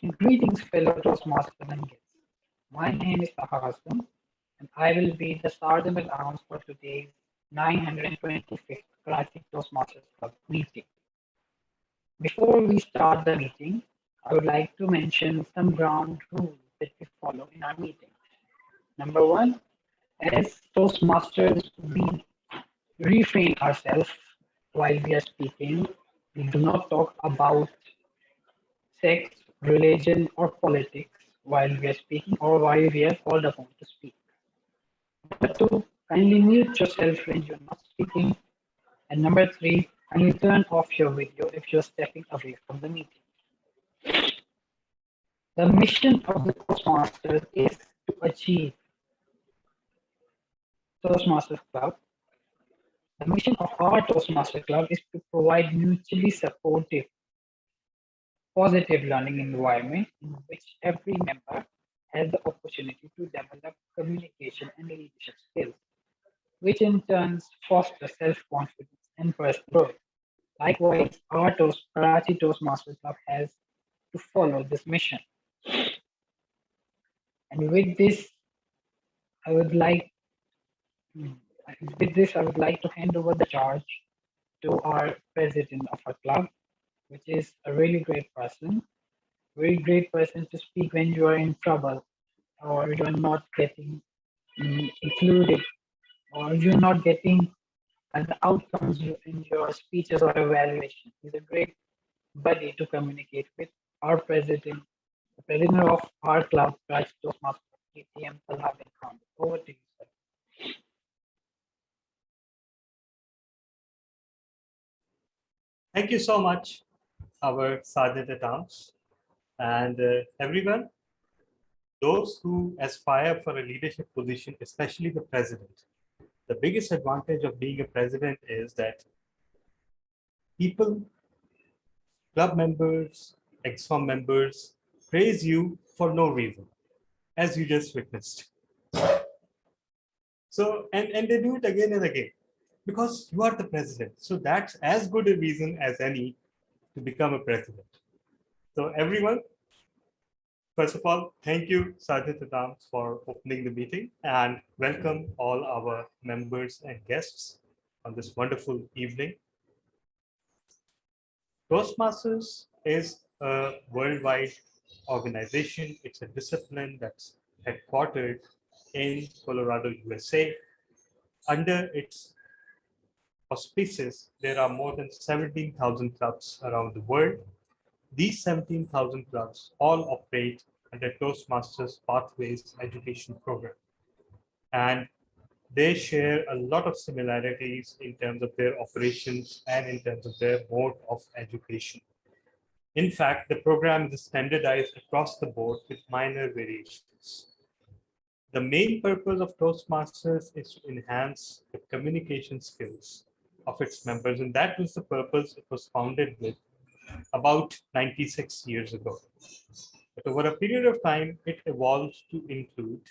Greetings, fellow Toastmasters and guests. My name is August, and I will be the sergeant at arms for today's 925th Karachi Toastmasters Club meeting. Before we start the meeting, I would like to mention some ground rules that we follow in our meeting. Number one, as Toastmasters, we refrain ourselves while we are speaking. We do not talk about sex, religion, or politics while we are speaking or while we are called upon to speak. Number two, kindly mute yourself when you're not speaking. And number three, kindly turn off your video if you're stepping away from the meeting. The mission of the Toastmasters is to achieve Toastmasters Club. The mission of our Toastmaster Club is to provide mutually supportive, positive learning environment in which every member has the opportunity to develop communication and leadership skills, which in turn foster self-confidence and personal growth. Likewise, our Karachi Toastmasters Club has to follow this mission. And with this, I would like I would like to hand over the charge to our president of our club, which is a really great person, very great person to speak when you are in trouble or you're not getting included or you're not getting the outcomes in your speeches or evaluation. He's a great buddy to communicate with. Our president, the president of our club, Raj Toastmaster TM Club. Over to you, sir. Thank you so much, our Sergeant at Arms, and everyone, those who aspire for a leadership position, especially the president. The biggest advantage of being a president is that people, club members, ex-com members praise you for no reason, as you just witnessed. So, and they do it again and again because you are the president. So that's as good a reason as any to become a president. So everyone, first of all, thank you, Sergeant at Arms, for opening the meeting, and welcome all our members and guests on this wonderful evening. Toastmasters is a worldwide organization. It's a discipline that's headquartered in Colorado, USA. Under its auspices, there are more than 17,000 clubs around the world. These 17,000 clubs all operate under Toastmasters Pathways Education Program. And they share a lot of similarities in terms of their operations and in terms of their mode of education. In fact, the program is standardized across the board with minor variations. The main purpose of Toastmasters is to enhance the communication skills of its members, and that was the purpose it was founded with about 96 years ago. But over a period of time, it evolved to include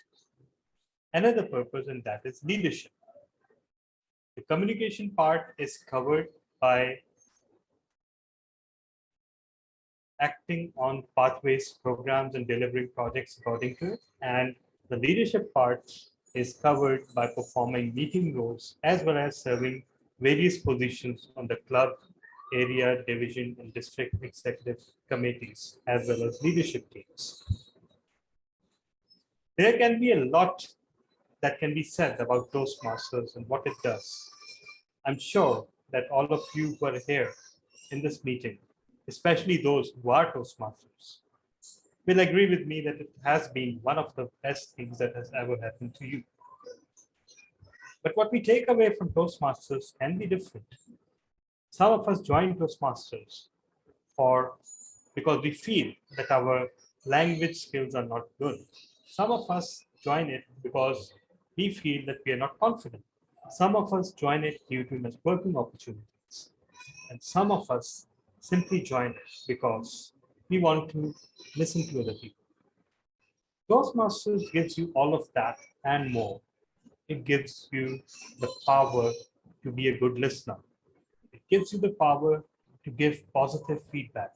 another purpose, and that is leadership. The communication part is covered by acting on pathways, programs, and delivering projects according to it. And the leadership part is covered by performing meeting roles as well as serving various positions on the club, area, division, and district executive committees, as well as leadership teams. There can be a lot that can be said about Toastmasters and what it does. I'm sure that all of you who are here in this meeting, especially those who are Toastmasters, will agree with me that it has been one of the best things that has ever happened to you. But what we take away from Toastmasters can be different. Some of us join Toastmasters because we feel that our language skills are not good. Some of us join it because we feel that we are not confident. Some of us join it due to networking opportunities. And some of us simply join it because we want to listen to other people. Toastmasters gives you all of that and more. It gives you the power to be a good listener. It gives you the power to give positive feedback.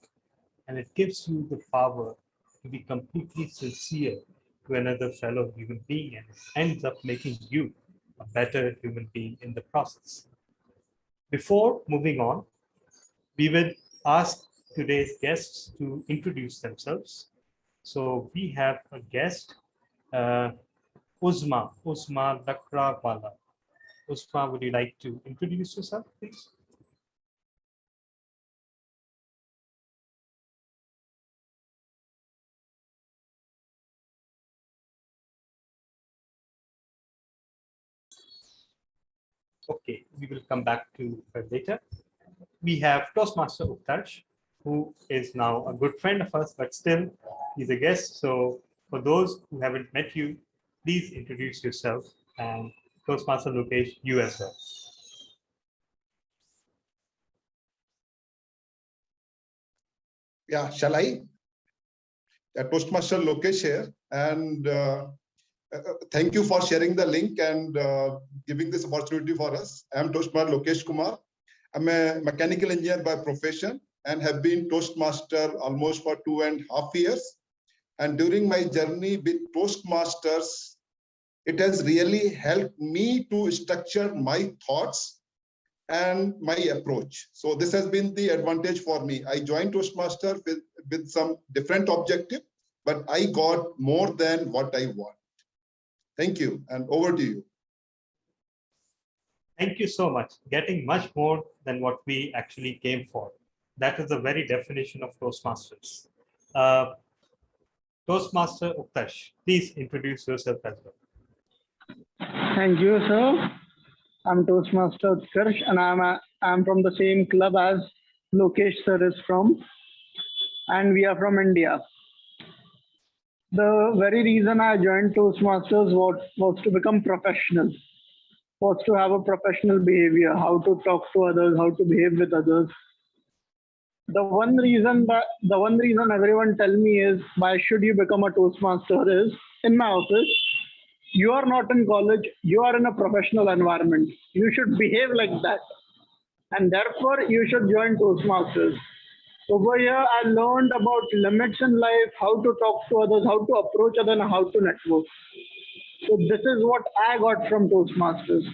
And it gives you the power to be completely sincere to another fellow human being, and it ends up making you a better human being in the process. Before moving on, we will ask today's guests to introduce themselves. So we have a guest, uh, Uzma Lakrawala. Uzma, would you like to introduce yourself, please? Okay, we will come back to her later. We have Toastmaster Utkarsh, who is now a good friend of us, but still he's a guest. So for those who haven't met you, please introduce yourself, and Toastmaster Lokesh, you as well. Yeah, shall I? Toastmaster Lokesh here, and thank you for sharing the link and giving this opportunity for us. I'm Toastmaster Lokesh Kumar. I'm a mechanical engineer by profession and have been Toastmaster almost for 2.5 years. And during my journey with Toastmasters, it has really helped me to structure my thoughts and my approach. So this has been the advantage for me. I joined Toastmaster with some different objective, but I got more than what I want. Thank you, and over to you. Thank you so much. Getting much more than what we actually came for. That is the very definition of Toastmasters. Toastmaster Utkarsh, please introduce yourself as well. Thank you, sir. I'm Toastmaster Utkarsh, and I'm from the same club as Lokesh sir is from, and we are from India. The very reason I joined Toastmasters was to become professional, was to have a professional behavior, how to talk to others, how to behave with others. The one reason everyone tell me is why should you become a Toastmaster is in my office. You are not in college, you are in a professional environment. You should behave like that. And therefore, you should join Toastmasters. Over here, I learned about limits in life, how to talk to others, how to approach others, and how to network. So, this is what I got from Toastmasters.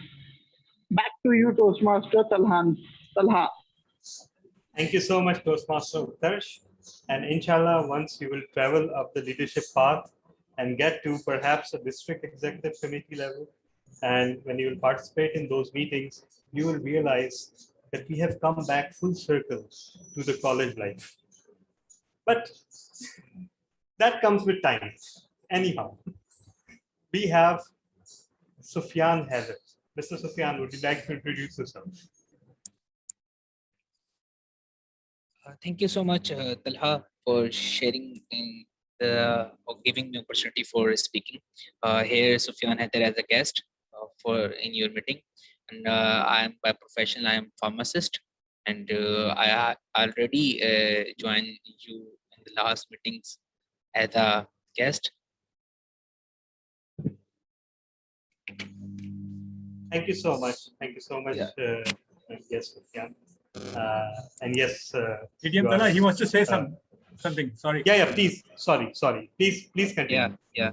Back to you, Toastmaster Talha. Thank you so much, Toastmaster Utkarsh. And inshallah, once you will travel up the leadership path and get to perhaps a district executive committee level, and when you will participate in those meetings, you will realize that we have come back full circle to the college life. But that comes with time. Anyhow, we have Sufyan Hazard. Mr. Sufyan, would you like to introduce yourself? Thank you so much, Talha, for sharing or giving me opportunity for speaking. Here, Sufyan Haider as a guest for in your meeting, and I am by profession I am pharmacist, and I already joined you in the last meetings as a guest. Thank you so much. Thank you so much. Yeah. Yes, Sufyan. And yes, TM Talha, he wants to say something. Sorry. Yeah. Please. Sorry. Please continue. Yeah.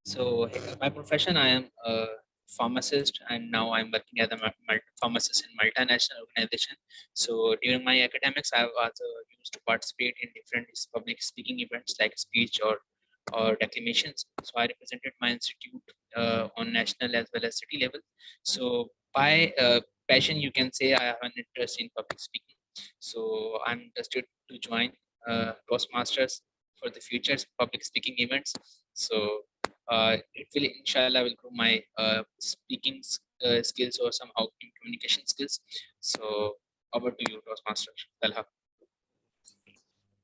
So by profession, I am a pharmacist, and now I'm working as a pharmacist in multinational organization. So during my academics, I was used to participate in different public speaking events like speech or declamations. So I represented my institute on national as well as city level. So by passion, you can say I have an interest in public speaking. So I'm interested to join Toastmasters for the future public speaking events. So it will inshallah will grow my speaking skills or somehow communication skills. So over to you, Toastmaster Talha.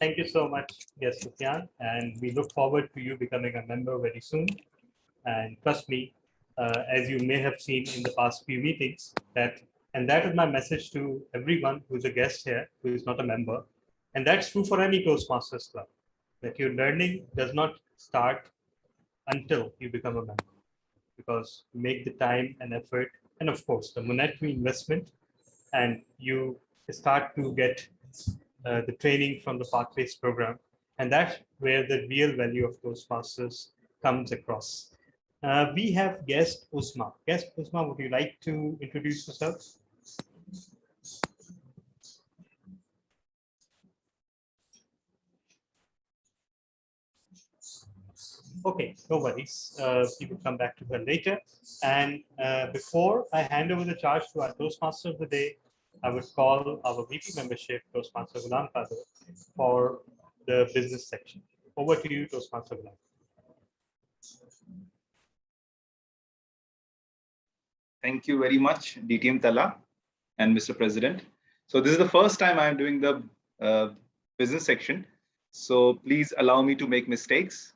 Thank you so much, yes, Sufyan, and we look forward to you becoming a member very soon. And trust me, as you may have seen in the past few meetings, that is my message to everyone who's a guest here, who is not a member, and that's true for any Toastmasters club, that your learning does not start until you become a member, because you make the time and effort, and of course the monetary investment, and you start to get the training from the Pathways program, And that's where the real value of Toastmasters comes across. We have guest Usma. Guest Usma, would you like to introduce yourself? Okay, no worries. We will come back to her later. And before I hand over the charge to our Toastmaster of the day, I would call our VP membership, Toastmaster Ghulam Qadir, for the business section. Over to you, Toastmaster Ghulam. Thank you very much, DTM Tala and Mr. President. So this is the first time I'm doing the business section. So please allow me to make mistakes.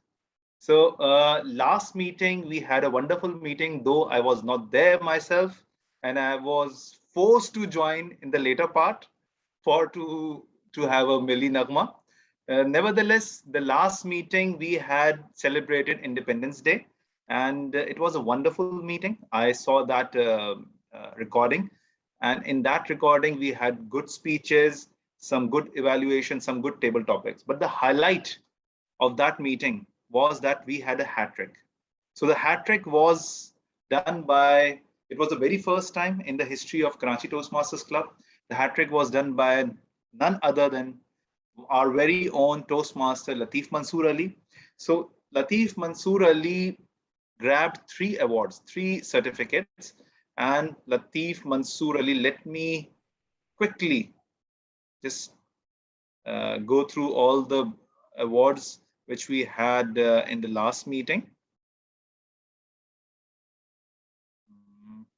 So last meeting, we had a wonderful meeting, though I was not there myself, and I was forced to join in the later part to have a Mili Nagma. Nevertheless, the last meeting we had celebrated Independence Day, and it was a wonderful meeting. I saw that recording, and in that recording, we had good speeches, some good evaluation, some good table topics. But the highlight of that meeting was that we had a hat trick. So the hat trick was done by, it was the very first time in the history of Karachi Toastmasters Club. The hat trick was done by none other than our very own Toastmaster Latif Mansoor Ali. So Latif Mansoor Ali grabbed 3 awards, 3 certificates, and Latif Mansoor Ali, let me quickly just go through all the awards which we had in the last meeting.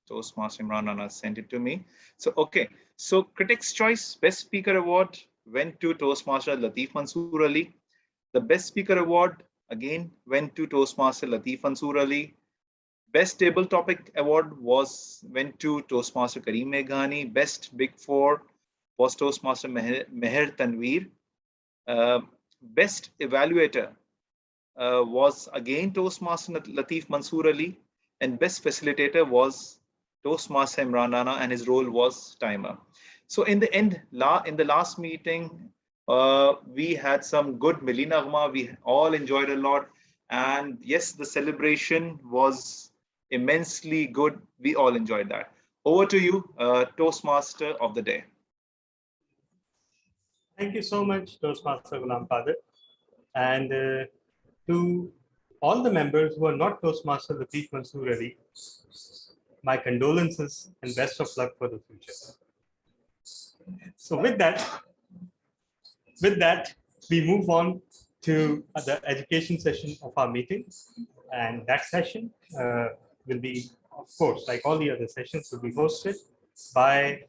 Toastmaster Imran Rana sent it to me. So, okay. So Critics' Choice Best Speaker Award went to Toastmaster Latif Mansoor Ali. The Best Speaker Award again went to Toastmaster Latif Mansoor Ali. Best Table Topic Award went to Toastmaster Kareem Meghani. Best Big Four was Toastmaster Meher Tanveer. Best Evaluator was again Toastmaster Latif Mansoor Ali, and Best Facilitator was Toastmaster Imran Rana, and his role was timer. So in the end, in the last meeting, we had some good Mili Nagma. We all enjoyed a lot, and yes, the celebration was immensely good. We all enjoyed that. Over to you, Toastmaster of the day. Thank you so much, Toastmaster Ghulam Qadir. And to all the members who are not Toastmaster Latif Mansoor Ali, my condolences and best of luck for the future. So with that, we move on to the education session of our meeting. And that session will be, of course, like all the other sessions, will be hosted by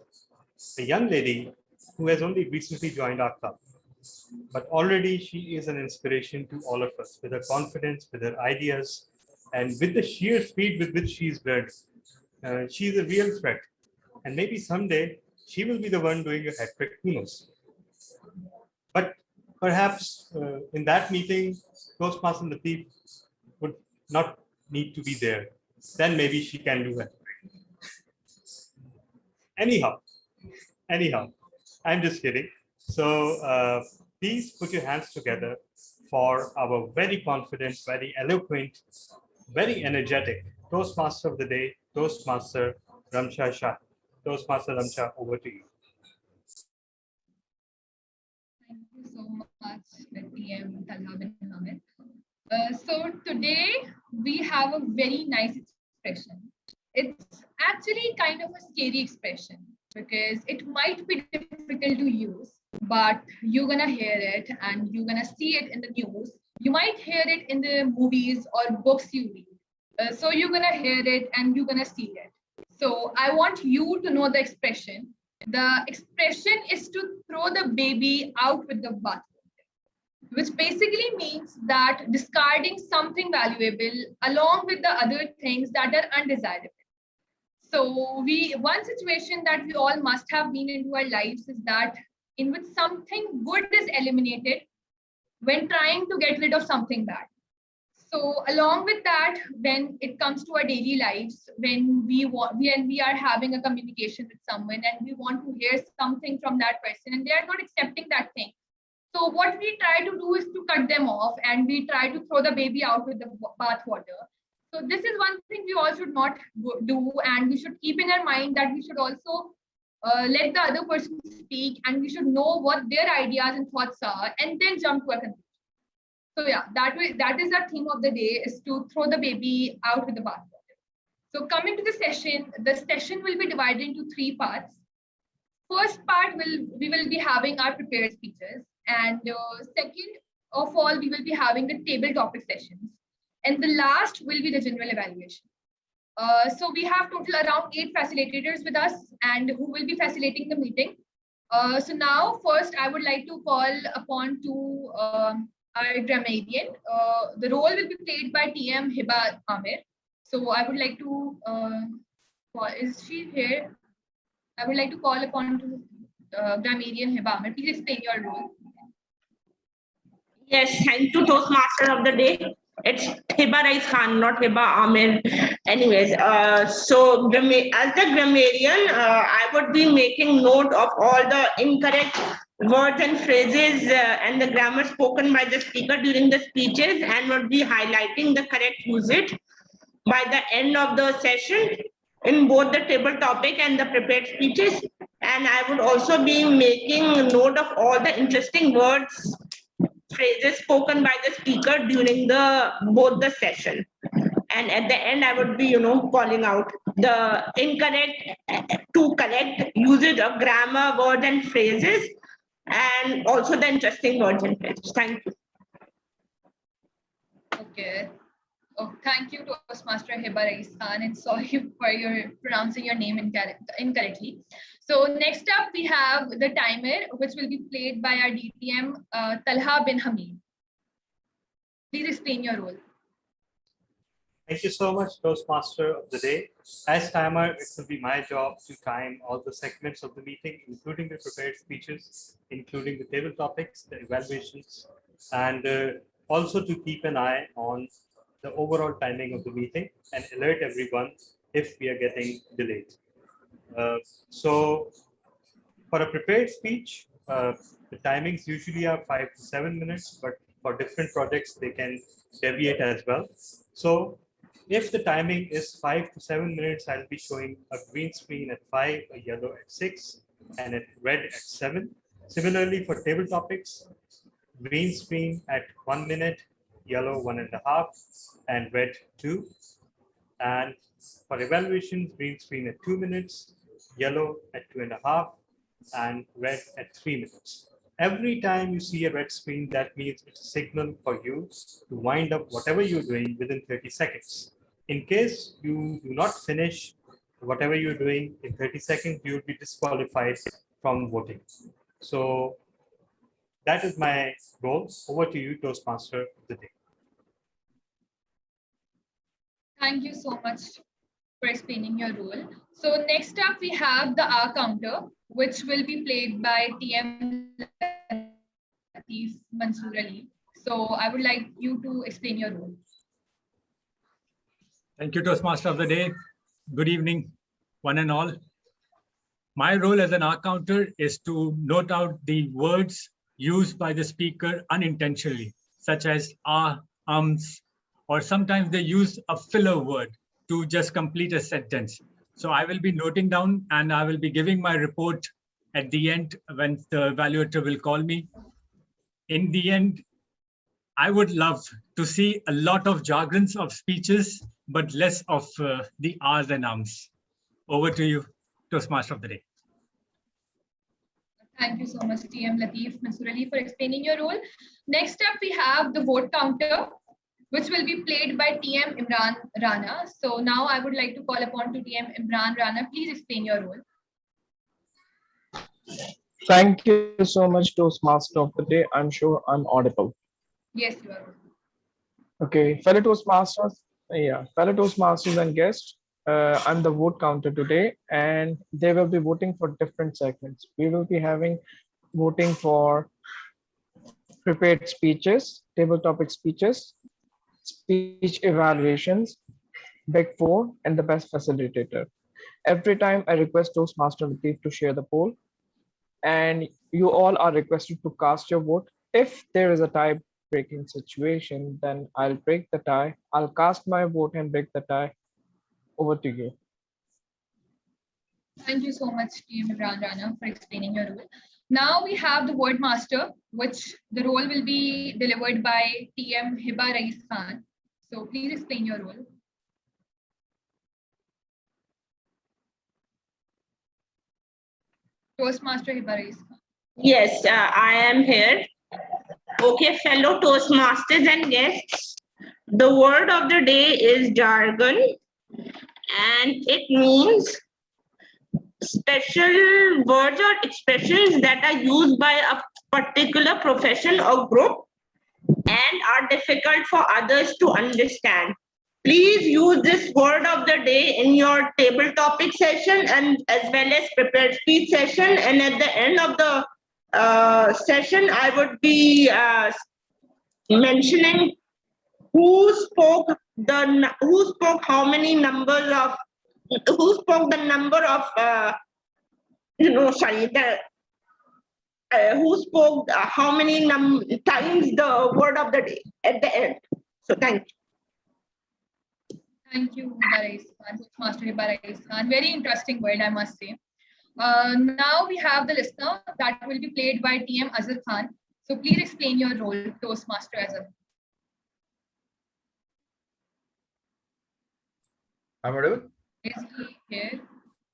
a young lady who has only recently joined our club. But already she is an inspiration to all of us with her confidence, with her ideas, and with the sheer speed with which she's learned. She's a real threat. And maybe someday she will be the one doing a hat trick, who knows. But perhaps in that meeting, Toastmaster Latif would not need to be there. Then maybe she can do that. Anyhow, I'm just kidding. So please put your hands together for our very confident, very eloquent, very energetic Toastmaster of the day, Toastmaster Ramsha Shah. Toastmaster Ramsha, over to you. Thank you so much, TM Talha bin Hamid. So today we have a very nice expression. It's actually kind of a scary expression because it might be difficult to use, but you're gonna hear it and you're gonna see it in the news. You might hear it in the movies or books you read. So you're gonna hear it and you're gonna see it. So I want you to know the expression. The expression is to throw the baby out with the bathwater, which basically means that discarding something valuable along with the other things that are undesirable. So one situation that we all must have been into our lives is that in which something good is eliminated when trying to get rid of something bad. So along with that, when it comes to our daily lives, when we are having a communication with someone and we want to hear something from that person and they are not accepting that thing, So what we try to do is to cut them off, and we try to throw the baby out with the bath water. So this is one thing we all should not do, and we should keep in our mind that we should also let the other person speak, and we should know what their ideas and thoughts are, and then jump to a conclusion. So yeah, that is the theme of the day, is to throw the baby out with the bathwater. So coming to the session will be divided into 3 parts. First part we will be having our prepared speeches, and second of all we will be having the table topic sessions, and the last will be the general evaluation. So we have total around 8 facilitators with us, and who will be facilitating the meeting. So now first I would like to call upon to our grammarian. The role will be played by TM Hiba Amir. So I would like to is she here? I would like to call upon to grammarian Hiba Amir. Please explain your role. Yes, thank you, Toastmaster of the day. It's Hiba Rais Khan, not Hiba Amir. Anyways, so as the grammarian, I would be making note of all the incorrect words and phrases and the grammar spoken by the speaker during the speeches, and would be highlighting the correct usage by the end of the session in both the table topic and the prepared speeches. And I would also be making note of all the interesting words, phrases spoken by the speaker during both the session. And at the end, I would be, calling out the incorrect to correct usage of grammar, words and phrases, and also the interesting words and phrases. Thank you. Okay. Oh, thank you, Toastmaster Hiba Rais Khan, and sorry for your pronouncing your name incorrectly. So next up, we have the timer, which will be played by our DTM, Talha bin Hamid. Please explain your role. Thank you so much, Toastmaster of the day. As timer, it will be my job to time all the segments of the meeting, including the prepared speeches, including the table topics, the evaluations, and also to keep an eye on the overall timing of the meeting and alert everyone if we are getting delayed. So for a prepared speech, the timings usually are 5 to 7 minutes, but for different projects, they can deviate as well. So if the timing is 5 to 7 minutes, I'll be showing a green screen at 5, a yellow at 6, and a red at 7. Similarly, for table topics, green screen at 1 minute, yellow 1.5, and red 2. And for evaluations, green screen at 2 minutes, yellow at 2.5, and red at 3 minutes. Every time you see a red screen, that means it's a signal for you to wind up whatever you're doing within 30 seconds. In case you do not finish whatever you're doing in 30 seconds, you will be disqualified from voting. So that is my role. Over to you, Toastmaster of the day. Thank you so much for explaining your role. So next up, we have the R counter, which will be played by TM Mansoor Ali. So I would like you to explain your role. Thank you, Toastmaster of the day. Good evening, one and all. My role as an R counter is to note out the words used by the speaker unintentionally, such as ums, or sometimes they use a filler word to just complete a sentence. So I will be noting down, and I will be giving my report at the end when the evaluator will call me. In the end, I would love to see a lot of jargons of speeches, but less of the R's and ums. Over to you, Toastmaster of the day. Thank you so much, TM Latif Mansoor Ali, for explaining your role. Next up, we have the vote counter, which will be played by TM Imran Rana. So now I would like to call upon to TM Imran Rana. Please explain your role. Thank you so much, Toastmaster of the day. I'm sure I'm audible. Yes, you are. Okay, fellow Toastmasters, fellow Toastmasters and guests, I'm the vote counter today, and they will be voting for different segments. We will be having voting for prepared speeches, table topic speeches, speech evaluations, Big Four, and the best facilitator. Every time I request Toastmaster Latif to share the poll, and you all are requested to cast your vote If there is a tie breaking situation, then I'll break the tie. I'll cast my vote and break the tie. Over to you. Thank you so much, Team Imran Rana, for explaining your role. Now we have the word master, which the role will be delivered by TM Hiba Rais Khan. So please explain your role. Toastmaster Hiba Rais Khan. Yes, I am here. Okay, fellow Toastmasters and guests, the word of the day is jargon, and it means special words or expressions that are used by a particular profession or group and are difficult for others to understand. Please use this word of the day in your table topic session and as well as prepared speech session. And at the end of the session, I would be mentioning who spoke how many numbers of who spoke the number of who spoke how many times the word of the day at the end. So thank you. Thank you, Hiba Rais Khan, Toastmaster Hiba Rais Khan. Very interesting word, I must say. Now we have the listener that will be played by TM Azhar Khan. So please explain your role, Toastmaster Azhar. I'm audible? Is he here?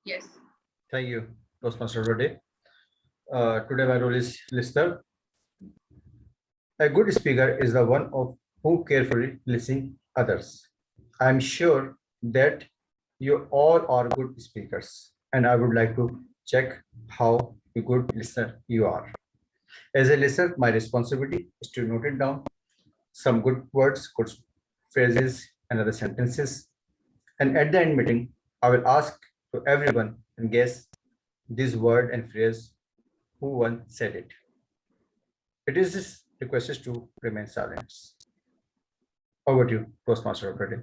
Yes. Thank you, Toastmaster today. Today my role is listener. A good speaker is the one who carefully listens others. I'm sure that you all are good speakers, and I would like to check how a good listener you are. As a listener, my responsibility is to note it down, some good words, good phrases, and other sentences. And at the end meeting, I will ask to everyone and guess this word and phrase who once said it. It is requested to remain silent. Over to you, Toastmaster of the day.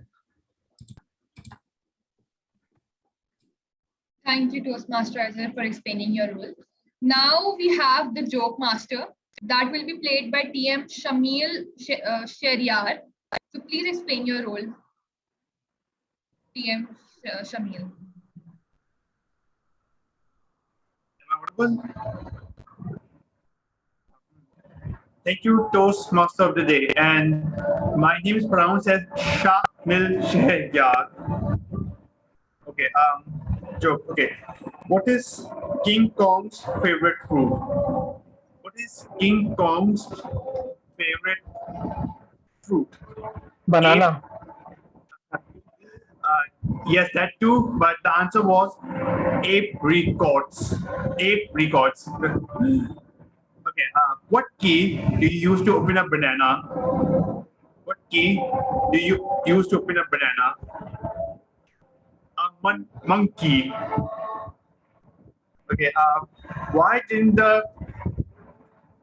Thank you, Toastmaster Azhar, for explaining your role. Now we have the joke master that will be played by TM Shamil Shariat. So please explain your role, TM Shamil. Thank you, Toastmaster of the day. And my name is pronounced as Shamil Shahryar. Okay, joke. Okay. What is King Kong's favorite fruit? What is King Kong's favorite fruit? Banana. Yes, that too, but the answer was apricots. Apricots. Okay, what key do you use to open a banana? What key do you use to open a banana? A monkey. Okay, why didn't the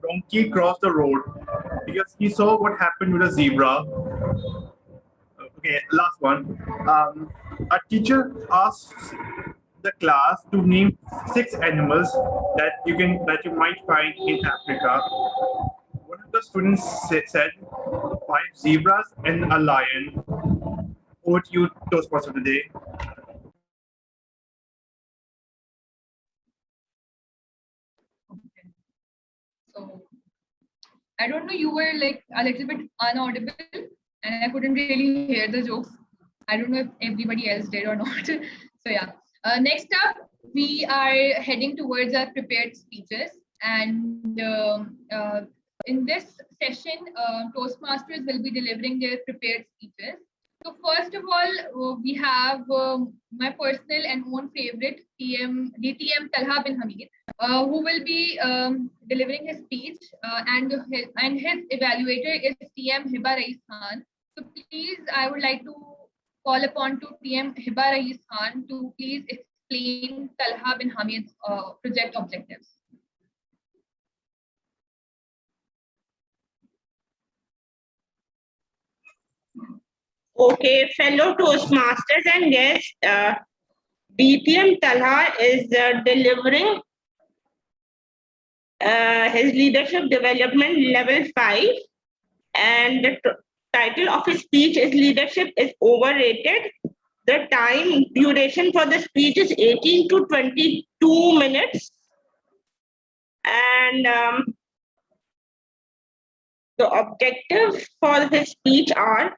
donkey cross the road? Because he saw what happened with a zebra. Okay, last one. A teacher asks the class to name 6 animals that you might find in Africa. One of the students said 5 zebras and a lion. Over to you, Toastmaster of the day. Okay. So I don't know, you were like a little bit inaudible and I couldn't really hear the jokes. I don't know if everybody else did or not. So yeah. Next up, we are heading towards our prepared speeches. And in this session, Toastmasters will be delivering their prepared speeches. So first of all, we have my personal and own favorite, DTM Talha bin Hamid, who will be delivering his speech, and his evaluator is TM Hiba Rais Khan. So please, I would like to call upon to TM Hiba Rais Khan to please explain Talha bin Hamid's project objectives. Okay, fellow Toastmasters and guests, DTM Talha is delivering his leadership development level 5, and the title of his speech is Leadership is Overrated. The time duration for the speech is 18 to 22 minutes. And the objectives for his speech are: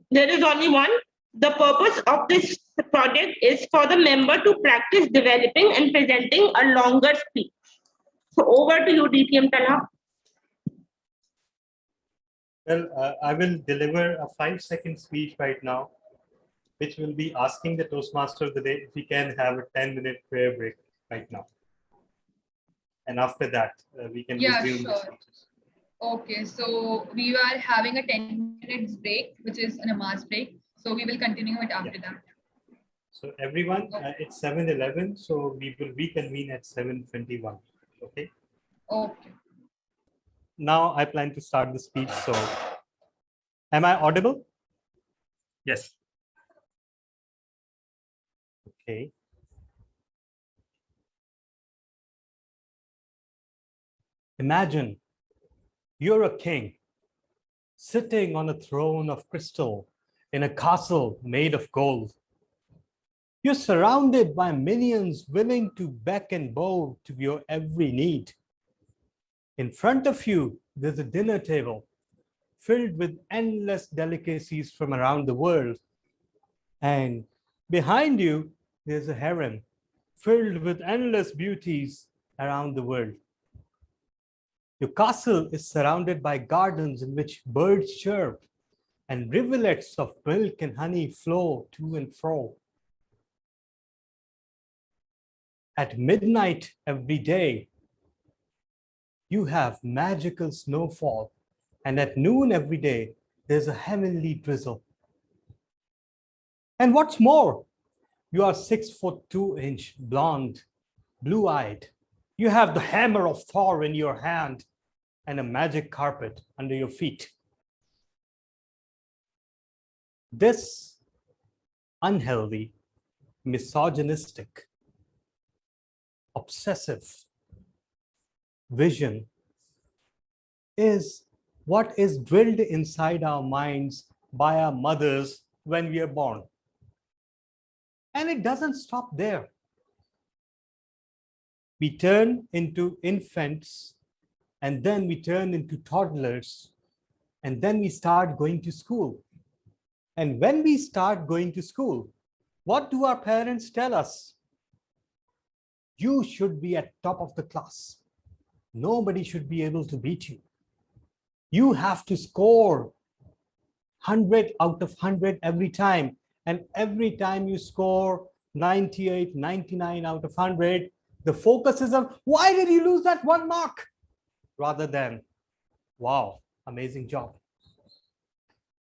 there is only one. The purpose of this project is for the member to practice developing and presenting a longer speech. So over to you, DTM Talha. Well, I will deliver a 5-second speech right now, which will be asking the Toastmaster of the day if we can have a 10-minute prayer break right now. And after that, we can resume the speeches. Okay, so we are having a 10 minutes break, which is a namaz break. So we will continue it after that. So everyone, it's 7:11, so we will reconvene at 7:21. Okay. Okay. Now I plan to start the speech. So, am I audible? Yes. Okay. Imagine you're a king sitting on a throne of crystal in a castle made of gold. You're surrounded by minions willing to beck and bow to your every need. In front of you, there's a dinner table filled with endless delicacies from around the world. And behind you, there's a harem filled with endless beauties around the world. Your castle is surrounded by gardens in which birds chirp and rivulets of milk and honey flow to and fro. At midnight every day, you have magical snowfall, and at noon every day, there's a heavenly drizzle. And what's more, you are 6'2" blonde, blue-eyed. You have the hammer of Thor in your hand and a magic carpet under your feet. This unhealthy, misogynistic, obsessive vision is what is drilled inside our minds by our mothers when we are born. And it doesn't stop there. We turn into infants, and then we turn into toddlers, and then we start going to school. And when we start going to school, what do our parents tell us? You should be at top of the class. Nobody should be able to beat you. You have to score 100 out of 100 every time. And every time you score 98, 99 out of 100, the focus is on, why did you lose that 1 mark? Rather than, wow, amazing job.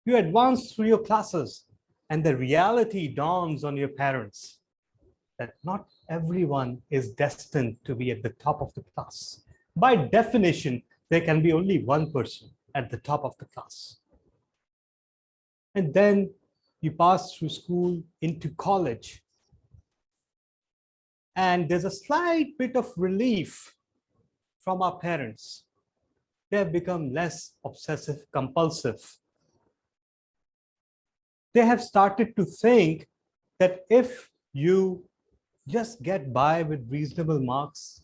You advance through your classes, and the reality dawns on your parents that not everyone is destined to be at the top of the class. By definition, there can be only one person at the top of the class. And then you pass through school into college. And there's a slight bit of relief from our parents. They have become less obsessive compulsive. They have started to think that if you just get by with reasonable marks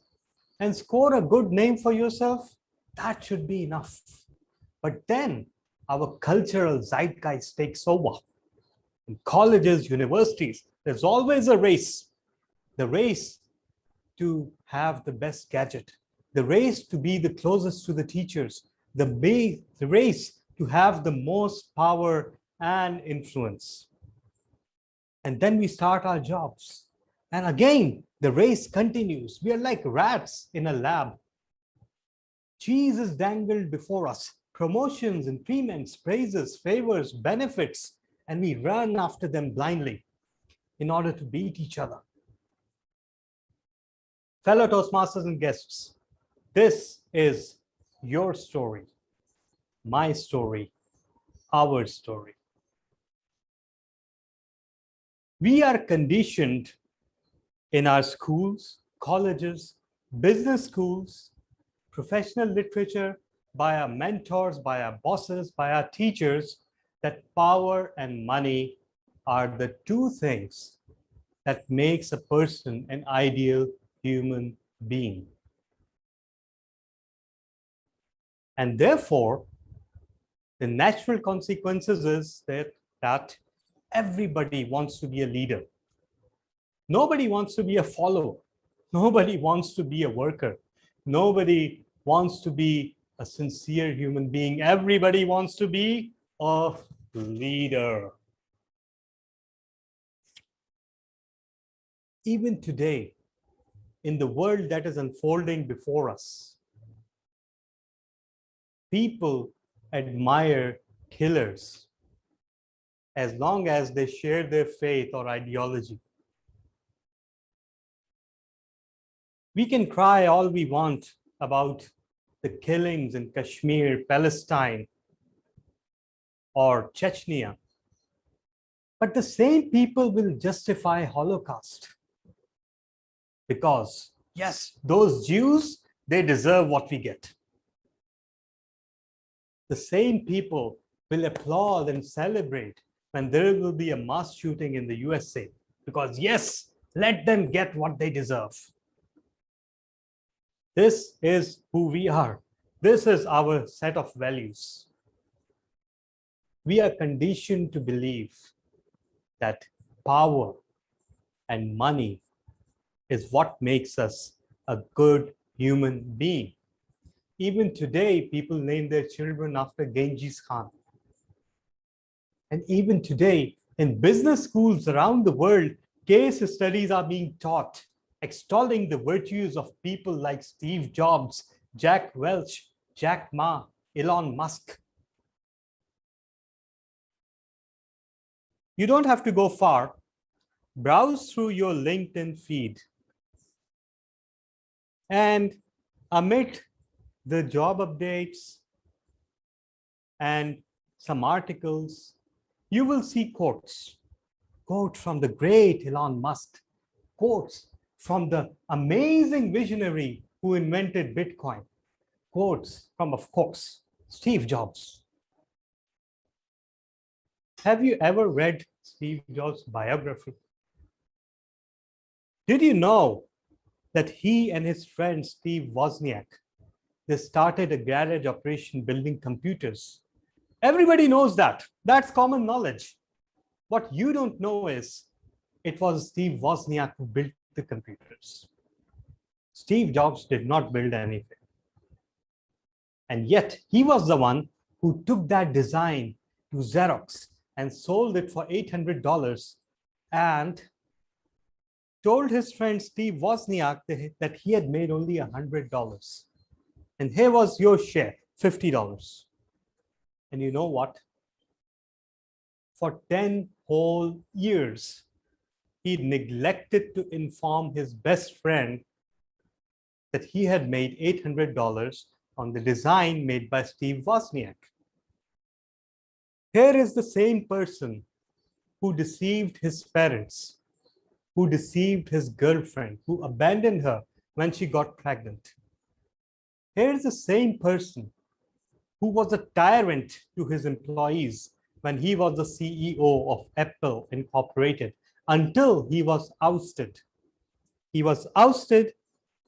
and score a good name for yourself, that should be enough. But then our cultural zeitgeist takes over. In colleges, universities, there's always a race. The race to have the best gadget, the race to be the closest to the teachers, the race to have the most power and influence. And then we start our jobs. And again, the race continues. We are like rats in a lab. Cheese is dangled before us, promotions, increments, praises, favors, benefits, and we run after them blindly in order to beat each other. Fellow Toastmasters and guests, this is your story, my story, our story. We are conditioned in our schools, colleges, business schools, professional literature, by our mentors, by our bosses, by our teachers, that power and money are the two things that makes a person an ideal human being. And therefore, the natural consequences is that everybody wants to be a leader. Nobody wants to be a follower. Nobody wants to be a worker. Nobody wants to be a sincere human being. Everybody wants to be a leader. Even today, in the world that is unfolding before us, people admire killers as long as they share their faith or ideology. We can cry all we want about the killings in Kashmir, Palestine, or Chechnya, but the same people will justify Holocaust because, yes, those Jews, they deserve what we get. The same people will applaud and celebrate when there will be a mass shooting in the USA because, yes, let them get what they deserve. This is who we are. This is our set of values. We are conditioned to believe that power and money is what makes us a good human being. Even today, people name their children after Genghis Khan. And even today, in business schools around the world, case studies are being taught, extolling the virtues of people like Steve Jobs, Jack Welch, Jack Ma, Elon Musk. You don't have to go far. Browse through your LinkedIn feed. And amid the job updates and some articles, you will see quotes. Quotes from the great Elon Musk. Quotes from the amazing visionary who invented Bitcoin. Quotes from, of course, Steve Jobs. Have you ever read Steve Jobs' biography? Did you know that he and his friend Steve Wozniak, they started a garage operation building computers? Everybody knows that. That's common knowledge. What you don't know is it was Steve Wozniak who built the computers. Steve Jobs did not build anything. And yet he was the one who took that design to Xerox and sold it for $800 and told his friend Steve Wozniak that he had made only $100. And here was your share, $50. And you know what? For 10 whole years, he neglected to inform his best friend that he had made $800 on the design made by Steve Wozniak. Here is the same person who deceived his parents, who deceived his girlfriend, who abandoned her when she got pregnant. Here's the same person who was a tyrant to his employees when he was the CEO of Apple Incorporated until he was ousted. He was ousted.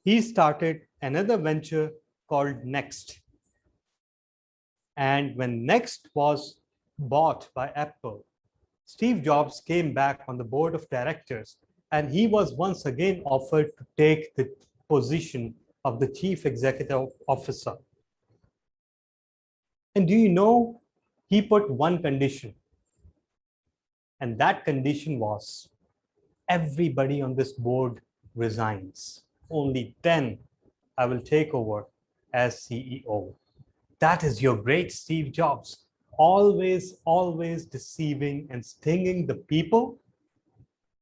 He started another venture called Next. And when Next was bought by Apple, Steve Jobs came back on the board of directors, and he was once again offered to take the position of the chief executive officer. And do you know, he put one condition, and that condition was everybody on this board resigns. Only then I will take over as CEO. That is your great Steve Jobs, always deceiving and stinging the people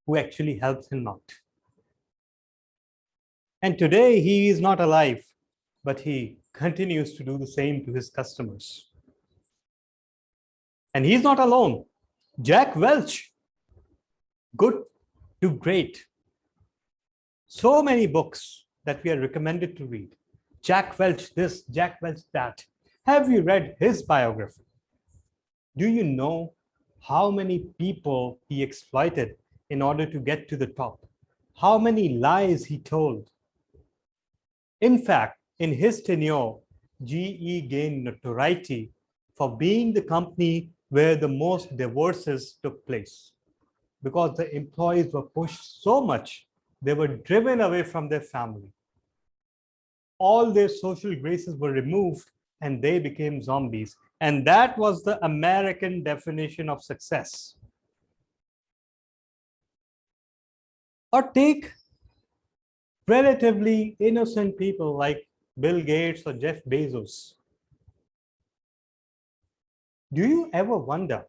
who actually helped him out. And today he is not alive, but he continues to do the same to his customers. And he's not alone. Jack Welch, good to great. So many books that we are recommended to read. Jack Welch this, Jack Welch that. Have you read his biography? Do you know how many people he exploited in order to get to the top? How many lies he told? In fact, in his tenure, GE gained notoriety for being the company where the most divorces took place, because the employees were pushed so much, they were driven away from their family. All their social graces were removed and they became zombies. And that was the American definition of success. Or take relatively innocent people like Bill Gates or Jeff Bezos. Do you ever wonder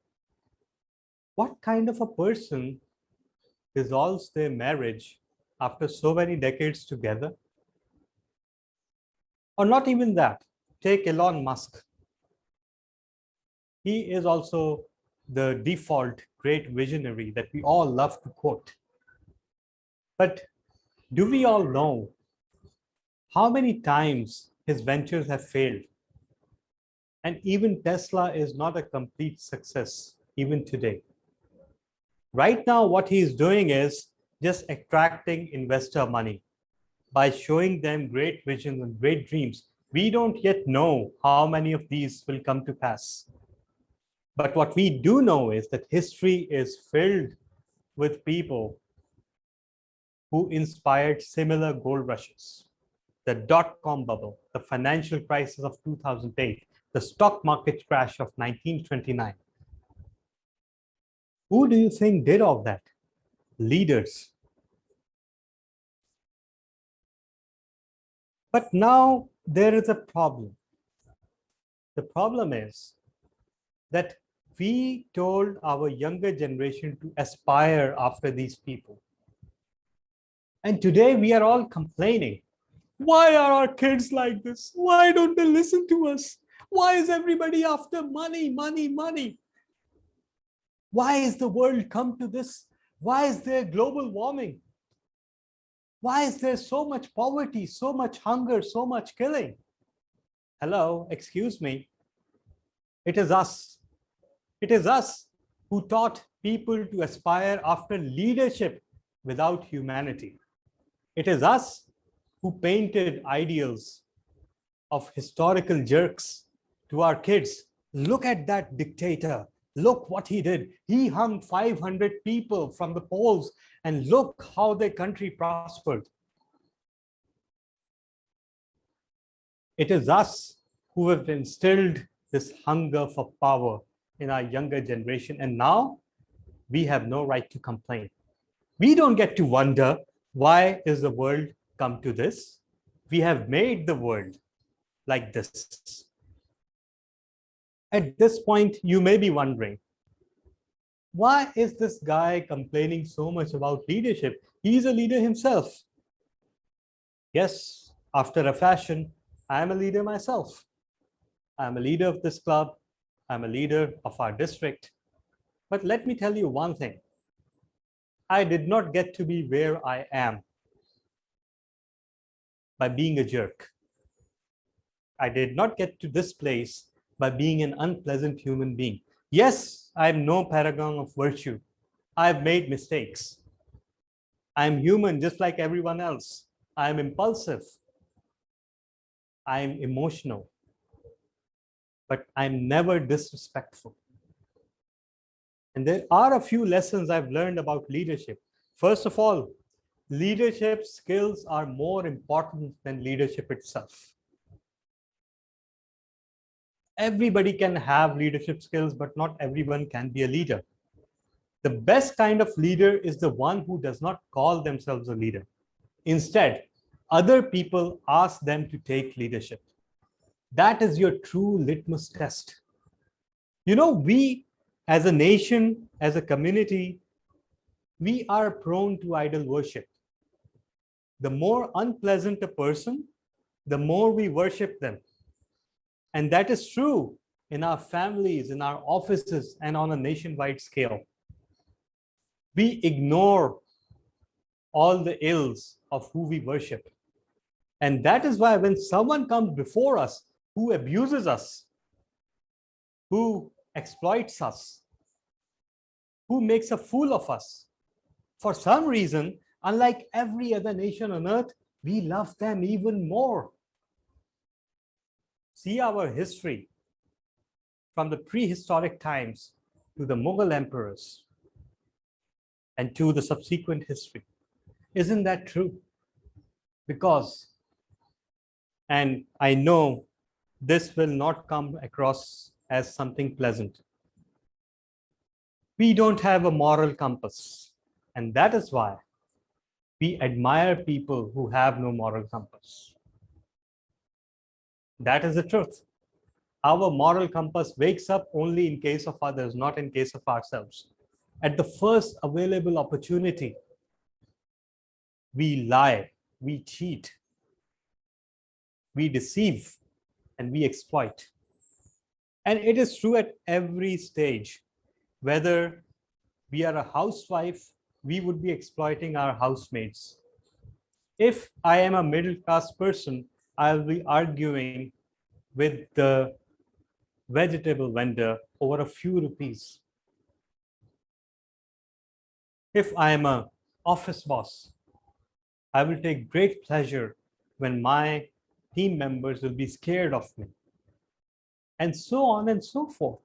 what kind of a person dissolves their marriage after so many decades together? Or not even that. Take Elon Musk. He is also the default great visionary that we all love to quote. But do we all know how many times his ventures have failed? And even Tesla is not a complete success, even today. Right now, what he is doing is just attracting investor money by showing them great visions and great dreams. We don't yet know how many of these will come to pass. But what we do know is that history is filled with people who inspired similar gold rushes. The dot-com bubble, the financial crisis of 2008, the stock market crash of 1929. Who do you think did all that? Leaders. But now there is a problem. The problem is that we told our younger generation to aspire after these people. And today we are all complaining. Why are our kids like this? Why don't they listen to us? Why is everybody after money, money, money? Why is the world come to this? Why is there global warming? Why is there so much poverty, so much hunger, so much killing? Hello, excuse me. It is us. It is us who taught people to aspire after leadership without humanity. It is us who painted ideals of historical jerks to our kids. Look at that dictator. Look what he did. He hung 500 people from the polls, and look how their country prospered. It is us who have instilled this hunger for power in our younger generation, and now we have no right to complain. We don't get to wonder, why is the world come to this? We have made the world like this. At this point, you may be wondering, why is this guy complaining so much about leadership? He's a leader himself. Yes, after a fashion, I am a leader myself. I'm a leader of this club. I'm a leader of our district. But let me tell you one thing. I did not get to be where I am by being a jerk. I did not get to this place by being an unpleasant human being. Yes, I'm no paragon of virtue. I've made mistakes. I'm human just like everyone else. I'm impulsive. I'm emotional. But I'm never disrespectful. And there are a few lessons I've learned about leadership. First of all, leadership skills are more important than leadership itself. Everybody can have leadership skills, but not everyone can be a leader. The best kind of leader is the one who does not call themselves a leader. Instead, other people ask them to take leadership. That is your true litmus test. You know, we as a nation, as a community, we are prone to idol worship. The more unpleasant a person, the more we worship them. And that is true in our families, in our offices, and on a nationwide scale. We ignore all the ills of who we worship. And that is why when someone comes before us who abuses us, who exploits us, who makes a fool of us, for some reason, unlike every other nation on earth, we love them even more. See our history from the prehistoric times to the Mughal emperors and to the subsequent history. Isn't that true? Because, and I know this will not come across as something pleasant, we don't have a moral compass. And that is why we admire people who have no moral compass. That is the truth. Our moral compass wakes up only in case of others, not in case of ourselves. At the first available opportunity, we lie, we cheat, we deceive, and we exploit. And it is true at every stage. Whether we are a housewife, we would be exploiting our housemates. If I am a middle-class person, I'll be arguing with the vegetable vendor over a few rupees. If I am an office boss, I will take great pleasure when my team members will be scared of me. And so on and so forth.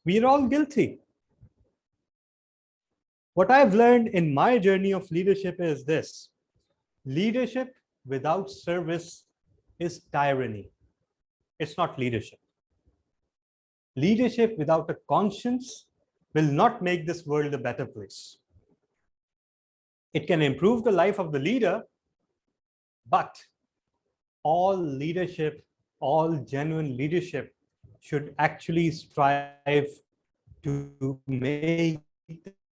We are all guilty. What I've learned in my journey of leadership is this: leadership without service is tyranny. It's not leadership. Leadership without a conscience will not make this world a better place. It can improve the life of the leader, but all leadership, all genuine leadership should actually strive to make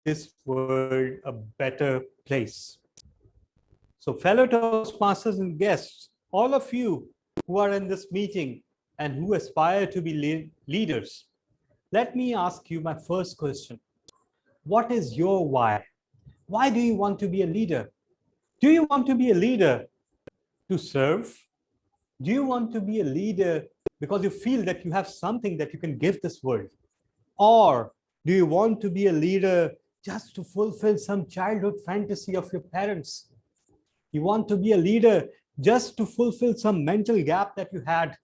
this world a better place. So fellow Toastmasters and guests, all of you who are in this meeting and who aspire to be leaders, let me ask you my first question. What is your why? Why do you want to be a leader? Do you want to be a leader to serve? Do you want to be a leader because you feel that you have something that you can give this world? Or do you want to be a leader just to fulfill some childhood fantasy of your parents? You want to be a leader just to fulfill some mental gap that you had.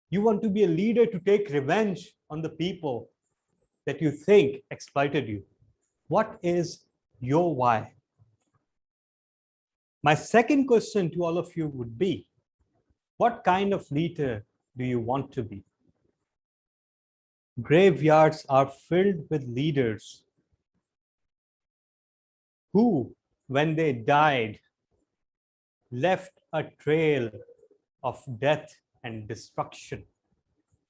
You want to be a leader to take revenge on the people that you think exploited you. What is your why? My second question to all of you would be, what kind of leader do you want to be? Graveyards are filled with leaders who, when they died, left a trail of death and destruction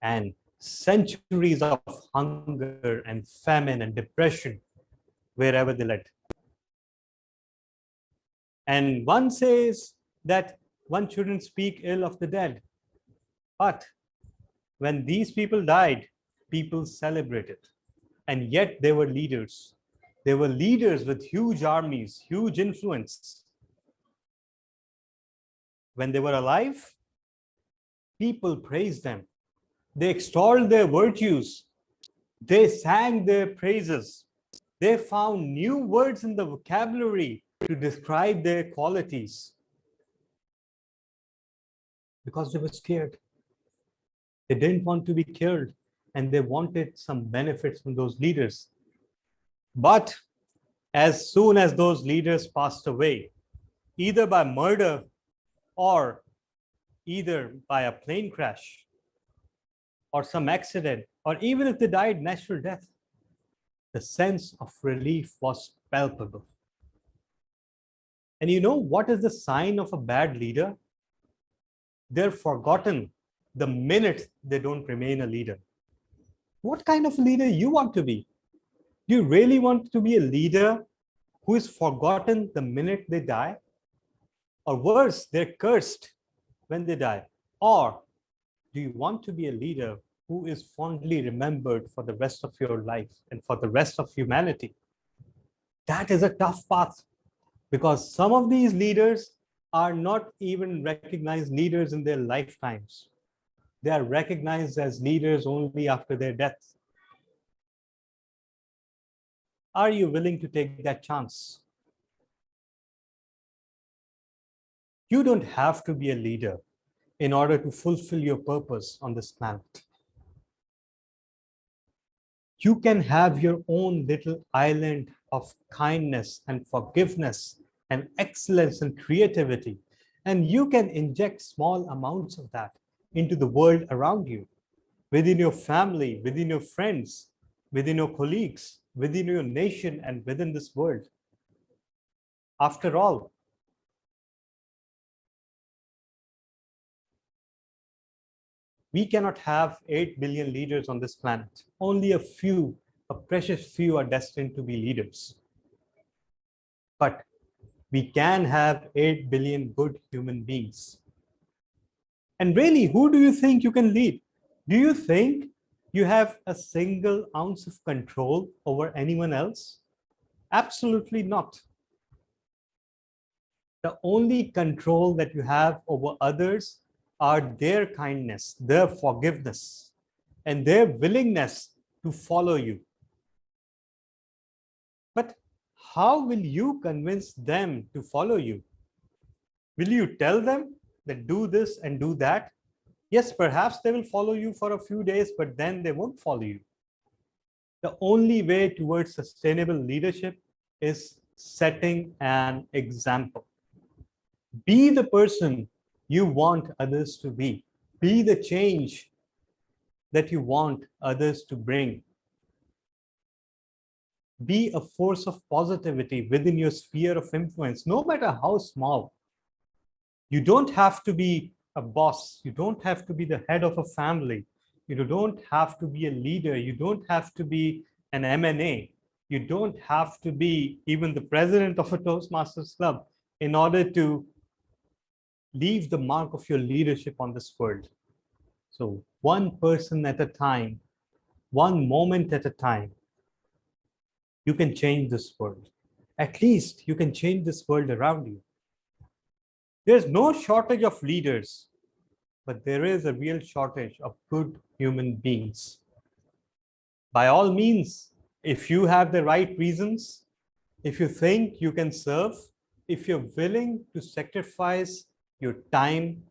and centuries of hunger and famine and depression wherever they led. And one says that one shouldn't speak ill of the dead. But when these people died, people celebrated. And yet they were leaders. They were leaders with huge armies, huge influence. When they were alive, people praised them. They extolled their virtues. They sang their praises. They found new words in the vocabulary to describe their qualities because they were scared. They didn't want to be killed and they wanted some benefits from those leaders. But as soon as those leaders passed away, either by murder or either by a plane crash or some accident, or even if they died natural death, the sense of relief was palpable. And you know what is the sign of a bad leader? They're forgotten the minute they don't remain a leader. What kind of leader you want to be? Do you really want to be a leader who is forgotten the minute they die? Or worse, they're cursed when they die? Or do you want to be a leader who is fondly remembered for the rest of your life and for the rest of humanity? That is a tough path. Because some of these leaders are not even recognized leaders in their lifetimes. They are recognized as leaders only after their death. Are you willing to take that chance? You don't have to be a leader in order to fulfill your purpose on this planet. You can have your own little island of kindness and forgiveness and excellence and creativity, and you can inject small amounts of that into the world around you, within your family, within your friends, within your colleagues, within your nation, and within this world. After all, we cannot have 8 billion leaders on this planet. Only a few, a precious few, are destined to be leaders. But we can have 8 billion good human beings. And really, who do you think you can lead? Do you think you have a single ounce of control over anyone else? Absolutely not. The only control that you have over others are their kindness, their forgiveness, and their willingness to follow you. But how will you convince them to follow you? Will you tell them that do this and do that? Yes, perhaps they will follow you for a few days, but then they won't follow you. The only way towards sustainable leadership is setting an example. Be the person you want others to be. Be the change that you want others to bring. Be a force of positivity within your sphere of influence, no matter how small. You don't have to be a boss. You don't have to be the head of a family. You don't have to be a leader. You don't have to be an M&A. You don't have to be even the president of a Toastmasters club in order to leave the mark of your leadership on this world. So one person at a time, one moment at a time, you can change this world. At least you can change this world around you. There's no shortage of leaders, but there is a real shortage of good human beings. By all means, if you have the right reasons, if you think you can serve, if you're willing to sacrifice your time,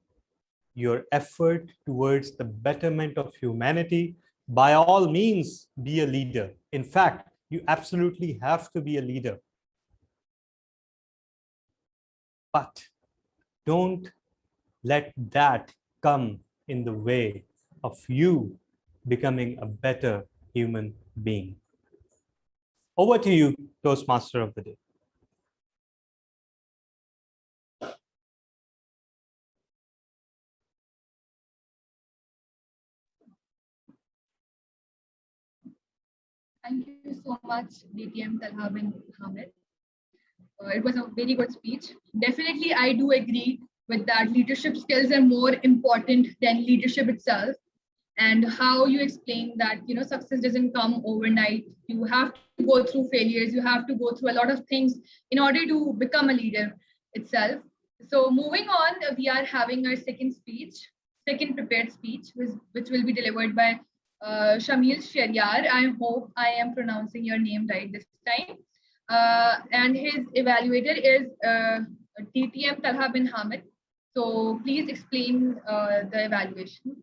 your effort towards the betterment of humanity, by all means, be a leader. In fact, you absolutely have to be a leader. But don't let that come in the way of you becoming a better human being. Over to you, Toastmaster of the Day. Thank you so much, DTM Talha bin Hamid. It was a very good speech. Definitely, I do agree with that. Leadership skills are more important than leadership itself. And how you explain that, success doesn't come overnight. You have to go through failures. You have to go through a lot of things in order to become a leader itself. So moving on, we are having our second prepared speech, which will be delivered by Shamil Shariat. I hope I am pronouncing your name right this time. And his evaluator is TTM Talha bin Hamid. So please explain the evaluation.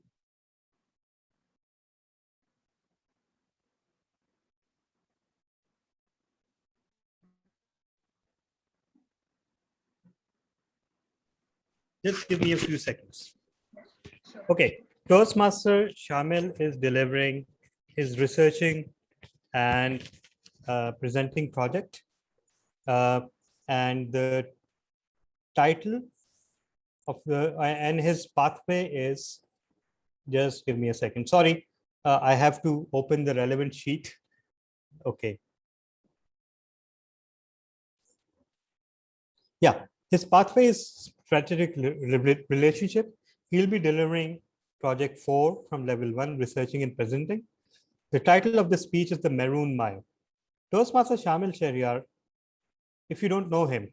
Just give me a few seconds. Okay, Toastmaster Shamil is delivering his researching and presenting project. And the title of and his pathway is, just give me a second. Sorry, I have to open the relevant sheet. Okay. Yeah, his pathway is strategic relationship. He'll be delivering project 4 from level 1, researching and presenting. The title of the speech is The Maroon Mile. Toastmaster Shamil Shariat, if you don't know him,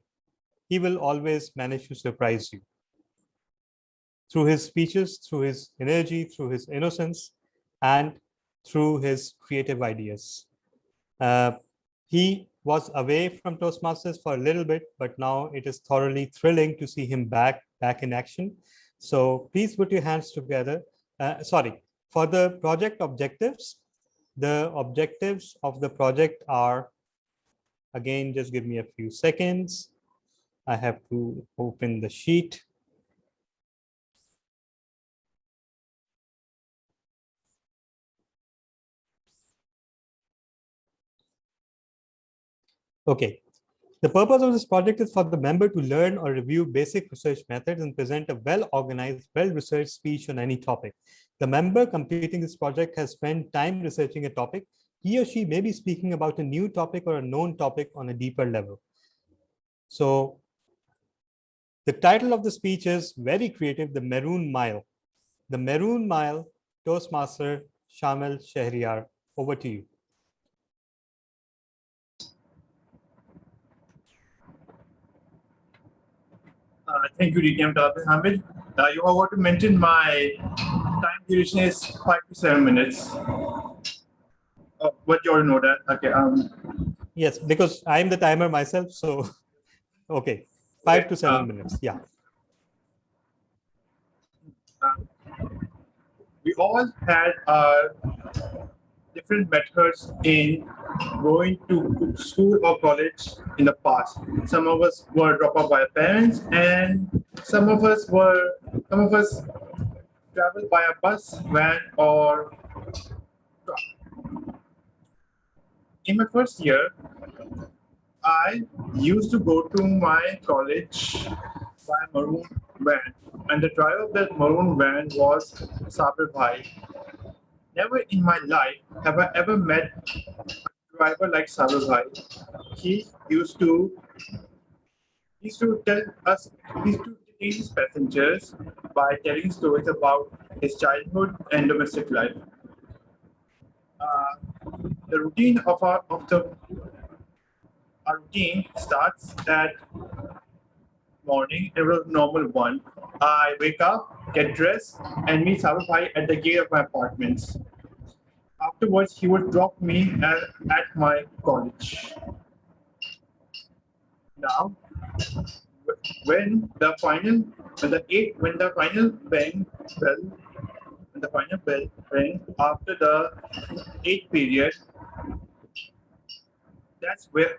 he will always manage to surprise you. Through his speeches, through his energy, through his innocence, and through his creative ideas. He was away from Toastmasters for a little bit, but now it is thoroughly thrilling to see him back in action. So please put your hands together. For the project objectives, the objectives of the project are, again, just give me a few seconds. I have to open the sheet. Okay. The purpose of this project is for the member to learn or review basic research methods and present a well-organized, well-researched speech on any topic. The member completing this project has spent time researching a topic. He or she may be speaking about a new topic or a known topic on a deeper level. So the title of the speech is very creative, The Maroon Mile. The Maroon Mile, Toastmaster Shamil Shariat. Over to you. Thank you, DTM Hamid. You have got to mention my time duration is 5 to 7 minutes. But you already know that. Okay. Yes, because I'm the timer myself. So, okay, 5 to 7 minutes. Yeah. We all had different methods in going to school or college in the past. Some of us were dropped off by our parents, and some of us traveled by a bus, van, or truck. In my first year, I used to go to my college by a maroon van, and the driver of that maroon van was Sabir Bhai. Never in my life have I ever met a driver like Sabir Bhai. He used to tell us, he used to teach his passengers by telling stories about his childhood and domestic life. The routine of our routine starts at morning. It was a normal one. I wake up, get dressed, and meet Sabir Bhai at the gate of my apartments. Afterwards, he would drop me at my college. Now, when the final bell rang after the 8th period, that's where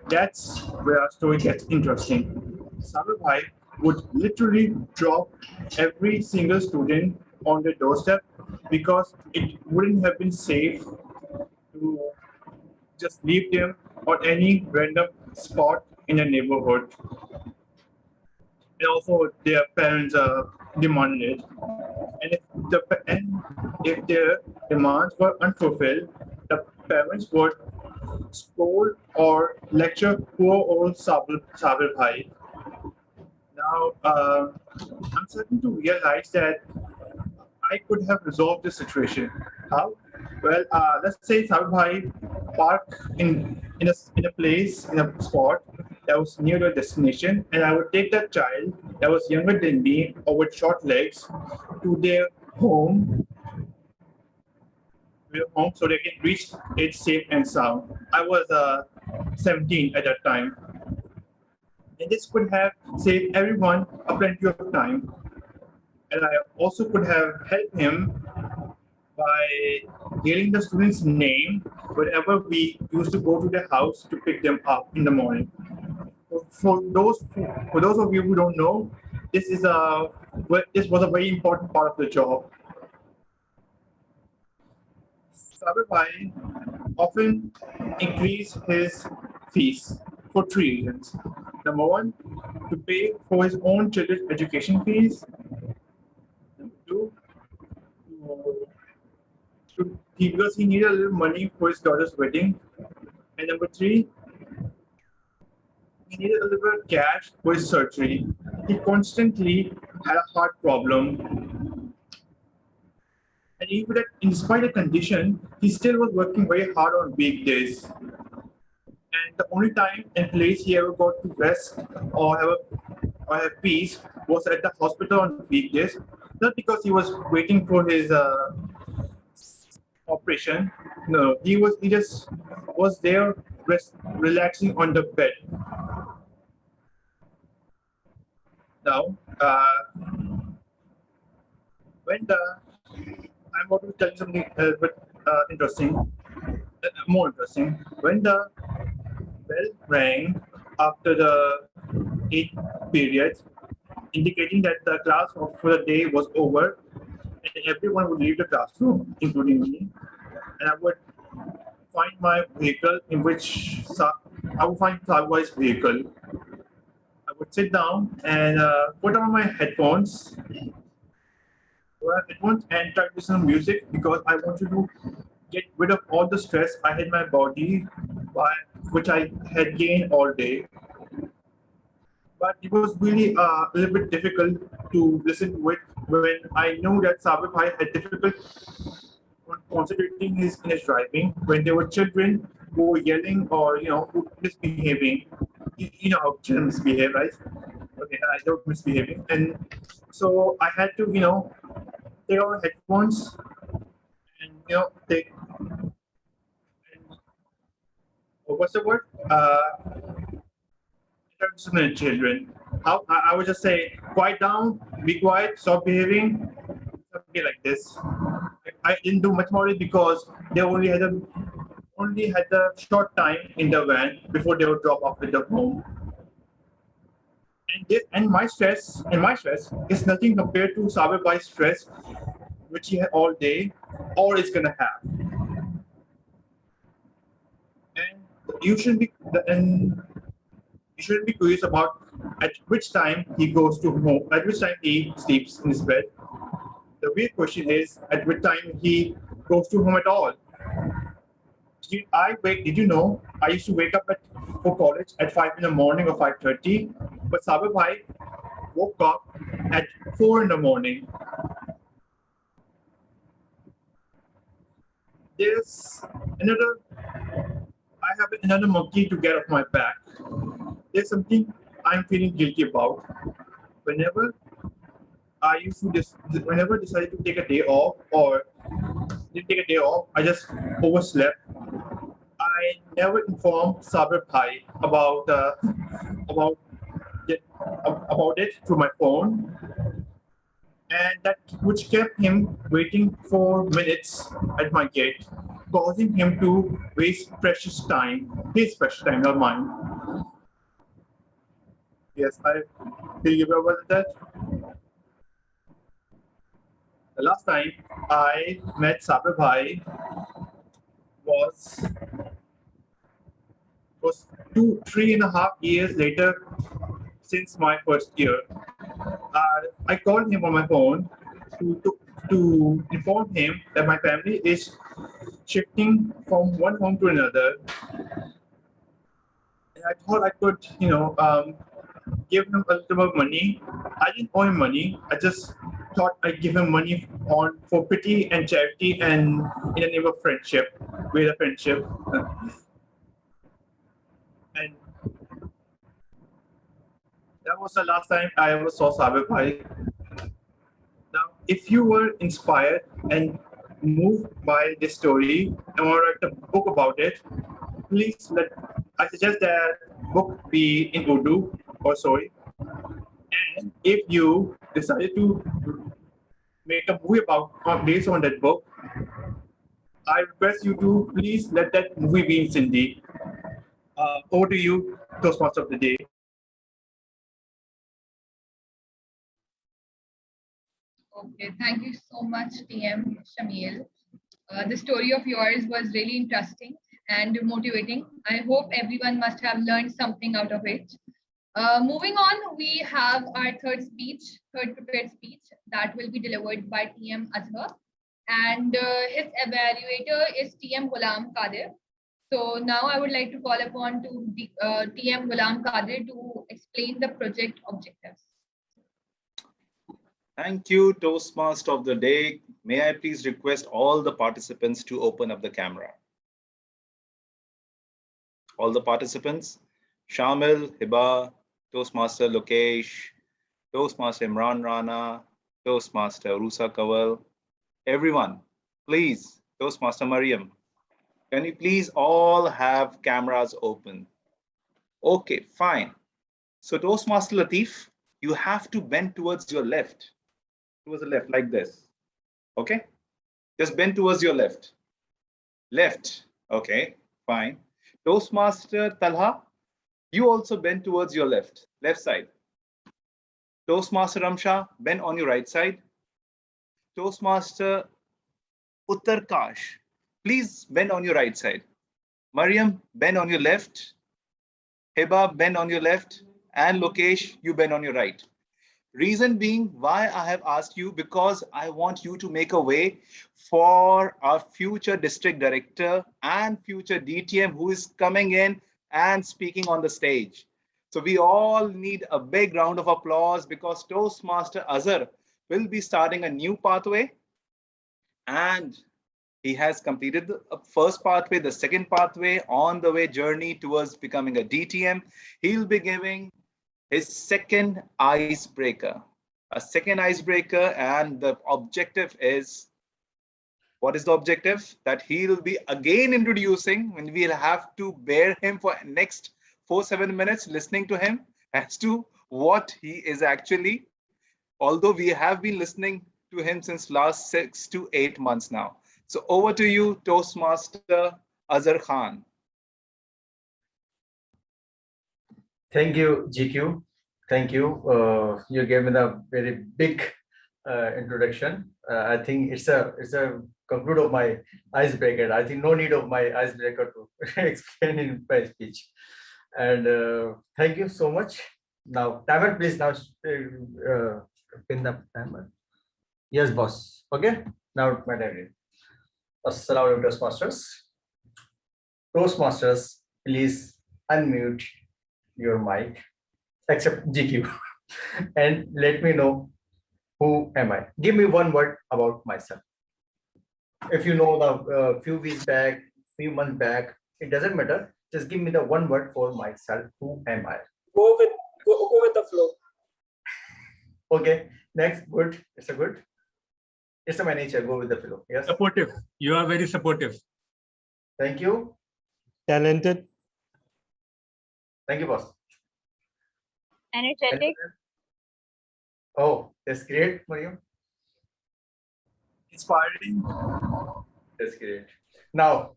our story gets interesting. Sabir Bhai would literally drop every single student on their doorstep because it wouldn't have been safe to just leave them on any random spot in a neighborhood. And also their parents demanded it. And if their demands were unfulfilled, the parents would scold or lecture poor old Sabir Bhai. Now, I'm starting to realize that I could have resolved this situation. How? Well, let's say Sabir Bhai park in a spot that was near the destination, and I would take that child that was younger than me or with short legs to their home so they can reach it safe and sound. I was 17 at that time. And this could have saved everyone a plenty of time. And I also could have helped him by hearing the student's name whenever we used to go to their house to pick them up in the morning. For those of you who don't know, this was a very important part of the job. Sabir Bhai often increased his fees for 3 reasons. Number one, to pay for his own children's education fees. Number two, because he needed a little money for his daughter's wedding. And number three, he needed a little cash for his surgery. He constantly had a heart problem. And even that, in spite of the condition, he still was working very hard on weekdays. And the only time and place he ever got to rest or have a or have peace was at the hospital on weekdays, not because he was waiting for his operation. No, he just was there relaxing on the bed. Now, when the I'm about to tell you something a bit interesting, more interesting. When the bell rang after the 8th period, indicating that the class for the day was over, and everyone would leave the classroom, including me, and I would find my vehicle in which I would find Sagwai's vehicle. I would sit down and put on my headphones. And try to listen to music because I wanted to get rid of all the stress I had in my body, which I had gained all day. But it was really a little bit difficult to listen to it when I knew that Sabir Bhai had difficult concentrating in his driving when there were children who were yelling or misbehaving. You know how children misbehave, right? Okay, I don't misbehaving, and so I had to take out my headphones and take what's the word? Discipline children. I would just say, quiet down, be quiet, stop behaving, something like this. I didn't do much more because they only had a short time in the van before they would drop off at the home. And my stress is nothing compared to Sabir Bhai's stress, which he had all day, or is gonna have. And you should be curious about at which time he goes to home, at which time he sleeps in his bed. The real question is at which time he goes to home at all. Did you know I used to wake up for college at 5 in the morning or 5:30, but Sabir Bhai woke up at 4 in the morning. I have another monkey to get off my back. There's something I'm feeling guilty about. Whenever I decided to take a day off or didn't take a day off, I just overslept. I never informed Sabir Bhai about it through my phone, and that which kept him waiting for minutes at my gate, causing him to waste his precious time, not mine. Yes, I feel you about that. The last time I met Sabir Bhai was 3.5 years later since my first year. I called him on my phone to inform him that my family is shifting from one home to another. And I thought I could, give him a little bit of money. I didn't owe him money. I just thought I'd give him money for pity and charity and in the name of friendship, with a friendship. And that was the last time I ever saw Sabir Bhai. Now, if you were inspired and moved by this story and want to write a book about it, I suggest that book be in Urdu or Sori. And if you decided to make a movie based on that book, I request you to please let that movie be in Sindhi. Over to you, Toastmaster of the day. Okay, thank you so much, TM Shamil. The story of yours was really interesting and motivating. I hope everyone must have learned something out of it. Moving on, we have our third prepared speech that will be delivered by TM Azhar, and his evaluator is TM Ghulam Qadir. So now I would like to call upon TM Ghulam Qadir to explain the project objectives. Thank you, Toastmaster of the day. May I please request all the participants to open up the camera? All the participants, Shamil, Hiba, Toastmaster Lokesh, Toastmaster Imran Rana, Toastmaster Rusa Kawal, everyone, please, Toastmaster Mariam, can you please all have cameras open? Okay, fine. So Toastmaster Latif, you have to bend towards your left, like this. Okay, just bend towards your left. Left, okay, fine. Toastmaster Talha, you also bend towards your left side. Toastmaster Ramsha, bend on your right side. Toastmaster Uttarkash, please bend on your right side. Mariam, bend on your left. Heba, bend on your left. And Lokesh, you bend on your right. Reason being why I have asked you, because I want you to make a way for our future district director and future DTM who is coming in and speaking on the stage. So we all need a big round of applause because Toastmaster Azhar will be starting a new pathway, and he has completed the first pathway, the second pathway on the way journey towards becoming a DTM. He'll be giving his second icebreaker, and the objective is, what is the objective? That he'll be again introducing, and we'll have to bear him for next 4-7 minutes listening to him as to what he is actually, although we have been listening to him since last 6 to 8 months now. So over to you, Toastmaster Azhar Khan. Thank you, GQ. Thank you. You gave me the very big introduction. I think it's a conclude of my icebreaker. I think no need of my icebreaker to explain in my speech. And thank you so much. Now, timer, please now pin the timer. Yes, boss. Okay. Now my diary. Assalamu alaikum, Toastmasters. Toastmasters, please unmute your mic, except GQ, and let me know who am I. Give me one word about myself. If you know the few weeks back, few months back, it doesn't matter. Just give me the one word for myself. Who am I? Go with the flow. Okay. Next, good. It's a good. It's my nature. Go with the flow. Yes. Supportive. You are very supportive. Thank you. Talented. Thank you, boss. Energetic. Oh, that's great, Mariam. Inspiring. That's great. Now,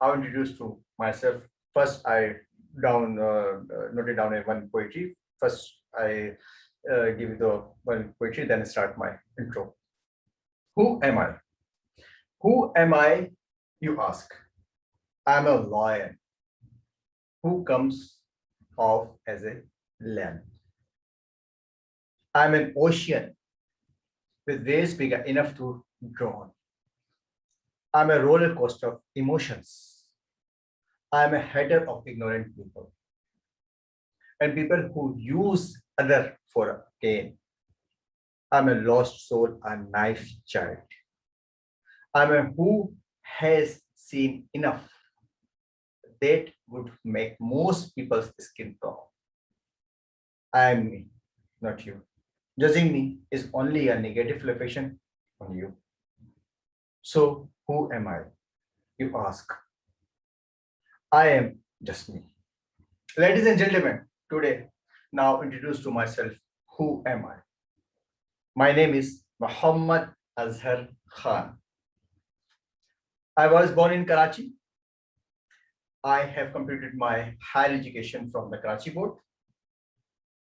I'll introduce to myself. First, I noted down one poetry. First, I give you the one poetry, then start my intro. Who am I? Who am I, you ask? I'm a lion who comes off as a lamb. I'm an ocean with waves big enough to drown. I'm a roller coaster of emotions. I'm a hater of ignorant people and people who use other for gain. I'm a lost soul, a knife child. I'm a who has seen enough that would make most people's skin crawl. I am me, not you. Judging me is only a negative reflection on you. So who am I? You ask. I am just me. Ladies and gentlemen, today, now introduce to myself, who am I? My name is Muhammad Azhar Khan. I was born in Karachi. I have completed my higher education from the Karachi board.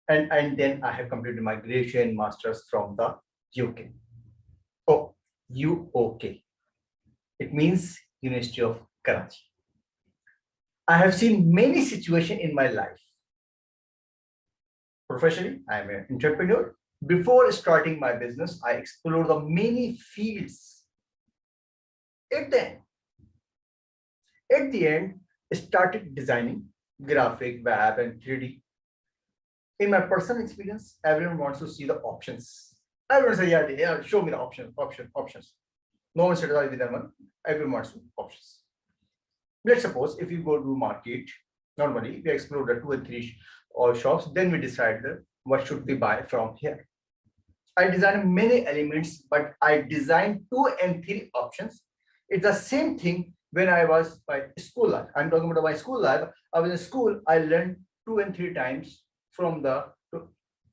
And then I have completed my graduation and masters from the UK. Oh, UOK. It means University of Karachi. I have seen many situations in my life. Professionally, I am an entrepreneur. Before starting my business, I explored the many fields. At the end, I started designing graphic, web, and 3D. In my personal experience, everyone wants to see the options. Everyone says, yeah, show me the options. No one satisfied with them. Everyone wants options. Let's suppose if you go to market, normally we explore the 2 or 3 shops, then we decide what should we buy from here. I designed many elements, but I designed 2 and 3 options. It's the same thing when I was by school life. I'm talking about my school life. I was in school, I learned 2 and 3 times from the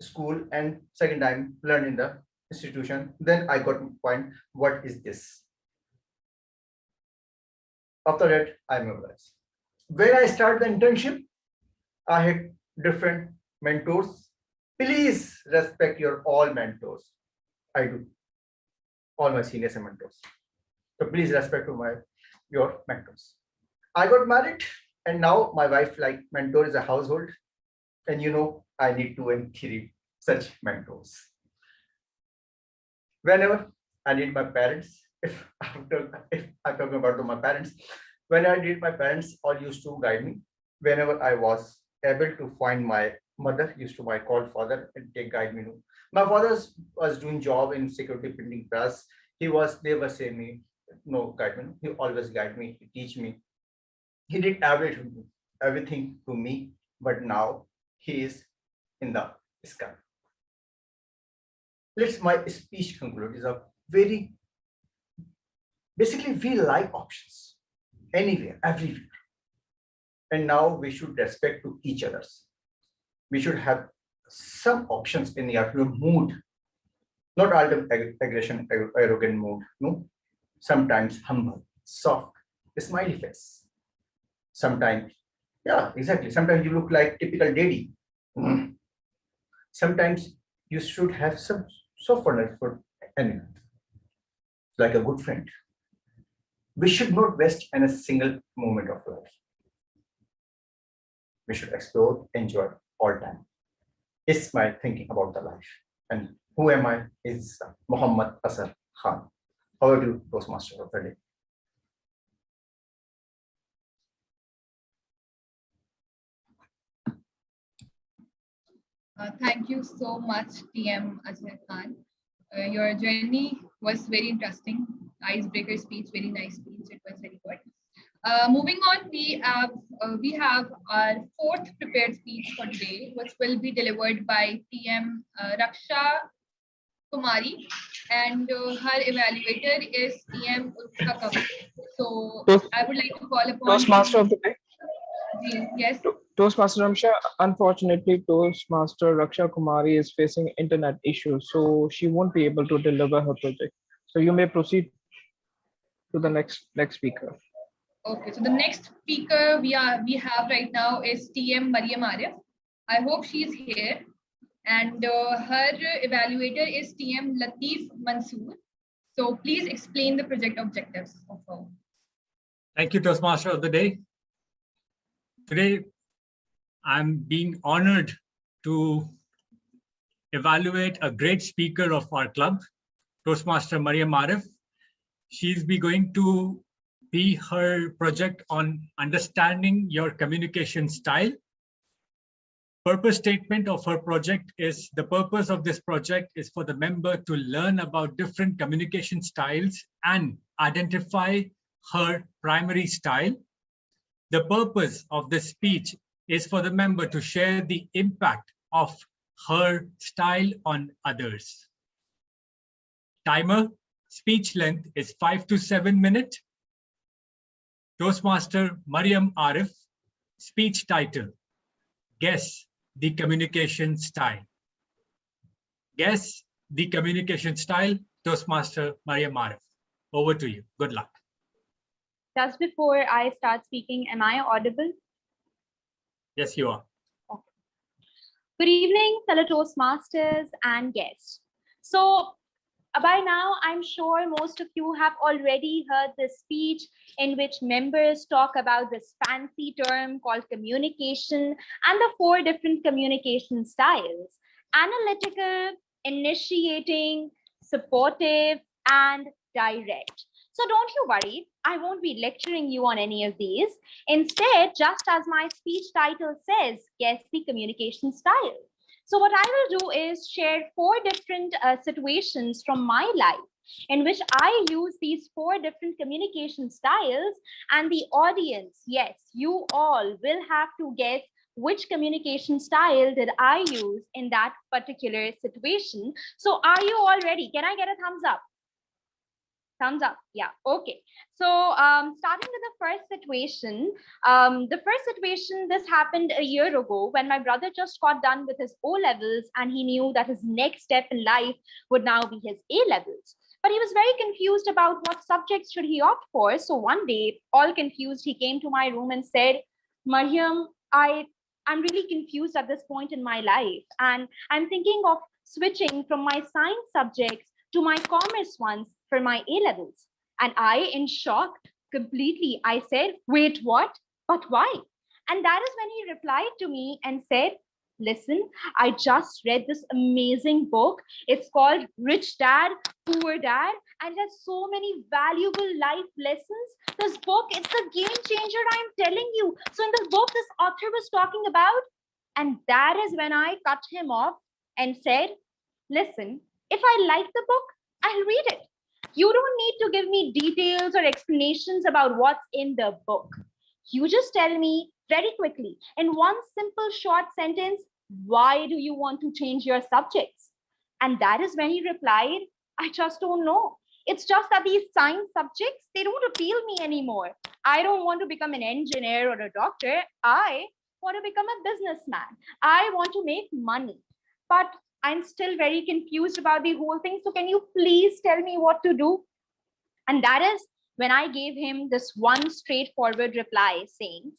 school, and second time learned in the institution. Then I got to point, what is this? After that, I memorized. When I started the internship, I had different mentors. Please respect your all mentors. I do. All my seniors and mentors. So please respect to your mentors. I got married, and now my wife like mentor is a household. And you know, I need 2 and 3 such mentors. Whenever I need my parents, if I'm talking about my parents, when I need my parents, all used to guide me. Whenever I was able to find my mother, used to call father and guide me. My father was doing job in security printing press. They were saying me, no guide me. He always guide me, he teach me. He did everything to me, but now he is in the sky. Let's my speech conclude is a very basically we like options anywhere, everywhere. And now we should respect to each others. We should have some options in your mood, not all the aggression, arrogant mood. No, sometimes humble, soft, smiley face. Sometimes, yeah, exactly. Sometimes you look like typical daddy. Sometimes you should have some softness for anyone, like a good friend. We should not waste in a single moment of life. We should explore, enjoy all time. It's my thinking about the life. And who am I is Muhammad Asar Khan. How do you, Toastmaster of the day? Thank you so much, TM Azhar Khan. Your journey was very interesting. Icebreaker speech, very nice speech. It was very good. Moving on, we have our 4th prepared speech for today, which will be delivered by TM Raksha Kumari, and her evaluator is TM Utsa Kavi. So I would like to call upon Toastmaster of the day. Yes. Toastmaster Ramsha, unfortunately, Toastmaster Raksha Kumari is facing internet issues, so she won't be able to deliver her project. So you may proceed to the next speaker. Okay, so the next speaker we have right now is TM Mariam Arif. I hope she's here, and her evaluator is TM Latif Mansoor. So please explain the project objectives of her. Thank you, Toastmaster of the day. Today, I'm being honored to evaluate a great speaker of our club, Toastmaster Mariam Arif. She'll be going to be her project on understanding your communication style. Purpose statement of her project is the purpose of this project is for the member to learn about different communication styles and identify her primary style. The purpose of this speech is for the member to share the impact of her style on others. Timer, speech length is 5 to 7 minutes. Toastmaster Mariam Arif, speech title, Guess the Communication Style. Guess the communication style, Toastmaster Mariam Arif. Over to you. Good luck. Just before I start speaking, am I audible? Yes, you are. Okay. Good evening, fellow Toastmasters and guests. So by now, I'm sure most of you have already heard this speech in which members talk about this fancy term called communication and the 4 different communication styles: analytical, initiating, supportive, and direct. So don't you worry, I won't be lecturing you on any of these. Instead, just as my speech title says, guess the communication style. So what I will do is share 4 different situations from my life in which I use these 4 different communication styles, and the audience, yes, you all will have to guess which communication style did I use in that particular situation. So are you all ready? Can I get a thumbs up? Thumbs up. Yeah. Okay. So starting with the first situation, this happened a year ago when my brother just got done with his O levels and he knew that his next step in life would now be his A levels. But he was very confused about what subjects should he opt for. So one day, all confused, he came to my room and said, Mariam, I'm really confused at this point in my life. And I'm thinking of switching from my science subjects to my commerce ones for my A levels. And I, in shock, completely, I said, wait, what? But why? And that is when he replied to me and said, listen, I just read this amazing book. It's called Rich Dad, Poor Dad, and it has so many valuable life lessons. This book, it's a game changer, I'm telling you. So in this book, this author was talking about, and that is when I cut him off and said, listen, if I like the book, I'll read it. You don't need to give me details or explanations about what's in the book. You just tell me very quickly, in one simple short sentence, why do you want to change your subjects? And that is when he replied, I just don't know. It's just that these science subjects, they don't appeal me anymore. I don't want to become an engineer or a doctor. I want to become a businessman. I want to make money. But I'm still very confused about the whole thing. So can you please tell me what to do? And that is when I gave him this one straightforward reply saying,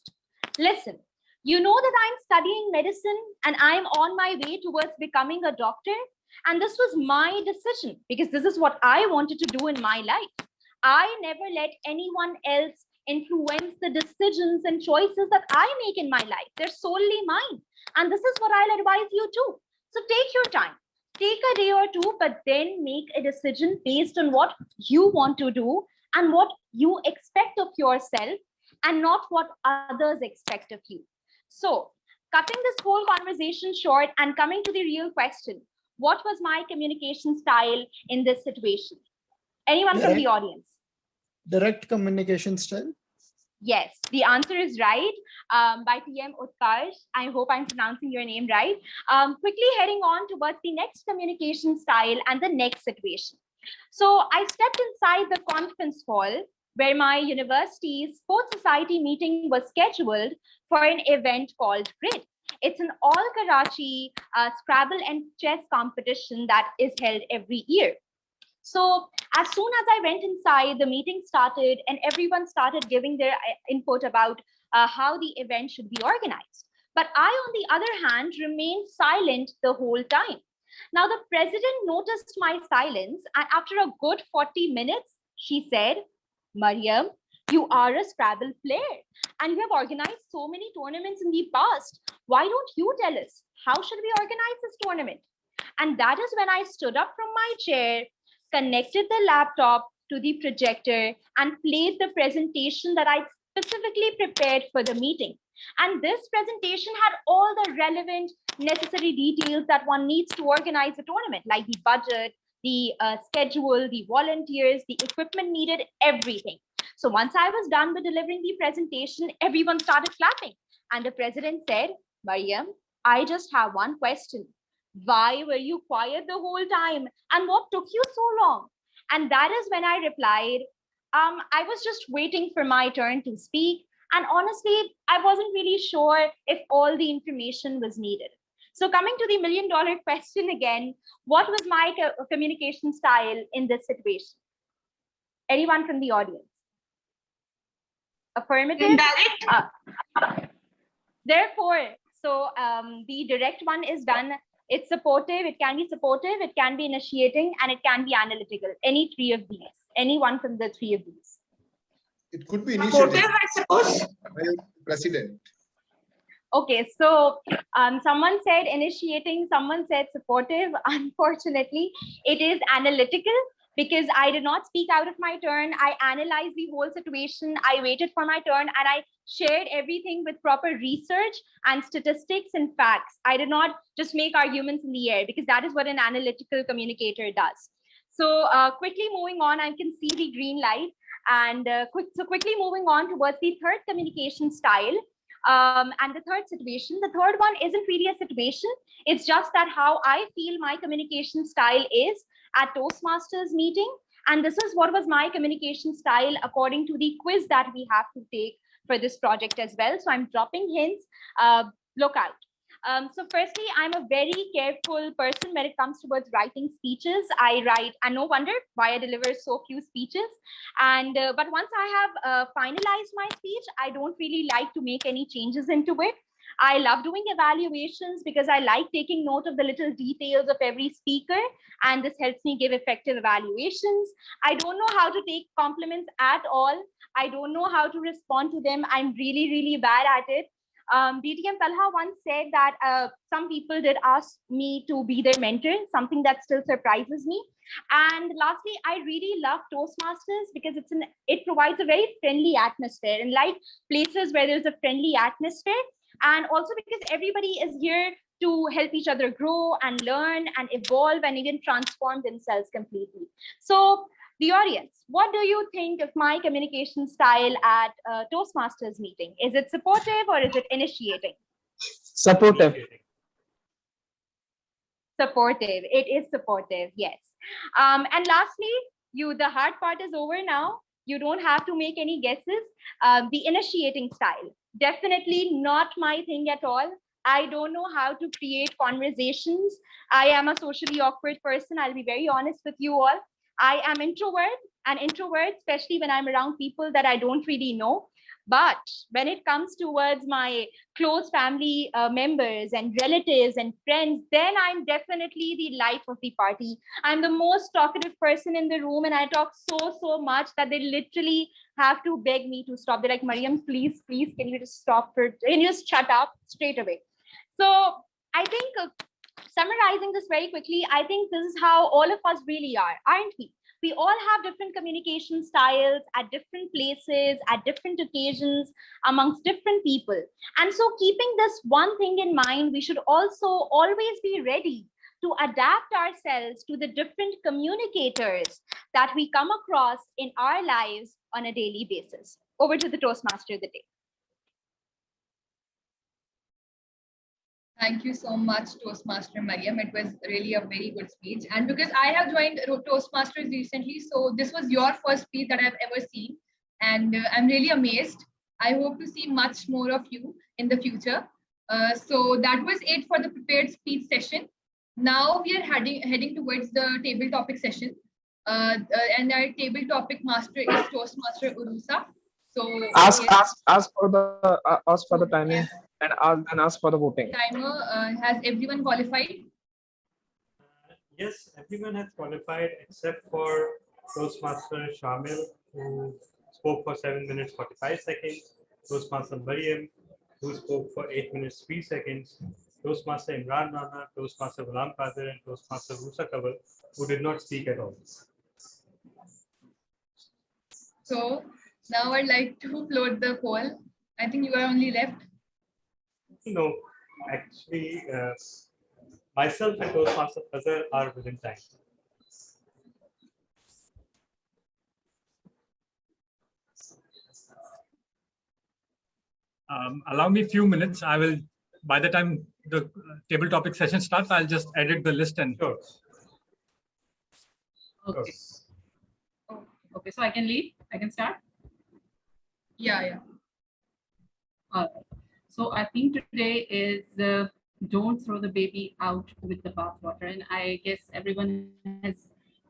listen, you know that I'm studying medicine and I'm on my way towards becoming a doctor. And this was my decision because this is what I wanted to do in my life. I never let anyone else influence the decisions and choices that I make in my life. They're solely mine. And this is what I'll advise you to. So take your time, take a day or two, but then make a decision based on what you want to do and what you expect of yourself and not what others expect of you. So cutting this whole conversation short and coming to the real question, what was my communication style in this situation? Anyone from the audience? Direct communication style? Yes, the answer is right, by TM Utkarsh. I hope I'm pronouncing your name right. Quickly heading on towards the next communication style and the next situation. So I stepped inside the conference hall where my university's sports society meeting was scheduled for an event called Grid. It's an all Karachi Scrabble and chess competition that is held every year. So as soon as I went inside, the meeting started and everyone started giving their input about how the event should be organized. But I, on the other hand, remained silent the whole time. Now, the president noticed my silence, and after a good 40 minutes, she said, Mariam, you are a Scrabble player and you have organized so many tournaments in the past. Why don't you tell us? How should we organize this tournament? And that is when I stood up from my chair, connected the laptop to the projector and played the presentation that I specifically prepared for the meeting. And this presentation had all the relevant necessary details that one needs to organize a tournament, like the budget, the schedule, the volunteers, the equipment needed, everything. So once I was done with delivering the presentation, everyone started clapping. And the president said, Mariam, I just have one question. Why were you quiet the whole time? And what took you so long? And that is when I replied, I was just waiting for my turn to speak. And honestly, I wasn't really sure if all the information was needed. So coming to the $1 million question again, what was my communication style in this situation? Anyone from the audience? Affirmative? Indirect? Therefore, so the direct one is done. It's supportive, it can be supportive, it can be initiating, and it can be analytical. Any three of these, any one from the three of these. It could be initiative. Supportive, I suppose. President. Okay, so someone said initiating, someone said supportive. Unfortunately, it is analytical because I did not speak out of my turn. I analyzed the whole situation. I waited for my turn and I shared everything with proper research and statistics and facts. I did not just make arguments in the air because that is what an analytical communicator does. So quickly moving on, I can see the green light. And quickly moving on towards the third communication style. And the third one isn't really a situation. It's just that how I feel my communication style is at Toastmasters meeting. And this is what was my communication style according to the quiz that we have to take for this project as well. So I'm dropping hints, look out. So firstly, I'm a very careful person when it comes towards writing speeches. I write, and no wonder why I deliver so few speeches. And but once I have finalized my speech, I don't really like to make any changes into it. I love doing evaluations because I like taking note of the little details of every speaker, and this helps me give effective evaluations. I don't know how to take compliments at all. I don't know how to respond to them. I'm really, really bad at it. DTM Talha once said that some people did ask me to be their mentor, something that still surprises me. And lastly, I really love Toastmasters because it provides a very friendly atmosphere, and like places where there's a friendly atmosphere, and also because everybody is here to help each other grow and learn and evolve and even transform themselves completely. So the audience, what do you think of my communication style at Toastmasters meeting? Is it supportive or is it initiating? Supportive. Supportive. It is supportive, yes. And lastly, the hard part is over now. You don't have to make any guesses. The initiating style, definitely not my thing at all. I don't know how to create conversations. I am a socially awkward person. I'll be very honest with you all. I am an introvert, especially when I'm around people that I don't really know. But when it comes towards my close family members and relatives and friends, then I'm definitely the life of the party. I'm the most talkative person in the room, and I talk so much that they literally have to beg me to stop. They're like, Mariam, please, can you just stop? Can you just shut up straight away? So I think summarizing this very quickly, I think this is how all of us really are, aren't we? We all have different communication styles at different places, at different occasions, amongst different people. And so keeping this one thing in mind, we should also always be ready to adapt ourselves to the different communicators that we come across in our lives on a daily basis. Over to the Toastmaster of the day. Thank you so much, Toastmaster Mariam. It was really a very good speech. And because I have joined Toastmasters recently, so this was your first speech that I've ever seen. And I'm really amazed. I hope to see much more of you in the future. So that was it for the prepared speech session. Now we are heading towards the table topic session. And our table topic master is Toastmaster Urusa. So ask for the timing. And ask for the voting. Timer, has everyone qualified? Yes, everyone has qualified except for Toastmaster Shamil, who spoke for 7 minutes 45 seconds, Toastmaster Mariam, who spoke for 8 minutes 3 seconds, Toastmaster Imran Rana, Toastmaster Ghulam Qadir, and Toastmaster Rusa Kabul, who did not speak at all. So now I'd like to float the poll. I think you are only left. No, actually, myself and Toastmaster Fazal are within time. Allow me a few minutes. I will, by the time the table topic session starts, I'll just edit the list and. Sure. Okay. Oh, okay, so I can leave. I can start. Yeah. All right. So our theme today is don't throw the baby out with the bathwater, and I guess everyone has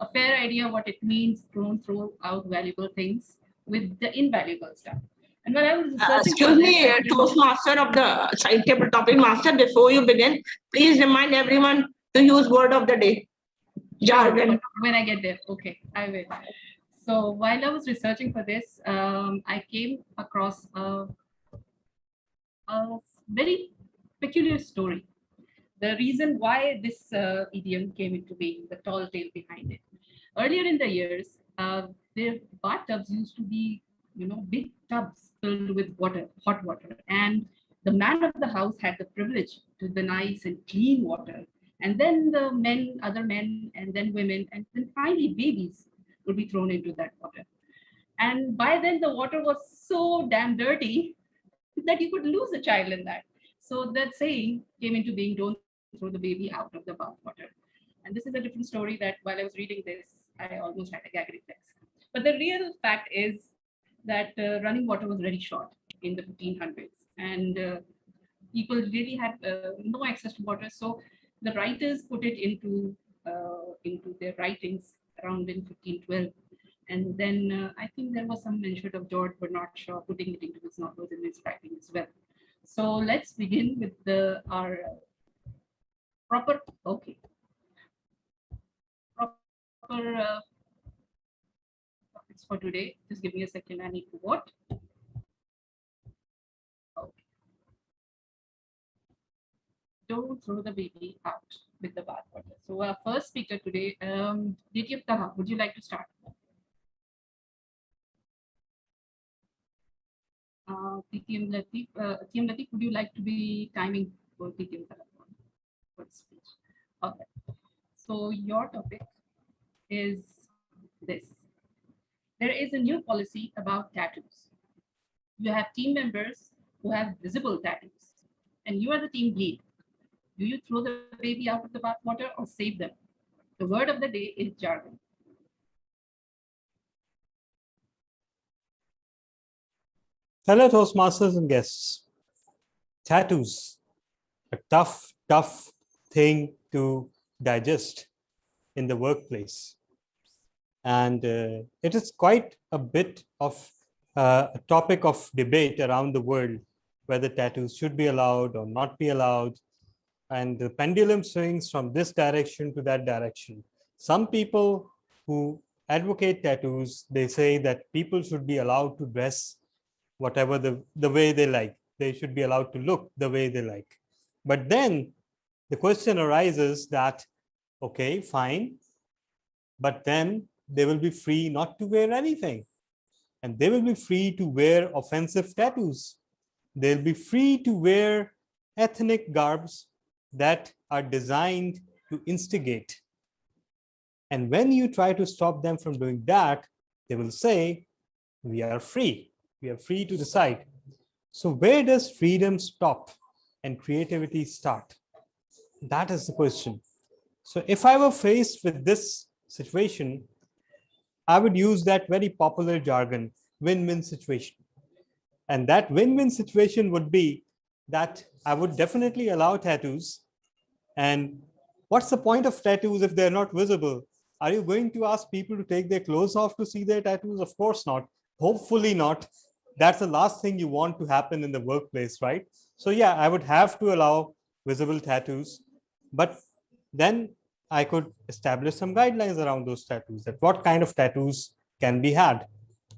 a fair idea what it means. Don't throw out valuable things with the invaluable stuff. And when I was researching, excuse me, Toastmaster of the side table topic master. Before you begin, please remind everyone to use word of the day. Jargon. When I get there, okay, I will. So while I was researching for this, I came across a very peculiar story. The reason why this idiom came into being, the tall tale behind it. Earlier in the years, their bathtubs used to be, big tubs filled with water, hot water, and the man of the house had the privilege to the nice and clean water. And then the men, other men, and then women, and then finally babies would be thrown into that water. And by then the water was so damn dirty that you could lose a child in that. So that saying came into being, don't throw the baby out of the bathwater. And this is a different story that while I was reading this, I almost had a gag reflex. But the real fact is that running water was very short in the 1500s. And people really had no access to water. So the writers put it into their writings around in 1512. And then I think there was some mention of George Bernard Shaw putting it into his novels in his writing as well. So let's begin with our proper, okay, proper topics for today. Just give me a second, I need to vote. Okay. Don't throw the baby out with the bathwater. So our first speaker today, DTF Taha, would you like to start? TTM Latif, would you like to be timing for TTM Taha for speech? Okay. So your topic is this. There is a new policy about tattoos. You have team members who have visible tattoos, and you are the team lead. Do you throw the baby out of the bathwater or save them? The word of the day is jargon. Fellow Toastmasters and guests, tattoos, a tough thing to digest in the workplace. And it is quite a bit of a topic of debate around the world, whether tattoos should be allowed or not be allowed. And the pendulum swings from this direction to that direction. Some people who advocate tattoos, they say that people should be allowed to dress whatever the way they like. They should be allowed to look the way they like. But then the question arises that, okay, fine, but then they will be free not to wear anything. And they will be free to wear offensive tattoos. They'll be free to wear ethnic garbs that are designed to instigate. And when you try to stop them from doing that, they will say, we are free. We are free to decide. So where does freedom stop and creativity start? That is the question. So if I were faced with this situation, I would use that very popular jargon, win-win situation. And that win-win situation would be that I would definitely allow tattoos. And what's the point of tattoos if they're not visible? Are you going to ask people to take their clothes off to see their tattoos? Of course not. Hopefully not. That's the last thing you want to happen in the workplace, right? So yeah, I would have to allow visible tattoos, but then I could establish some guidelines around those tattoos, that what kind of tattoos can be had.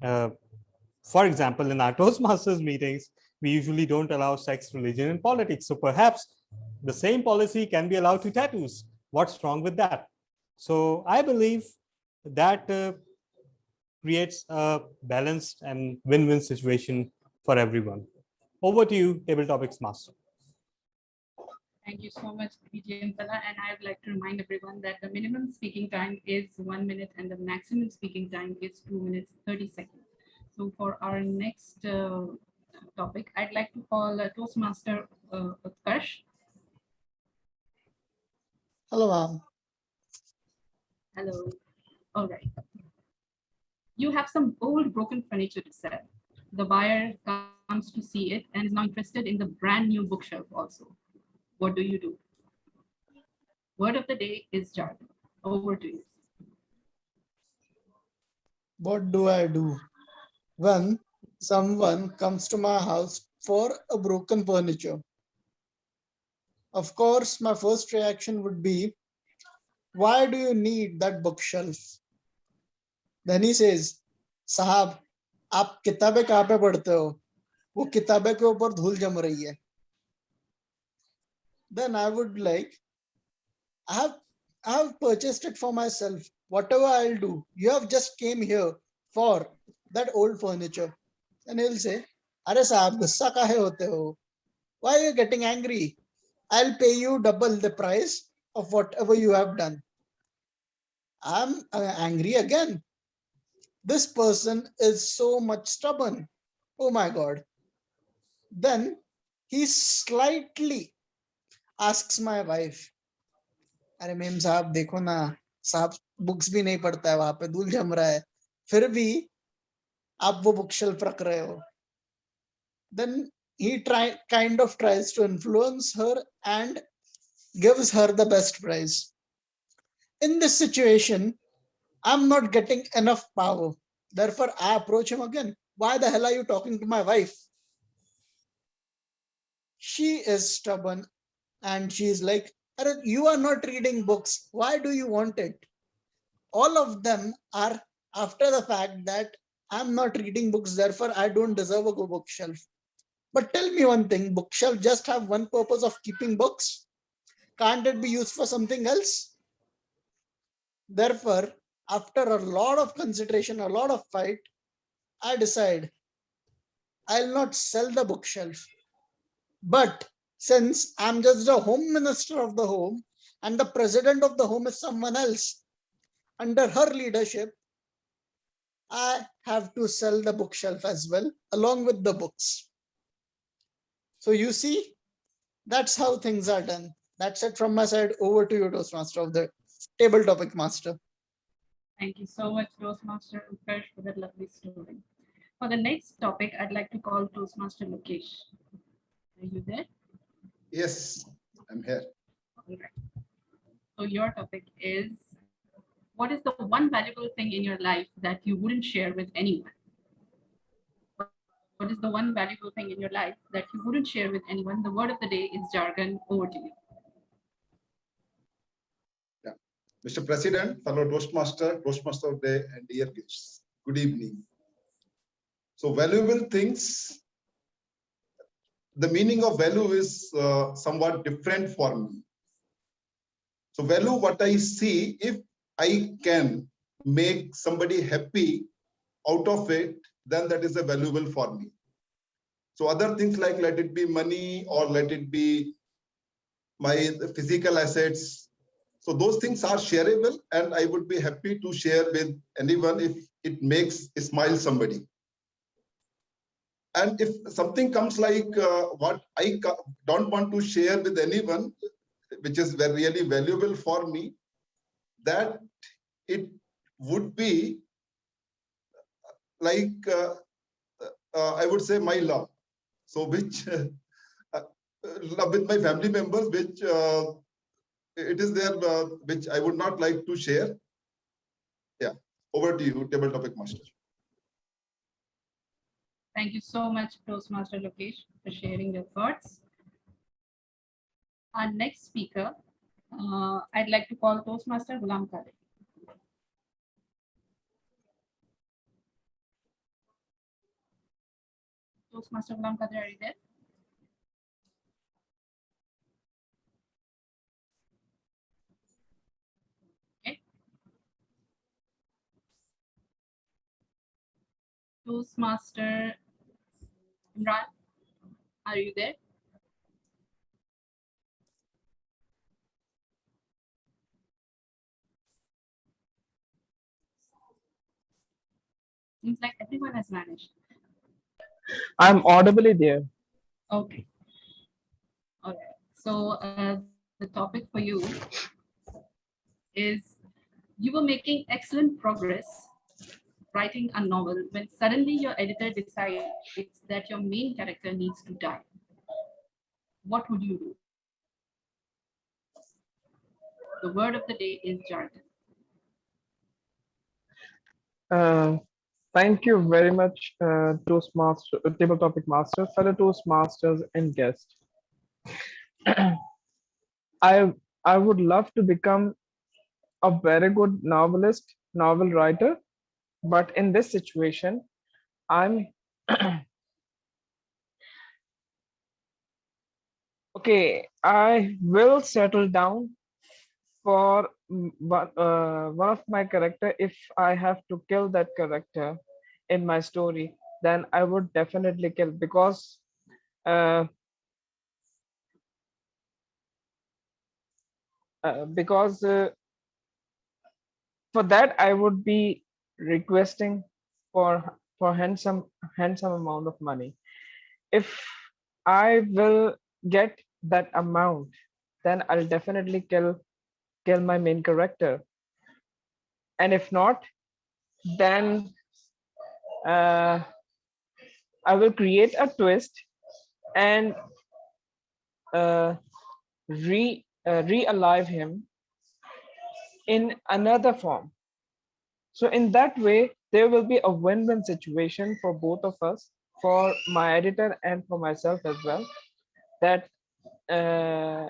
For example, in our Toastmasters meetings, we usually don't allow sex, religion, and politics. So perhaps the same policy can be allowed to tattoos. What's wrong with that? So I believe that creates a balanced and win-win situation for everyone. Over to you, Table Topics Master. Thank you so much, DTM Tala. And I'd like to remind everyone that the minimum speaking time is 1 minute and the maximum speaking time is 2 minutes, 30 seconds. So for our next topic, I'd like to call Toastmaster Utkarsh. Hello, ma'am. Hello. All right. You have some old broken furniture to sell. The buyer comes to see it and is now interested in the brand new bookshelf also. What do? Word of the day is jargon. Over to you. What do I do when someone comes to my house for a broken furniture? Of course, my first reaction would be, why do you need that bookshelf? Then he says, Sahab, आप किताबें कहाँ पे पढ़ते हो? वो किताबें के ऊपर धूल जम रही है. Then I would like, I have purchased it for myself. Whatever I'll do, you have just came here for that old furniture. And he'll say, Are sahab, gussa kahe hote ho? Why are you getting angry? I'll pay you double the price of whatever you have done. I'm angry again. This person is so much stubborn. Oh my God. Then he slightly asks my wife, अरे ma'am साहब देखो ना, साहब books भी नहीं पढ़ता है, वहां पे धूल जम रहा है, फिर भी आप वो बुक शेल्फ रख रहे हो. Then he kind of tries to influence her and gives her the best prize. In this situation, I'm not getting enough power. Therefore, I approach him again. Why the hell are you talking to my wife? She is stubborn and she's like, you are not reading books. Why do you want it? All of them are after the fact that I'm not reading books, therefore I don't deserve a good bookshelf. But tell me one thing, bookshelf just have one purpose of keeping books? Can't it be used for something else? Therefore, after a lot of consideration, a lot of fight, I decide I'll not sell the bookshelf. But since I'm just the home minister of the home and the president of the home is someone else, under her leadership, I have to sell the bookshelf as well, along with the books. So you see, that's how things are done. That's it from my side. Over to you, Toastmaster of the Table Topic Master. Thank you so much, Toastmaster Utkarsh, for that lovely story. For the next topic, I'd like to call Toastmaster Lokesh. Are you there? Yes, I'm here. All right. So your topic is, what is the one valuable thing in your life that you wouldn't share with anyone? What is the one valuable thing in your life that you wouldn't share with anyone? The word of the day is jargon. Over to you. Yeah. Mr. President, fellow Toastmaster, Toastmaster of the Day, and dear guests, good evening. So valuable things, the meaning of value is somewhat different for me. So value, what I see, if I can make somebody happy out of it, then that is a valuable for me. So other things like let it be money or let it be my physical assets. So those things are shareable and I would be happy to share with anyone if it makes smile somebody. And if something comes like what I don't want to share with anyone, which is very really valuable for me, that it would be like, I would say my love. So which love with my family members, which it is there, which I would not like to share. Yeah, over to you, Table Topic Master. Thank you so much, Toastmaster Lokesh, for sharing your thoughts. Our next speaker, I'd like to call Toastmaster Ghulam Kadir. Toastmaster Ghulam Kadir, are you there? Okay. Toastmaster Imran, are you there? Seems like everyone has vanished. I'm audibly there. Okay. All right. So the topic for you is, you were making excellent progress writing a novel when suddenly your editor decides that your main character needs to die. What would you do? The word of the day is jargon. Thank you very much, Toastmaster, Table Topic Master, fellow Toastmasters and guests. I would love to become a very good novelist, novel writer, but in this situation, I'm okay. I will settle down for one of my character. If I have to kill that character in my story, then I would definitely kill, because uh, because for that I would be requesting for handsome amount of money. If I will get that amount, then I'll definitely kill my main character. And if not, then uh, I will create a twist and re-alive him in another form. So in that way, there will be a win-win situation for both of us, for my editor and for myself as well. That uh,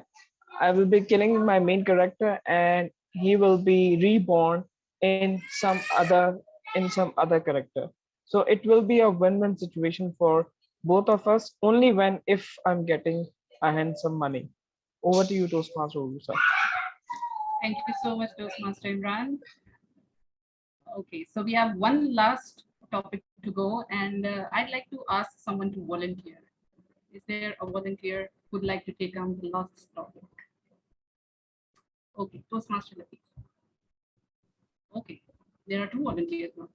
I will be killing my main character, and he will be reborn in some other character. So it will be a win-win situation for both of us only when if I'm getting a handsome money. Over to you, Toastmaster Ulusa. Thank you so much, Toastmaster Imran. Okay, so we have one last topic to go, and I'd like to ask someone to volunteer. Is there a volunteer who'd like to take on the last topic? Okay, Toastmaster Latif. Okay, there are two volunteers now.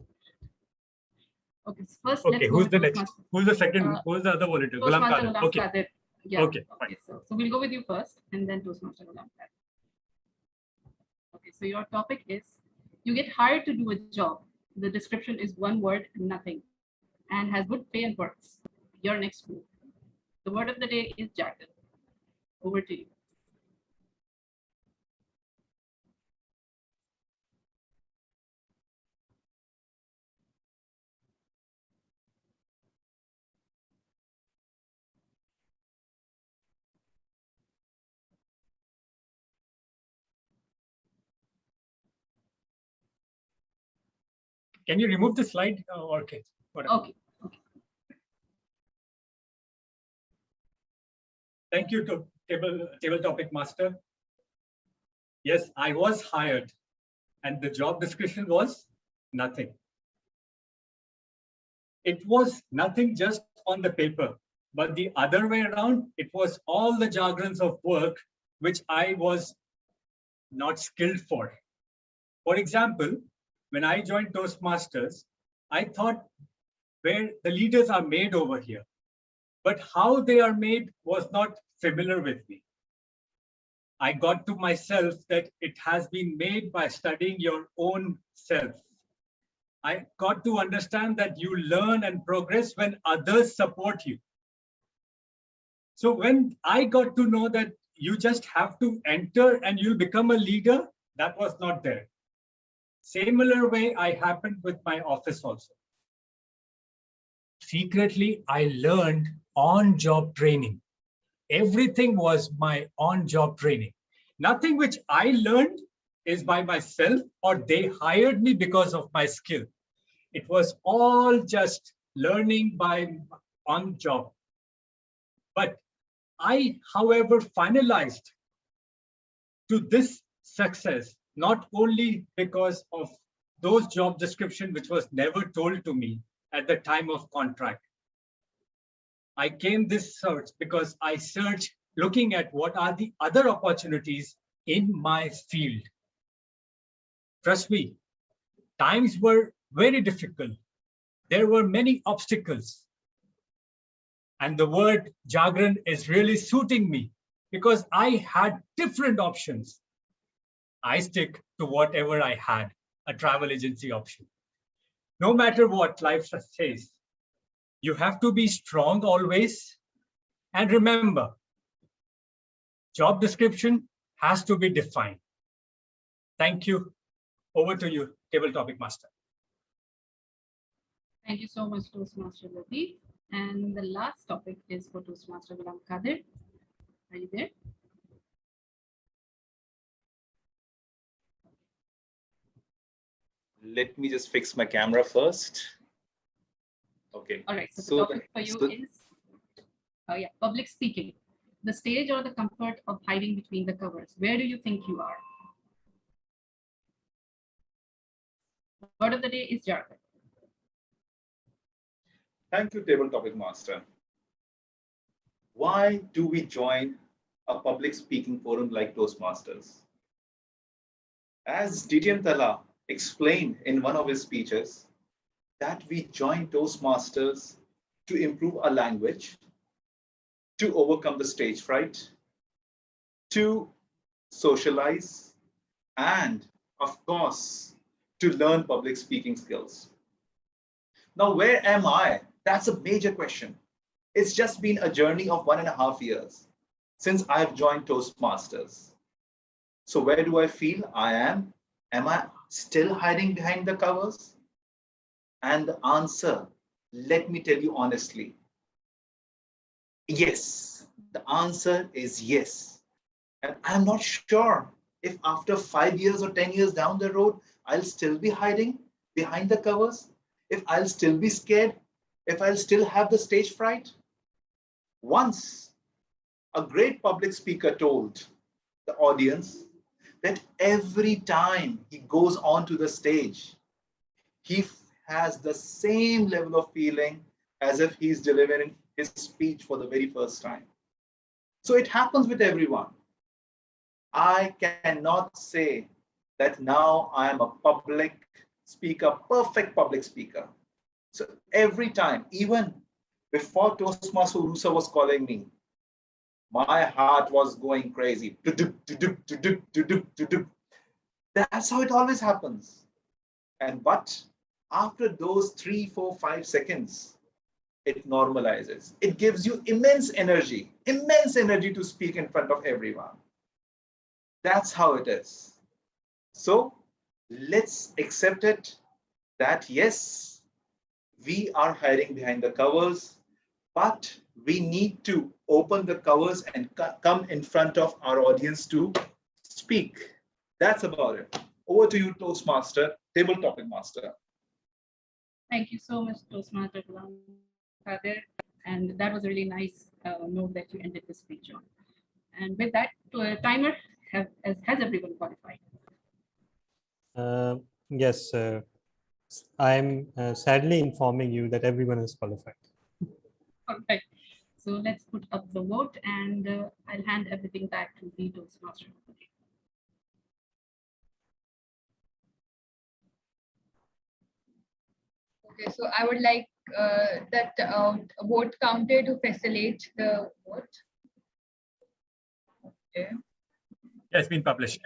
Okay, so first Okay, let's go who's with the next? Toastmaster. Who's the second? Who's the other volunteer? Ghulam Toastmaster Qadir. Ghulam Okay. Qadir. Yeah. Okay, fine. So we'll go with you first, and then Toastmaster Ghulam Qadir. Okay, so your topic is you get hired to do a job. The description is one word, nothing, and has good pay and perks. Your next move. The word of the day is jargon. Over to you. Can you remove the slide? Okay. Whatever. Okay. Thank you to table topic master. Yes, I was hired, and the job description was nothing. It was nothing just on the paper, but the other way around, it was all the jargons of work which I was not skilled for. For example, when I joined Toastmasters, I thought where the leaders are made over here, but how they are made was not familiar with me. I got to myself that it has been made by studying your own self. I got to understand that you learn and progress when others support you. So when I got to know that you just have to enter and you'll become a leader, that was not there. Similar way I happened with my office also. Secretly, I learned on-job training. Everything was my on-job training. Nothing which I learned is by myself or they hired me because of my skill. It was all just learning by on-job. But I, however, finalized to this success, not only because of those job description which was never told to me at the time of contract. I came this search because I searched looking at what are the other opportunities in my field. Trust me, times were very difficult. There were many obstacles. And the word jargon is really suiting me because I had different options. I stick to whatever I had, a travel agency option. No matter what life says, you have to be strong always. And remember, job description has to be defined. Thank you. Over to you, table topic master. Thank you so much, Toastmaster Latif. And the last topic is for Toastmaster Ghulam Qadir. Are you there? Let me just fix my camera first. Okay. All right. So the topic for you is public speaking. The stage or the comfort of hiding between the covers. Where do you think you are? Word of the day is jargon. Thank you, table topic master. Why do we join a public speaking forum like Toastmasters? As DTM Tala explained in one of his speeches, that we join Toastmasters to improve our language, to overcome the stage fright, to socialize, and of course, to learn public speaking skills. Now, where am I? That's a major question. It's just been a journey of 1.5 years since I've joined Toastmasters. So where do I feel I am? Am I still hiding behind the covers? And the answer, let me tell you honestly, yes. The answer is yes. And I'm not sure if after 5 years or 10 years down the road, I'll still be hiding behind the covers, if I'll still be scared, if I'll still have the stage fright. Once, a great public speaker told the audience that every time he goes onto the stage, he has the same level of feeling as if he's delivering his speech for the very first time. So it happens with everyone. I cannot say that now I am a public speaker, perfect public speaker. So every time, even before Toastmaster Urusa was calling me, my heart was going crazy. That's how it always happens. But after those 3, 4, 5 seconds, it normalizes. It gives you immense energy to speak in front of everyone. That's how it is. So let's accept it that yes, we are hiding behind the covers, but we need to open the covers and come in front of our audience to speak. That's about it. Over to you, Toastmaster, table topic master. Thank you so much, Toastmaster Kadir. And that was a really nice note that you ended the speech on. And with that, timer, has everyone qualified? Yes, I'm sadly informing you that everyone is qualified. All right. So let's put up the vote, and I'll hand everything back to the Toastmaster. Okay, so I would like that vote counter to facilitate the vote. Okay. It's been published.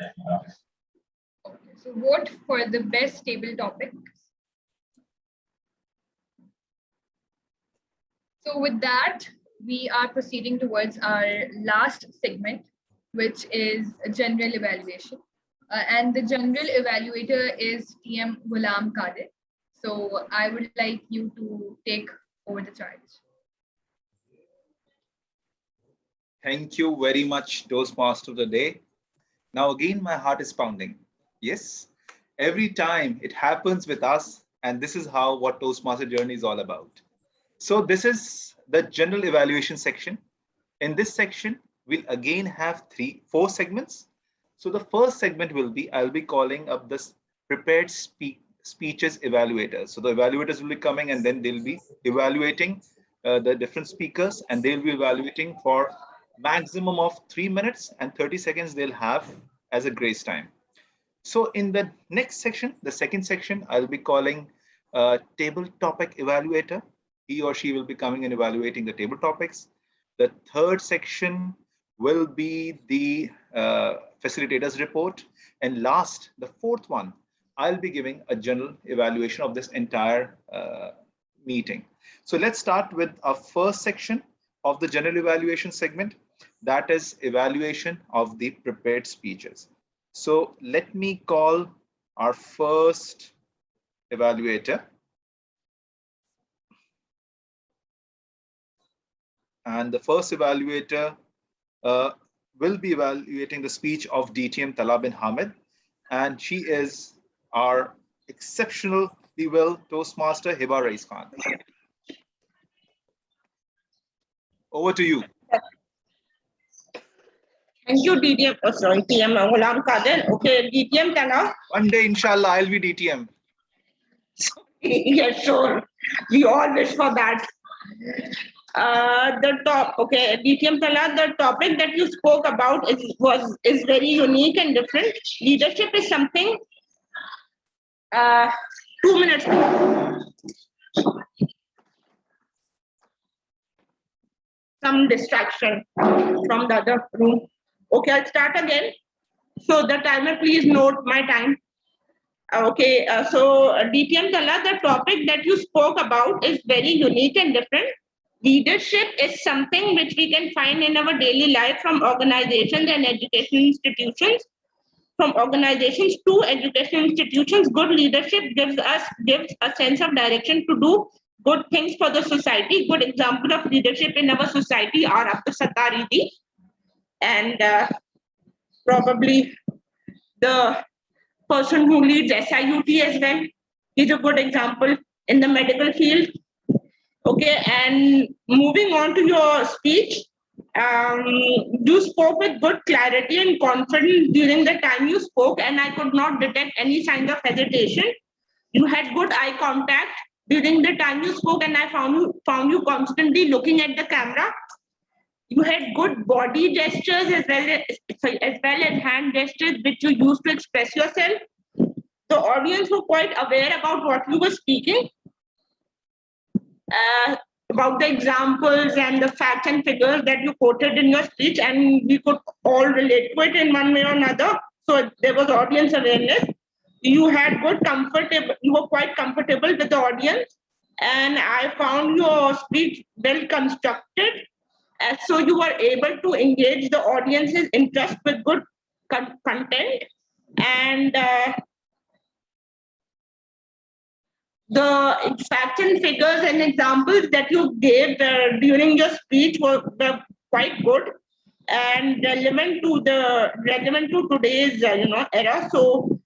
Okay, so vote for the best table topic. So with that, we are proceeding towards our last segment, which is a general evaluation. And the general evaluator is TM Ghulam Kadir. So I would like you to take over the charge. Thank you very much, Toastmaster of the day. Now again, my heart is pounding. Yes, every time it happens with us, and this is how what Toastmaster journey is all about. So this is the general evaluation section. In this section, we'll again have 4 segments. So the first segment will be, I'll be calling up the prepared speeches evaluators. So the evaluators will be coming and then they'll be evaluating the different speakers, and they'll be evaluating for maximum of 3 minutes and 30 seconds they'll have as a grace time. So in the next section, the second section, I'll be calling table topic evaluator. He or she will be coming and evaluating the table topics. The third section will be the facilitator's report. And last, the fourth one, I'll be giving a general evaluation of this entire meeting. So let's start with our first section of the general evaluation segment. That is evaluation of the prepared speeches. So let me call our first evaluator. And the first evaluator will be evaluating the speech of DTM Tala bin Hamid. And she is our exceptionally well Toastmaster Hiba Rais Khan. Over to you. Thank you, DTM. Oh, sorry, TM Ghulam Kadir. Okay, DTM Tala. One day, inshallah, I'll be DTM. Yes, sure. We all wish for that. Okay, DTM Tala, the topic that you spoke about is very unique and different. Leadership is something. 2 minutes. some distraction from the other room. Okay, I'll start again. So the timer, please note my time. Okay, DTM Tala, the topic that you spoke about is very unique and different. Leadership is something which we can find in our daily life from organizations and education institutions. From organizations to education institutions, good leadership gives a sense of direction to do good things for the society. Good example of leadership in our society are Abdul Sattar Idi and probably the person who leads SIUT as well is a good example in the medical field. Okay, and moving on to your speech, you spoke with good clarity and confidence during the time you spoke, and I could not detect any signs of hesitation. You had good eye contact during the time you spoke, and I found you constantly looking at the camera. You had good body gestures as well as hand gestures, which you used to express yourself. The audience were quite aware about what you were speaking, about the examples and the facts and figures that you quoted in your speech, and we could all relate to it in one way or another. So there was audience awareness. You had you were quite comfortable with the audience, and I found your speech well constructed. So you were able to engage the audience's interest with good content, and the facts and figures and examples that you gave during your speech were quite good and relevant to today's era. So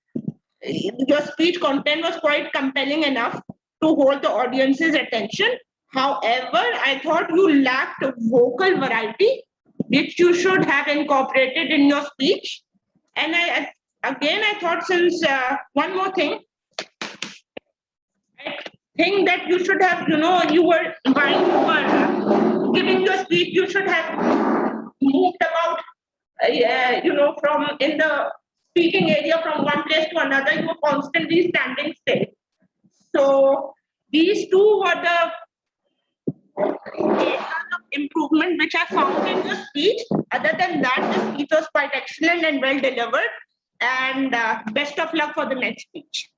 your speech content was quite compelling enough to hold the audience's attention. However, I thought you lacked vocal variety, which you should have incorporated in your speech. And I thought, since one more thing, I think that you should have, while you were giving your speech, you should have moved about, from in the speaking area from one place to another. You were constantly standing still. So these two were the areas of improvement which I found in your speech. Other than that, the speech was quite excellent and well delivered. And best of luck for the next speech.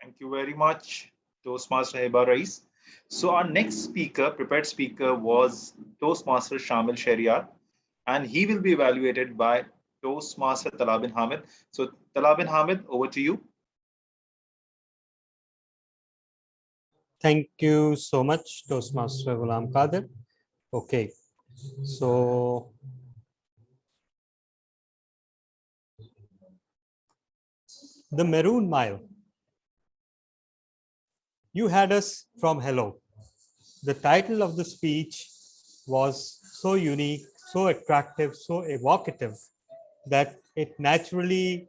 Thank you very much, Toastmaster Heba Rais. So our next prepared speaker was Toastmaster Shamil Shariat, and he will be evaluated by Toastmaster Talal bin Hamid. So Talal bin Hamid, over to you. Thank you so much, Toastmaster Ghulam Qadir. Okay, so the Maroon Mile. You had us from hello. The title of the speech was so unique, so attractive, so evocative that it naturally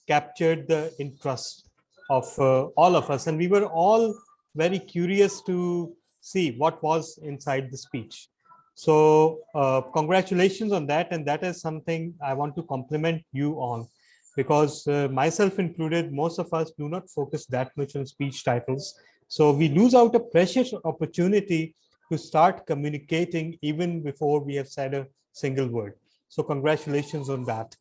captured the interest of all of us. And we were all very curious to see what was inside the speech. So congratulations on that. And that is something I want to compliment you on, because myself included, most of us do not focus that much on speech titles. So we lose out a precious opportunity to start communicating even before we have said a single word. So congratulations on that.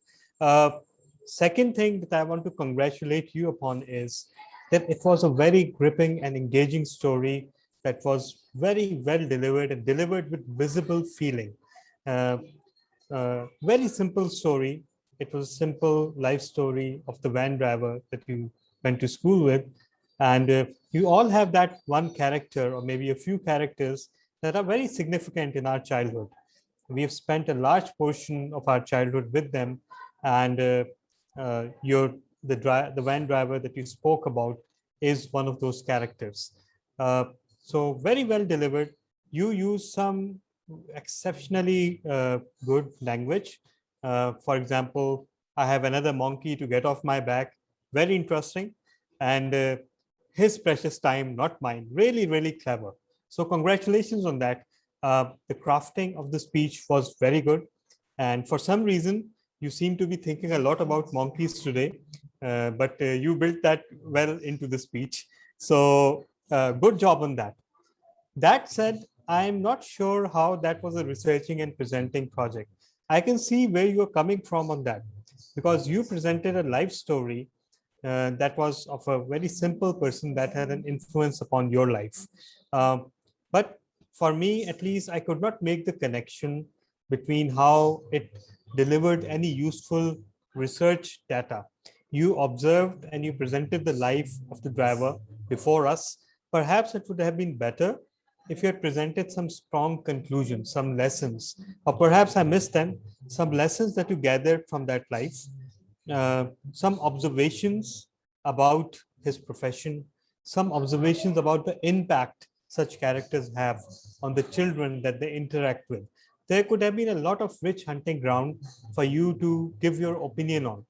Second thing that I want to congratulate you upon is that it was a very gripping and engaging story that was very well delivered and delivered with visible feeling. Very simple story. It was a simple life story of the van driver that you went to school with. And you all have that one character or maybe a few characters that are very significant in our childhood. We have spent a large portion of our childhood with them. And the van driver that you spoke about is one of those characters. So very well delivered. You use some exceptionally good language. For example, I have another monkey to get off my back. Very interesting. And his precious time, not mine. Really, really clever. So congratulations on that. The crafting of the speech was very good. And for some reason, you seem to be thinking a lot about monkeys today, but you built that well into the speech. So good job on that. That said, I'm not sure how that was a researching and presenting project. I can see where you're coming from on that, because you presented a life story that was of a very simple person that had an influence upon your life. But for me, at least, I could not make the connection between how it delivered any useful research data. You observed and you presented the life of the driver before us. Perhaps it would have been better if you had presented some strong conclusions, some lessons, or perhaps I missed them, some lessons that you gathered from that life, some observations about his profession, some observations about the impact such characters have on the children that they interact with. There could have been a lot of rich hunting ground for you to give your opinion on.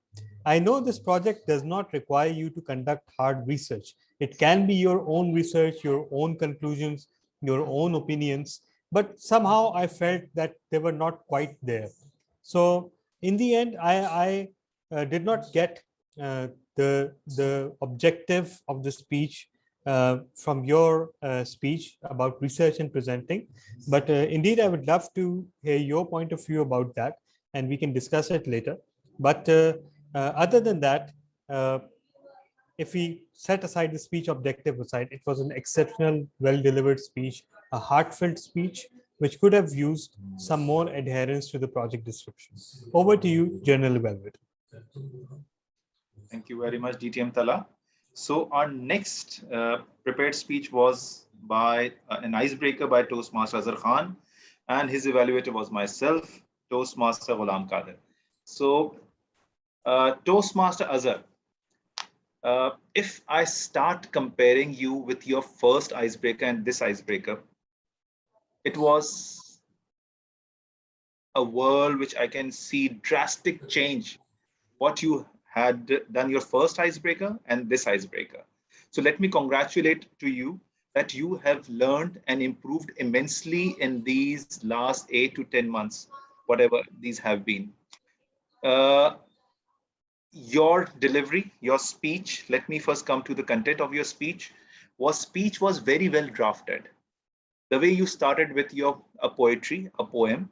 I know this project does not require you to conduct hard research. It can be your own research, your own conclusions, your own opinions, but somehow I felt that they were not quite there. So in the end, I did not get the objective of the speech from your speech about research and presenting. But indeed, I would love to hear your point of view about that, and we can discuss it later. But other than that, if we set aside the speech objective aside, it was an exceptional, well-delivered speech, a heartfelt speech, which could have used some more adherence to the project description. Over to you, General Velvet. Thank you very much, DTM Tala. So our next prepared speech was by an icebreaker by Toastmaster Azhar Khan, and his evaluator was myself, Toastmaster Ghulam Qadir. So Toastmaster Azhar, if I start comparing you with your first icebreaker and this icebreaker, it was a world which I can see drastic change. What you had done your first icebreaker and this icebreaker. So let me congratulate to you that you have learned and improved immensely in these last 8 to 10 months, whatever these have been. Your delivery, your speech, let me first come to the content of your speech. Speech was very well drafted. The way you started with your poetry, a poem,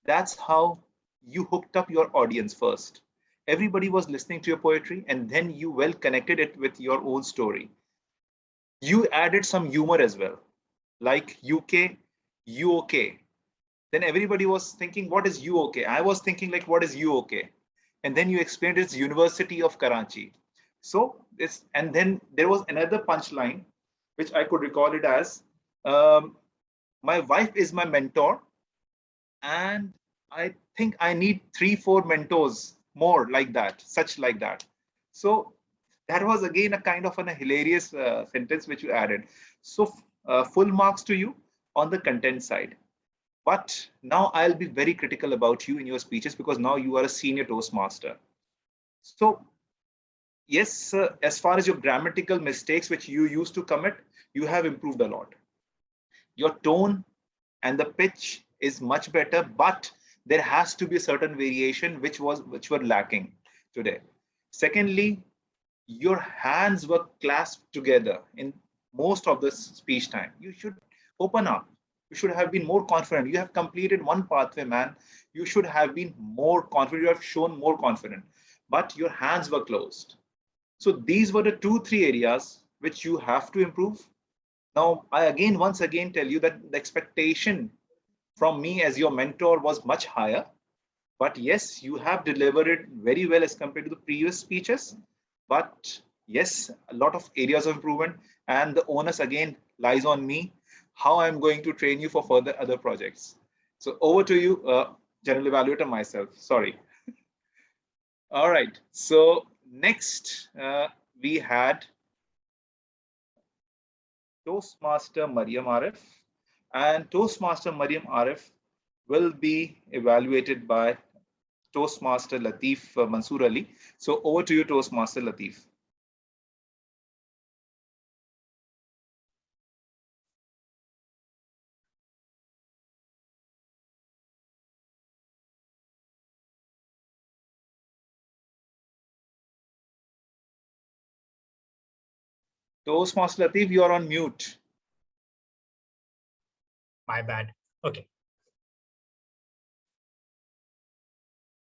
that's how you hooked up your audience first. Everybody was listening to your poetry, and then you well connected it with your own story. You added some humor as well, like UK, you okay. Then everybody was thinking, what is you okay? I was thinking like, what is you okay? And then you explained it's University of Karachi. So this, and then there was another punchline, which I could recall it as, my wife is my mentor, and I think I need 3-4 mentors more like that, such like that. So that was again a kind of a hilarious sentence which you added. So full marks to you on the content side. But now I'll be very critical about you in your speeches, because now you are a senior Toastmaster. So yes, as far as your grammatical mistakes which you used to commit, you have improved a lot. Your tone and the pitch is much better, but there has to be a certain variation which were lacking today. Secondly, your hands were clasped together in most of the speech time. You should open up. You should have been more confident. You have completed one pathway, man. You should have been more confident. You have shown more confident, but your hands were closed. So these were the 2-3 areas which you have to improve. Now, I once again tell you that the expectation from me as your mentor was much higher. But yes, you have delivered it very well as compared to the previous speeches. But yes, a lot of areas of improvement, and the onus again lies on me, how I'm going to train you for further other projects. So over to you, General Evaluator myself. Sorry. All right. So next we had Toastmaster Mariam Arif, and Toastmaster Mariam Arif will be evaluated by Toastmaster Latif Mansoor Ali. So over to you, Toastmaster Latif. Toastmaster Latif, you are on mute. My bad. Okay.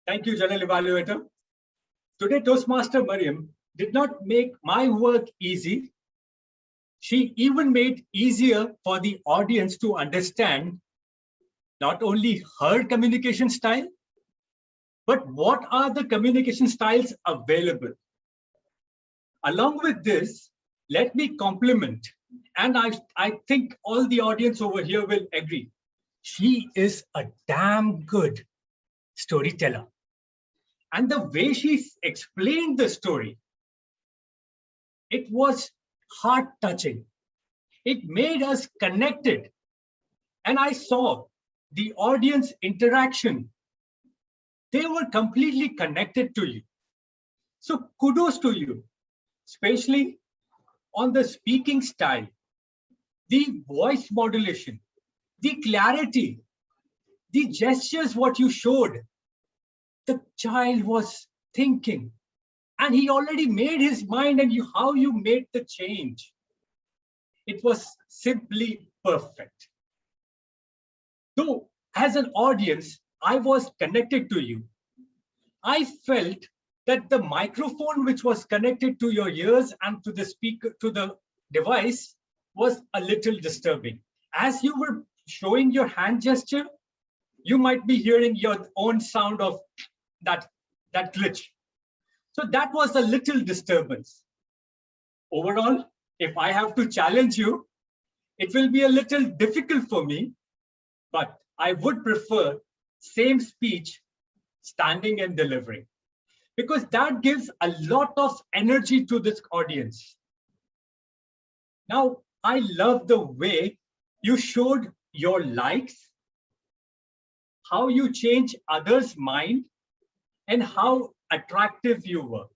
Thank you, General Evaluator. Today, Toastmaster Mariam did not make my work easy. She even made easier for the audience to understand not only her communication style, but what are the communication styles available. Along with this, let me compliment, and I think all the audience over here will agree, she is a damn good storyteller. And the way she explained the story, it was heart-touching. It made us connected. And I saw the audience interaction. They were completely connected to you. So kudos to you, especially on the speaking style, the voice modulation, the clarity, the gestures, what you showed. The child was thinking and he already made his mind, and how you made the change. It was simply perfect. So as an audience, I was connected to you. I felt that the microphone which was connected to your ears and to the speaker, to the device, was a little disturbing. As you were showing your hand gesture, you might be hearing your own sound of that glitch. So that was a little disturbance. Overall, if I have to challenge you, it will be a little difficult for me, but I would prefer same speech, standing and delivering, because that gives a lot of energy to this audience. Now, I love the way you showed your likes, how you change others' mind, and how attractive you were.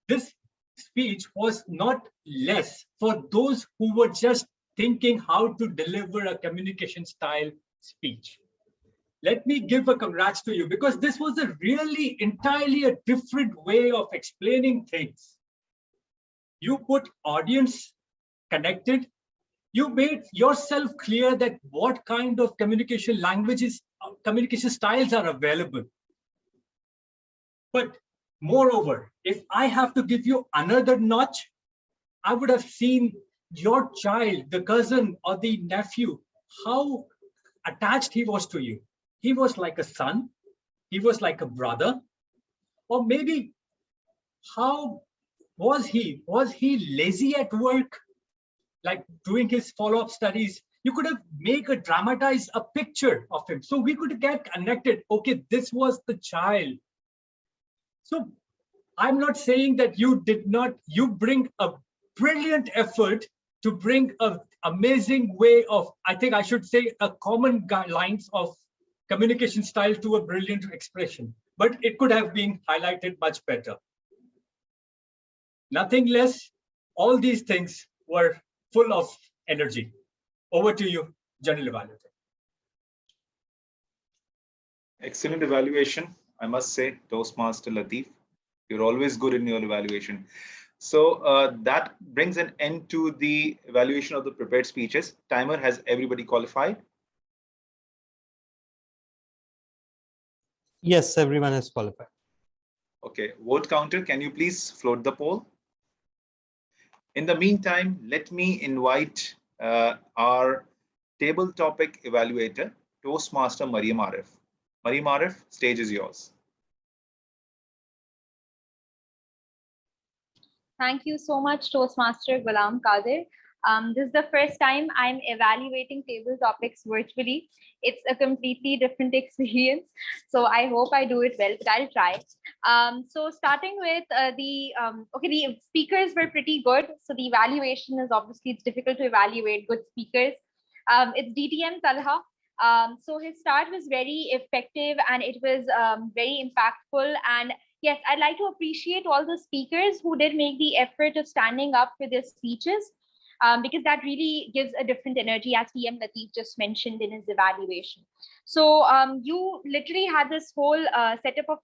This speech was not less for those who were just thinking how to deliver a communication style speech. Let me give a congrats to you, because this was a really entirely a different way of explaining things. You put audience connected. You made yourself clear that what kind of communication languages, communication styles are available. But moreover, if I have to give you another notch, I would have seen your child, the cousin or the nephew, how attached he was to you. He was like a son, he was like a brother, or maybe how was he? Was he lazy at work, like doing his follow-up studies? You could have dramatized a picture of him, so we could get connected. Okay, this was the child. So I'm not saying that you did not, you bring a brilliant effort to bring an amazing way of, I think I should say, a common guidelines of communication style to a brilliant expression, but it could have been highlighted much better. Nothing less, all these things were full of energy. Over to you, General Evaluator. Excellent evaluation, I must say, Toastmaster Latif. You're always good in your evaluation. So that brings an end to the evaluation of the prepared speeches. Timer, has everybody qualified? Yes, everyone has qualified. Okay, vote counter, can you please float the poll? In the meantime, let me invite our table topic evaluator, Toastmaster Mariam Arif. Mariam Arif, stage is yours. Thank you so much, Toastmaster Ghulam Qadir. This is the first time I'm evaluating table topics virtually. It's a completely different experience. So I hope I do it well, but I'll try. So starting with the speakers were pretty good. So the evaluation is obviously, it's difficult to evaluate good speakers. It's DTM Talha. So his start was very effective and it was very impactful. And yes, I'd like to appreciate all the speakers who did make the effort of standing up for their speeches, because that really gives a different energy, as TM Latif just mentioned in his evaluation. So you literally had this whole setup of,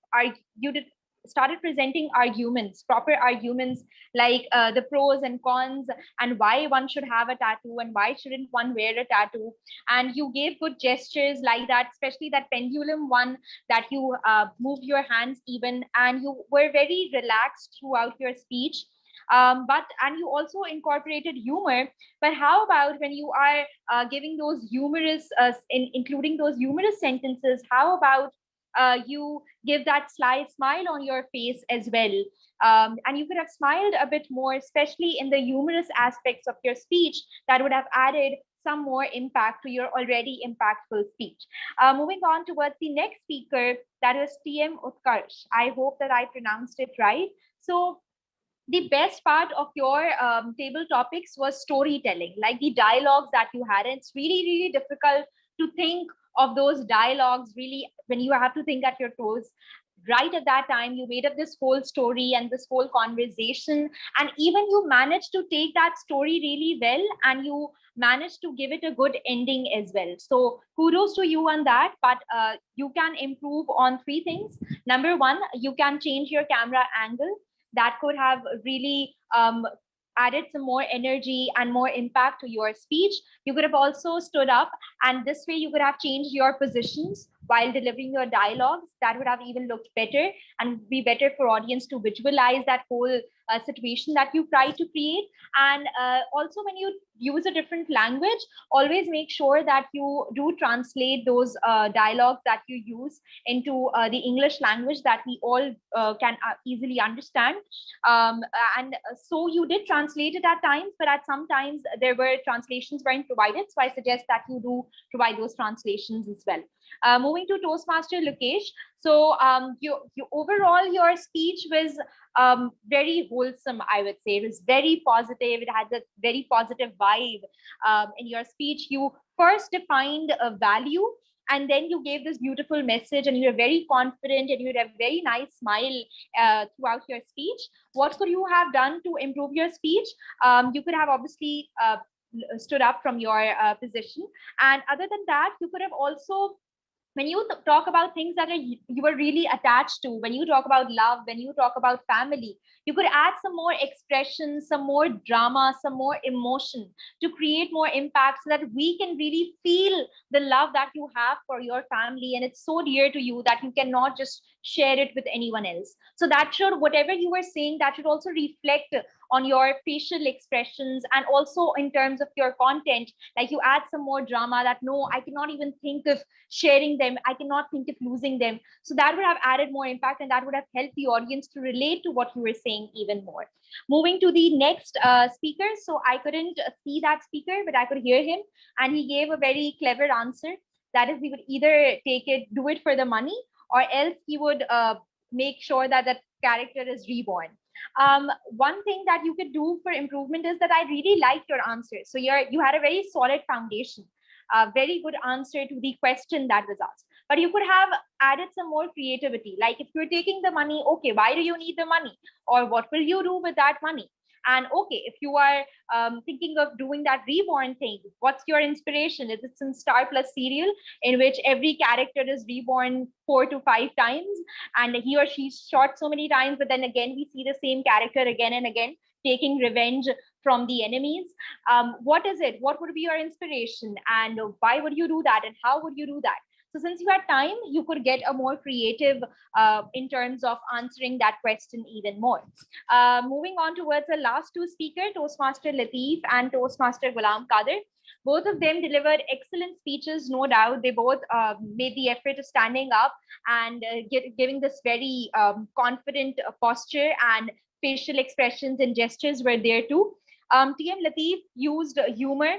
you did started presenting arguments, proper arguments, like the pros and cons, and why one should have a tattoo and why shouldn't one wear a tattoo. And you gave good gestures like that, especially that pendulum one, that you move your hands even, and you were very relaxed throughout your speech. And you also incorporated humor. But how about when you are giving those humorous, including those humorous sentences, how about you give that sly smile on your face as well? And you could have smiled a bit more, especially in the humorous aspects of your speech, that would have added some more impact to your already impactful speech. Moving on towards the next speaker, that was TM Utkarsh. I hope that I pronounced it right. So the best part of your table topics was storytelling, like the dialogues that you had. And it's really, really difficult to think of those dialogues really when you have to think at your toes. Right at that time, you made up this whole story and this whole conversation, and even you managed to take that story really well, and you managed to give it a good ending as well. So kudos to you on that. But you can improve on three things. Number one, you can change your camera angle. That could have really added some more energy and more impact to your speech. You could have also stood up, and this way you could have changed your positions while delivering your dialogues. That would have even looked better and be better for audience to visualize that whole situation that you try to create. And also, when you use a different language, always make sure that you do translate those dialogues that you use into the English language that we all can easily understand. And so you did translate it at times, but at some times there were translations weren't provided. So I suggest that you do provide those translations as well. Moving to Toastmaster Lokesh. So you overall, your speech was very wholesome, I would say. It was very positive. It had a very positive vibe in your speech. You first defined a value, and then you gave this beautiful message, and you were very confident, and you had a very nice smile throughout your speech. What could you have done to improve your speech? You could have obviously stood up from your position. And other than that, you could have also, when you talk about things that you were really attached to, when you talk about love, when you talk about family, you could add some more expression, some more drama, some more emotion to create more impact, so that we can really feel the love that you have for your family, and it's so dear to you that you cannot just share it with anyone else. So that should, whatever you were saying, that should also reflect on your facial expressions, and also in terms of your content. Like, you add some more drama, that no, I cannot even think of sharing them, I cannot think of losing them. So that would have added more impact, and that would have helped the audience to relate to what you were saying even more. Moving to the next speaker. So I couldn't see that speaker, but I could hear him, and he gave a very clever answer. That is, he would either do it for the money, or else he would make sure that that character is reborn. One thing that you could do for improvement is that I really liked your answer. So you had a very solid foundation, a very good answer to the question that was asked. But you could have added some more creativity. Like, if you're taking the money, okay, why do you need the money? Or what will you do with that money? And okay, if you are thinking of doing that reborn thing, what's your inspiration? Is it some Star Plus serial in which every character is reborn 4 to 5 times, and he or she shot so many times, but then again we see the same character again and again taking revenge from the enemies? What is it? What would be your inspiration, and why would you do that, and how would you do that? So since you had time, you could get a more creative in terms of answering that question even more. Moving on towards the last two speakers, Toastmaster Lateef and Toastmaster Ghulam Qadir. Both of them delivered excellent speeches, no doubt. They both made the effort of standing up and giving this very confident posture, and facial expressions and gestures were there too. TM Lateef used humor,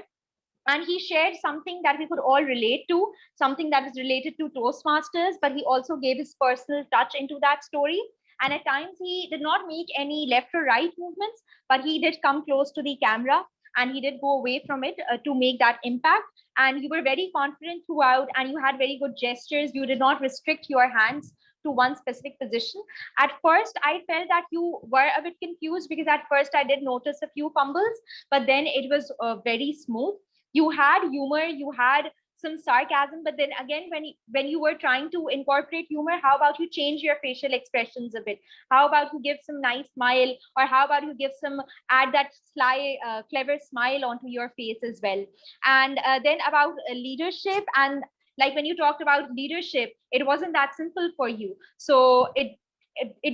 and he shared something that we could all relate to, something that is related to Toastmasters, but he also gave his personal touch into that story. And at times he did not make any left or right movements, but he did come close to the camera, and he did go away from it to make that impact. And you were very confident throughout, and you had very good gestures. You did not restrict your hands to one specific position. At first, I felt that you were a bit confused, because at first I did notice a few fumbles, but then it was very smooth. You had humor, you had some sarcasm, but then again, when you were trying to incorporate humor, how about you change your facial expressions a bit? How about you give some nice smile, or how about you add that sly, clever smile onto your face as well? And then about leadership, and like when you talked about leadership, it wasn't that simple for you. So it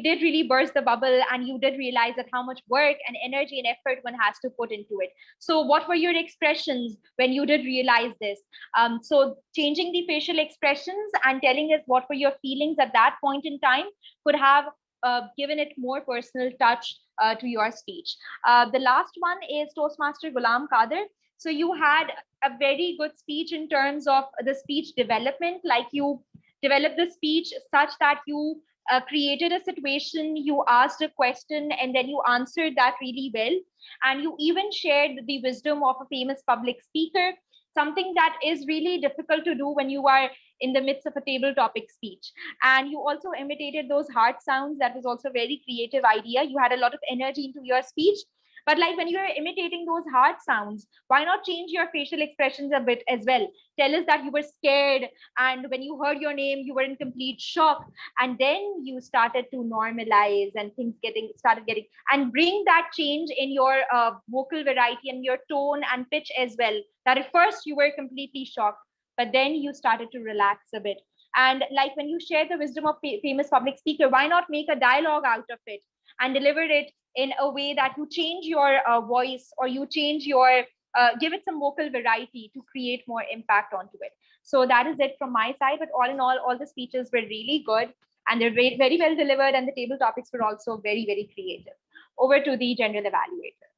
did really burst the bubble, and you did realize that how much work and energy and effort one has to put into it. So what were your expressions when you did realize this? So changing the facial expressions and telling us what were your feelings at that point in time could have given it more personal touch to your speech. The last one is Toastmaster Ghulam Kadir. So you had a very good speech in terms of the speech development, like you developed the speech such that you created a situation, you asked a question, and then you answered that really well. And you even shared the wisdom of a famous public speaker, something that is really difficult to do when you are in the midst of a table topic speech. And you also imitated those hard sounds. That was also a very creative idea. You had a lot of energy into your speech. But like when you're imitating those hard sounds, why not change your facial expressions a bit as well? Tell us that you were scared, and when you heard your name, you were in complete shock. And then you started to normalize, and things started getting, and bring that change in your vocal variety and your tone and pitch as well. That at first you were completely shocked, but then you started to relax a bit. And like when you share the wisdom of famous public speaker, why not make a dialogue out of it and deliver it in a way that you change your voice, or you change your give it some vocal variety to create more impact onto it. So that is it from my side. But all in all the speeches were really good, and they're very, very well delivered, and the table topics were also very, very creative. Over to the general evaluator.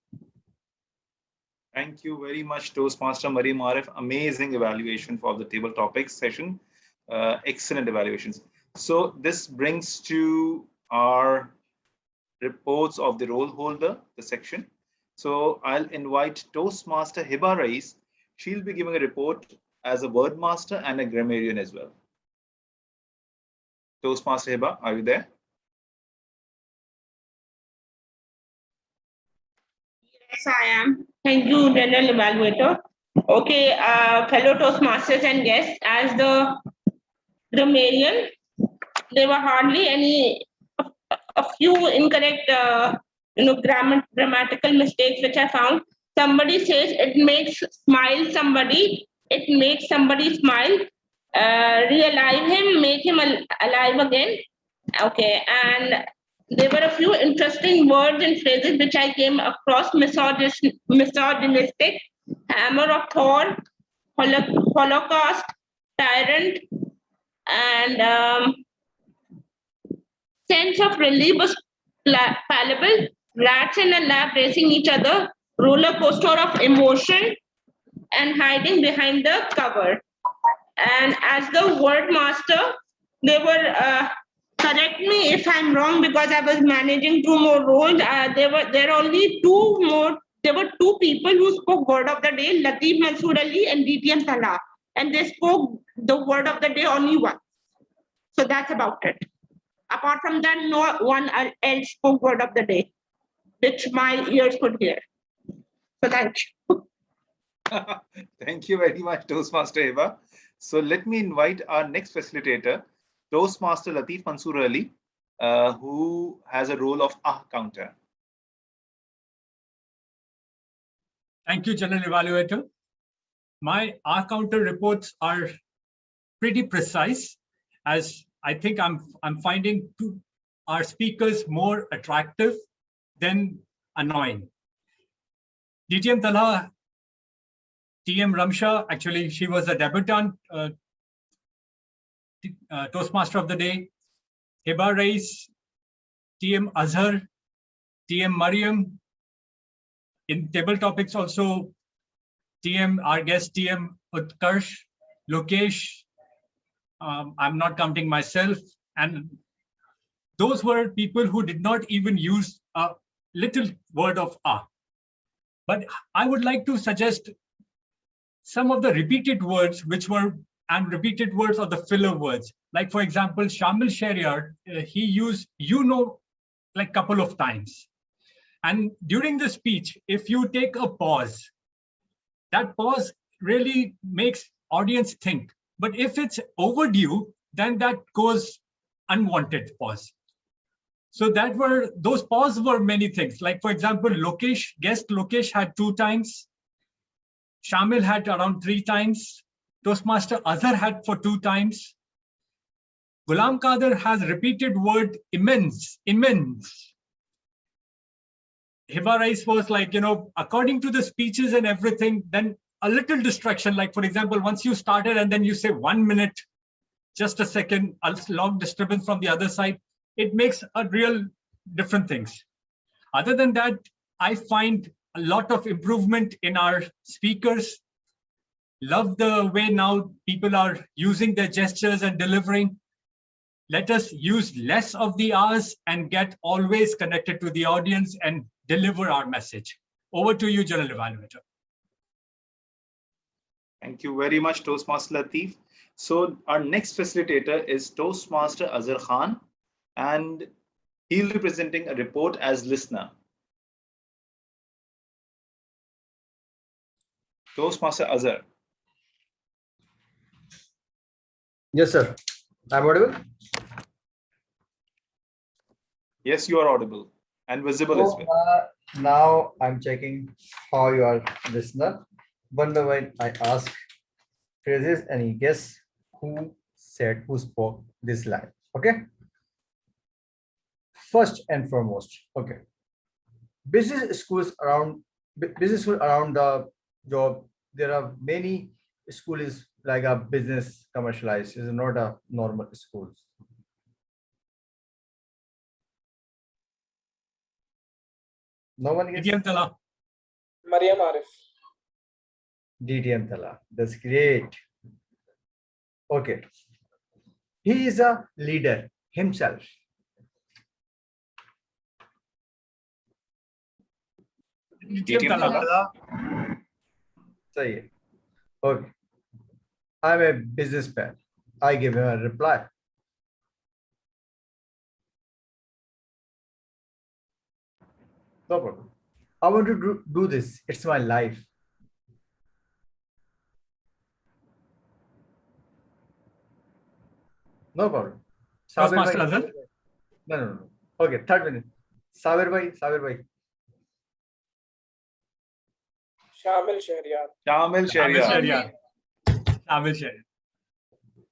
Thank you very much, Toastmaster Mariam Arif. Amazing evaluation for the table topics session. Excellent evaluations. So this brings to our reports of the role holder, the section. So I'll invite Toastmaster Hiba Rais. She'll be giving a report as a word master and a grammarian as well. Toastmaster Hiba, are you there? Yes, I am. Thank you, General Evaluator. Okay, fellow Toastmasters and guests, as the grammarian, there were hardly a few incorrect, grammatical mistakes which I found. Somebody says it makes somebody, it makes somebody smile. Realive him, make him alive again. Okay, and there were a few interesting words and phrases which I came across: misogynistic, hammer of Thor, Holocaust, tyrant, and sense of relief was palpable. Rats in a lab racing each other, roller coaster of emotion, and hiding behind the cover. And as the word master, they were correct me if I'm wrong, because I was managing two more roles. There were only two more. There were two people who spoke word of the day: Latif Mansoor Ali and DTM Salah, and they spoke the word of the day only once. So that's about it. Apart from that, no one else spoke word of the day, which my ears could hear. So thank you. Thank you very much, Toastmaster Eva. So let me invite our next facilitator, Toastmaster Latif Mansoor Ali, who has a role of counter. Thank you, General Evaluator. My counter reports are pretty precise, as I think I'm finding our speakers more attractive than annoying. DTM Talha, TM Ramsha, actually she was a debutant Toastmaster of the day. Hiba Rais, TM Azhar, TM Mariam. In table topics also, our guest TM Utkarsh, Lokesh. I'm not counting myself. And those were people who did not even use a little word of ah. But I would like to suggest some of the repeated words and repeated words of the filler words. Like, for example, Shamil Shariat, he used like a couple of times. And during the speech, if you take a pause, that pause really makes audience think. But if it's overdue, then that goes unwanted pause. So those pause were many things. Like, for example, guest Lokesh had 2 times. Shamil had around 3 times. Toastmaster Azhar had for 2 times. Ghulam Qadir has repeated word immense. Hiba Rais was like, according to the speeches and everything, then a little distraction. Like, for example, once you started and then you say 1 minute, just a second, a long disturbance from the other side, it makes a real different things. Other than that, I find a lot of improvement in our speakers. Love the way now people are using their gestures and delivering. Let us use less of the R's and get always connected to the audience and deliver our message. Over to you, General Evaluator. Thank you very much, Toastmaster Latif. So our next facilitator is Toastmaster Azhar Khan, and he'll be presenting a report as listener. Toastmaster Azhar. Yes, sir. I'm audible? Yes, you are audible and visible as well. Now I'm checking how you are listener. One by one, I ask phrases and you guess who spoke this line. Okay. First and foremost, okay. Business schools around the job. There are many schools like a business commercialized. Is not a normal schools. No one gets. DTM Tala. Mariam Arif. DTM Tala. That's great. Okay. He is a leader himself. DTM Tala. Say okay. I'm a businessman. I give him a reply. No problem. I want to do this. It's my life. No problem. Toastmaster Azhar. No. Okay, third minute. Sabir bhai. Shamil Shariat.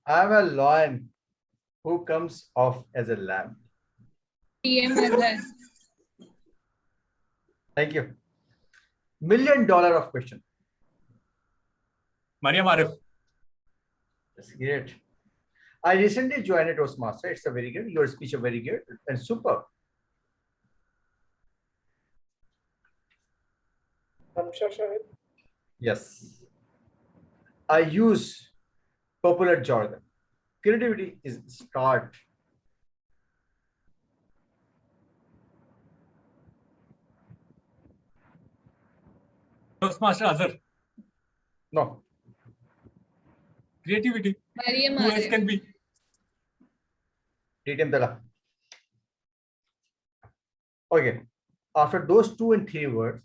I'm a lion who comes off as a lamb. TM Azhar. Thank you. $1 million of question. Mariam Arif. That's great. I recently joined a Toastmaster. It's a very good. Your speech is very good and super. Yes. I use popular jargon. Creativity is start. Toastmaster Azhar. No. Creativity. Mariam Who else Arif. can be? DTM Tala. Okay. After those 2 and 3 words,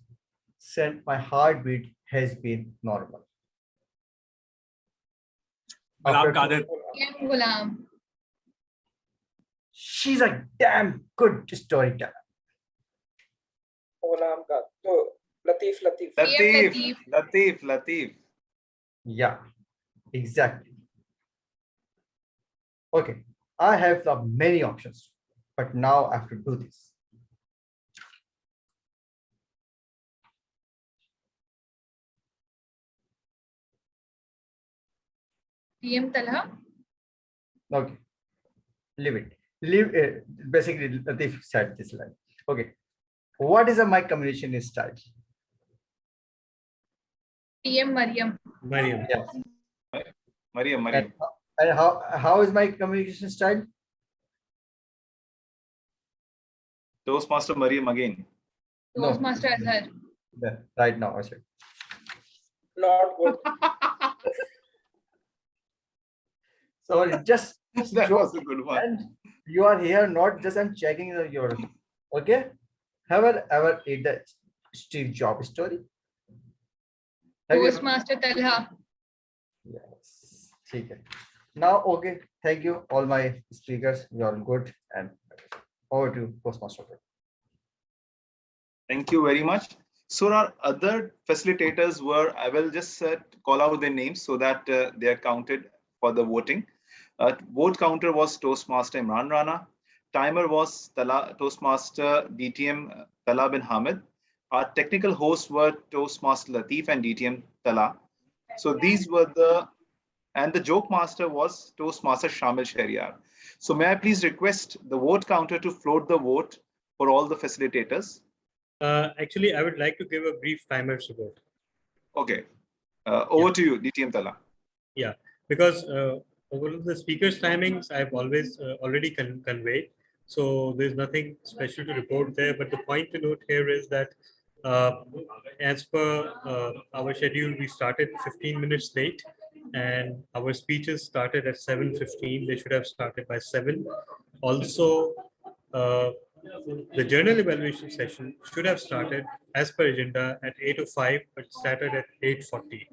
said my heartbeat has been normal. Ghulam Qadir. TM Ghulam. She's a damn good storyteller. Ghulam Qadir. Latif. Yeah, exactly. Okay, I have the many options, but now I have to do this. TM Talha. Okay, leave it. Basically, Latif said this line. Okay, what is a mic communication style? TM Mariam. Yes. Mariam. And how is my communication style? Toastmaster Mariam again. Toastmaster Azhar. Yeah, right now, I said. Not good. So just that was a good one. And you are here, not just I'm checking your. Okay. Have you ever read the Steve Jobs story? Toastmaster Talha. Yes. Okay. Now, okay. Thank you, all my speakers. You are good. And over to you, Toastmaster. Thank you very much. So our other facilitators were, I will just call out their names so that they are counted for the voting. Vote counter was Toastmaster Imran Rana. Timer was Toastmaster DTM Tala bin Hamid. Our technical hosts were Toastmaster Latif and DTM Tala. So these were and the joke master was Toastmaster Shamil Shariat. So may I please request the vote counter to float the vote for all the facilitators? Actually, I would like to give a brief timer support. Okay. Over to you, DTM Tala. Yeah, because over the speaker's timings, I've always already conveyed. So there's nothing special to report there. But the point to note here is that as per our schedule, we started 15 minutes late and our speeches started at 7:15. They should have started by 7. Also, the journal evaluation session should have started as per agenda at 8:05, but started at 8:40.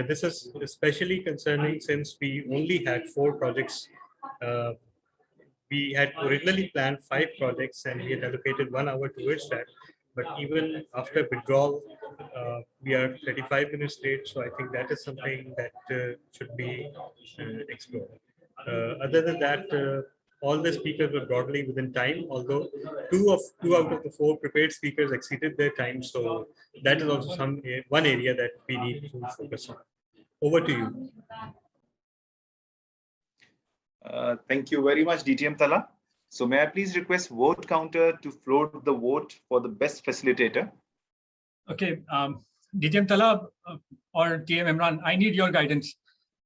This is especially concerning since we only had 4 projects. We had originally planned 5 projects and we had allocated 1 hour towards that. But even after withdrawal, we are 35 minutes late. So I think that is something that should be explored. Other than that, all the speakers were broadly within time, although two out of the 4 prepared speakers exceeded their time. So that is also one area that we need to focus on. Over to you. Thank you very much, DTM Tala. So may I please request vote counter to float the vote for the best facilitator? Okay, DTM Tala or TM Imran, I need your guidance.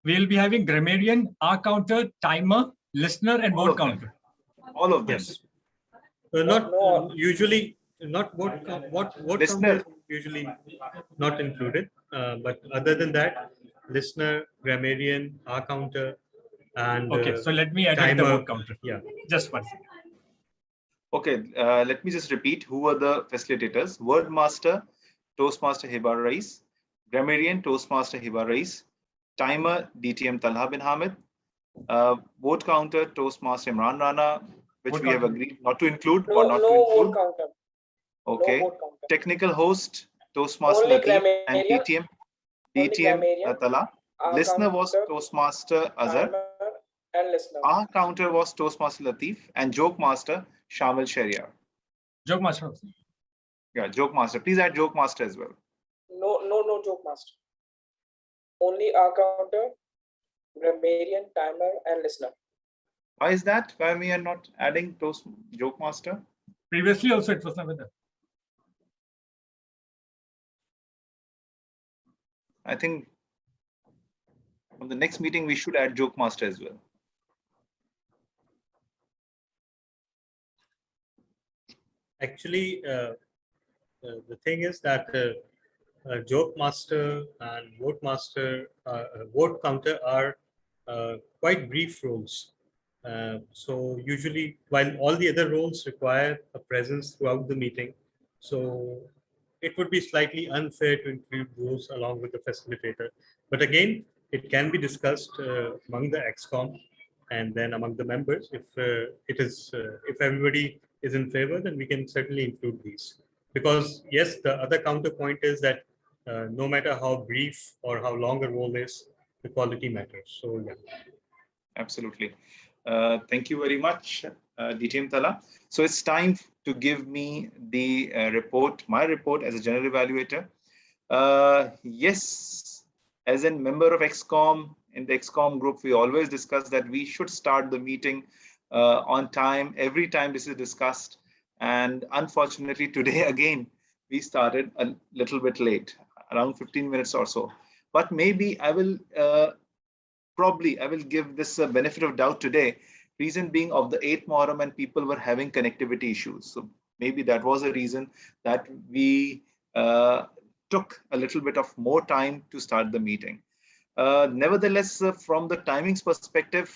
We'll be having grammarian, R counter, timer, listener, and vote counter. All of them. Yes. Not usually, not vote counter usually not included. But other than that, listener, grammarian, R counter, and okay. So let me edit the vote counter. Yeah, just 1 second. Okay, let me just repeat who were the facilitators. Word master, Toastmaster Hibar Rais. Grammarian, Toastmaster Hibar Rais. Timer, DTM Talha bin Hamid. Vote counter, Toastmaster Imran Rana, which vote we have agreed not to include or not to include. Okay. No technical host, Toastmaster Latif and DTM Tala. Listener was Toastmaster Azhar. And listener. Our counter was Toastmaster Latif and joke master Shamil Shariat. Joke master. Yeah, joke master. Please add joke master as well. No joke master. Only our counter, grammarian, timer, and listener. Why is that? Why we are not adding joke master? Previously also it was never there. I think on the next meeting we should add joke master as well. Actually, the thing is that joke master and vote master, vote counter are quite brief roles. So usually, while all the other roles require a presence throughout the meeting, so it would be slightly unfair to include those along with the facilitator. But again, it can be discussed among the XCOM and then among the members. If if everybody is in favor, then we can certainly include these. Because yes, the other counterpoint is that no matter how brief or how long a role is, the quality matters. So yeah. Absolutely. Thank you very much, DTM Tala. So it's time to give me the report, my report as a general evaluator. Yes, as a member of XCOM, in the XCOM group, we always discuss that we should start the meeting on time, every time this is discussed. And unfortunately, today again, we started a little bit late, around 15 minutes or so. But maybe I will probably I will give this a benefit of doubt today. Reason being of the 8th Muharram and people were having connectivity issues. So maybe that was a reason that we took a little bit of more time to start the meeting. Nevertheless, from the timings perspective,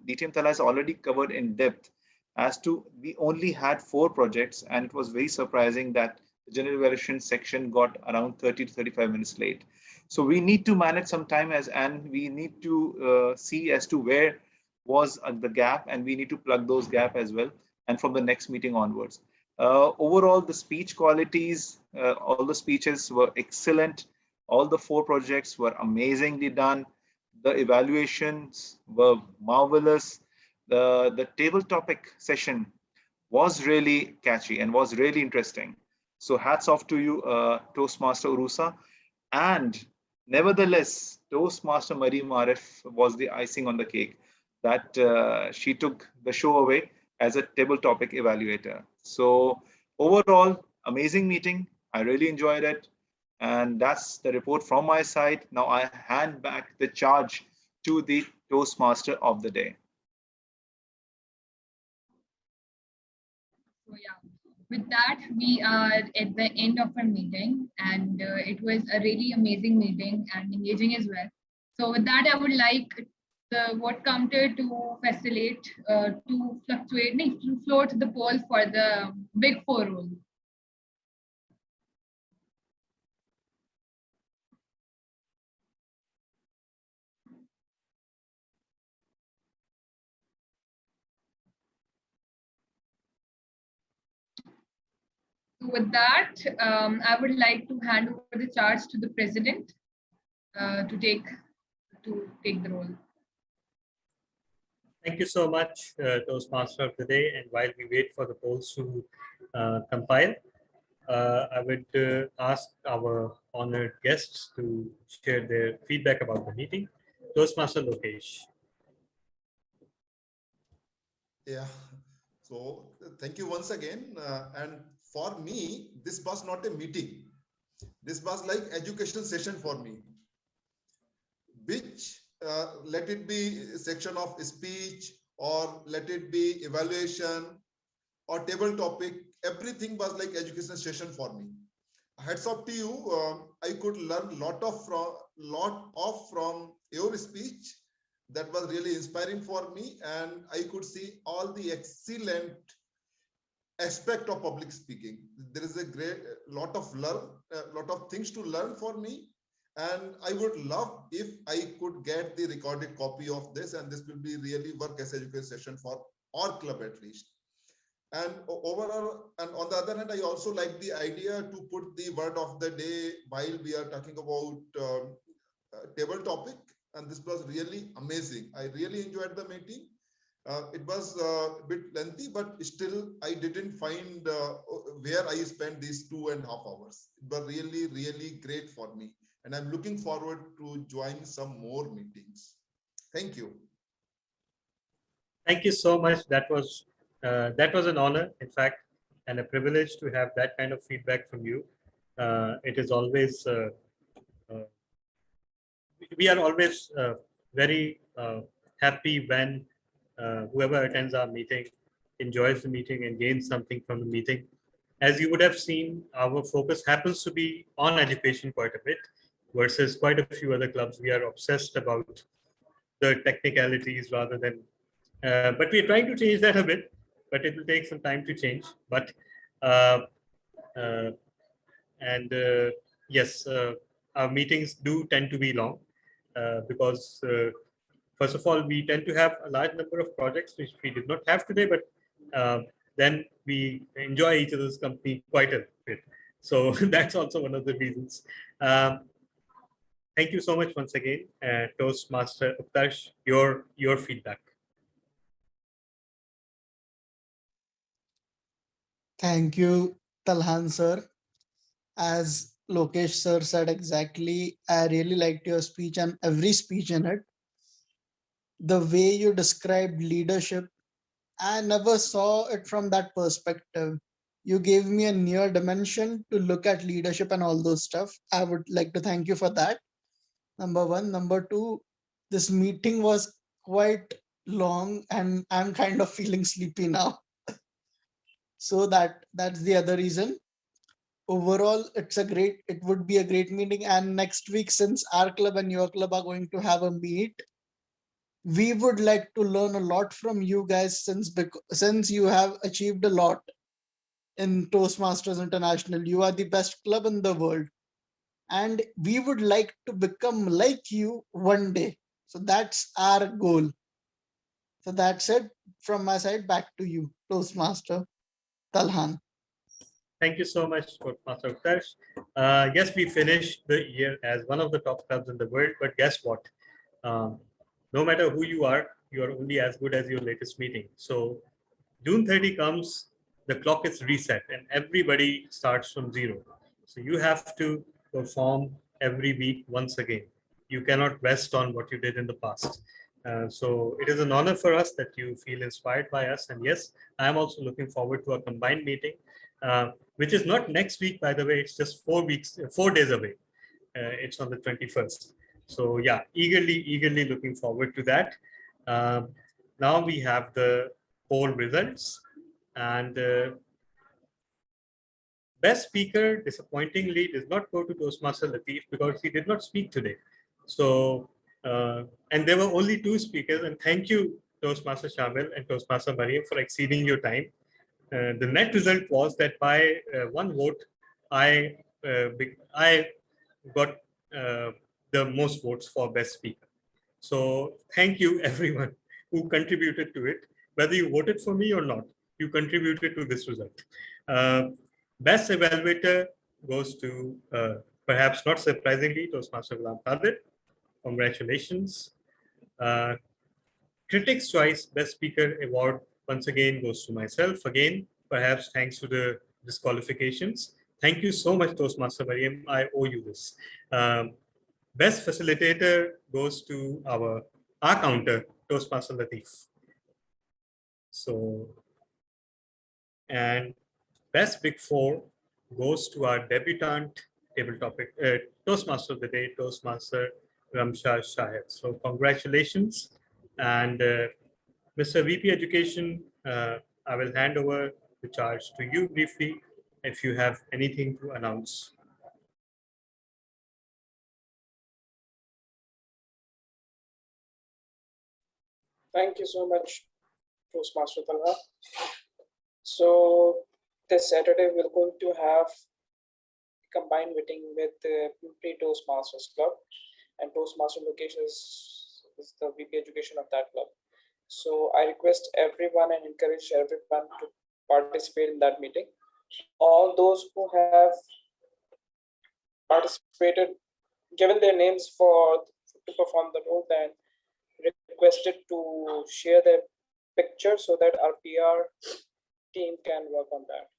DTM Tala has already covered in depth as to we only had 4 projects, and it was very surprising that the general evaluation section got around 30 to 35 minutes late. So we need to manage some time and we need to see as to where was the gap, and we need to plug those gap as well. And from the next meeting onwards, overall the speech qualities, all the speeches were excellent. All the 4 projects were amazingly done. The evaluations were marvelous. The table topic session was really catchy and was really interesting. So hats off to you, Toastmaster Urusa. And nevertheless, Toastmaster Marie Marif was the icing on the cake, that she took the show away as a table topic evaluator. So overall, amazing meeting. I really enjoyed it. And that's the report from my side. Now I hand back the charge to the Toastmaster of the day. So yeah, with that, we are at the end of our meeting, and it was a really amazing meeting and engaging as well. So with that, I would like the vote counter to facilitate, to float the poll for the Big Four rule. So with that, I would like to hand over the charge to the president to take the role. Thank you so much, Toastmaster of the day. And while we wait for the polls to compile, I would ask our honored guests to share their feedback about the meeting. Toastmaster Lokesh. Yeah, so thank you once again. And for me, this was not a meeting. This was like education session for me, which let it be section of speech or let it be evaluation or table topic, everything was like education session for me. Hats off to you. I could learn lot from your speech. That was really inspiring for me, and I could see all the excellent aspect of public speaking. There is a lot of things to learn for me, and I would love if I could get the recorded copy of this, and this will be really work as education session for our club at least. And overall, and on the other hand, I also like the idea to put the word of the day while we are talking about table topic, and this was really amazing. I really enjoyed the meeting. It was a bit lengthy, but still I didn't find where I spent these 2.5 hours. It was really, really great for me. And I'm looking forward to join some more meetings. Thank you. Thank you so much. That was an honor, in fact, and a privilege to have that kind of feedback from you. It is always, we are always very happy when whoever attends our meeting enjoys the meeting and gains something from the meeting. As you would have seen, our focus happens to be on education quite a bit, versus quite a few other clubs. We are obsessed about the technicalities rather than, but we're trying to change that a bit, but it will take some time to change. But, yes, our meetings do tend to be long because first of all, we tend to have a large number of projects which we did not have today, but then we enjoy each other's company quite a bit. So that's also one of the reasons. Thank you so much once again, Toastmaster Utkarsh, your feedback. Thank you, Talhan sir. As Lokesh sir said exactly, I really liked your speech and every speech in it. The way you described leadership, I never saw it from that perspective. You gave me a near dimension to look at leadership and all those stuff. I would like to thank you for that. Number one. Number two, this meeting was quite long and I'm kind of feeling sleepy now. So that's the other reason. Overall, it would be a great meeting. And next week, since our club and your club are going to have a meet, we would like to learn a lot from you guys since you have achieved a lot. in Toastmasters International. You are the best club in the world. And we would like to become like you one day. So that's our goal. So that's it from my side. Back to you, Toastmaster Talhan. Thank you so much, Toastmaster Utkarsh. Yes, we finished the year as one of the top clubs in the world, but guess what? No matter who you are only as good as your latest meeting. So June 30 comes, the clock is reset and everybody starts from zero. So you have to perform every week once again. You cannot rest on what you did in the past. So it is an honor for us that you feel inspired by us. And yes, I am also looking forward to a combined meeting, which is not next week, by the way, it's just 4 days away. It's on the 21st. So yeah, eagerly looking forward to that. Now we have the poll results, and best speaker disappointingly does not go to Toastmaster Latif because he did not speak today. So and there were only 2 speakers, and thank you Toastmaster Shamil and Toastmaster Mariam for exceeding your time. The net result was that by 1 vote, I got the most votes for best speaker. So thank you everyone who contributed to it. Whether you voted for me or not, you contributed to this result. Best evaluator goes to, perhaps not surprisingly, Toastmaster Ghulam Qadir. Congratulations. Critics' Choice Best Speaker Award once again goes to myself. Again, perhaps thanks to the disqualifications. Thank you so much, Toastmaster Mariam. I owe you this. Best Facilitator goes to our counter, Toastmaster Latif. So, and Best Big Four goes to our debutante table topic, Toastmaster of the day, Toastmaster Ramsha Shahid. So congratulations. And Mr. VP Education, I will hand over the charge to you briefly if you have anything to announce. Thank you so much, Toastmaster Talha. So this Saturday, we're going to have a combined meeting with the Toastmasters Club, and Toastmaster location is the VP Education of that club. So I request everyone and encourage everyone to participate in that meeting. All those who have participated, given their names to perform the role, then requested to share their picture so that our PR team can work on that.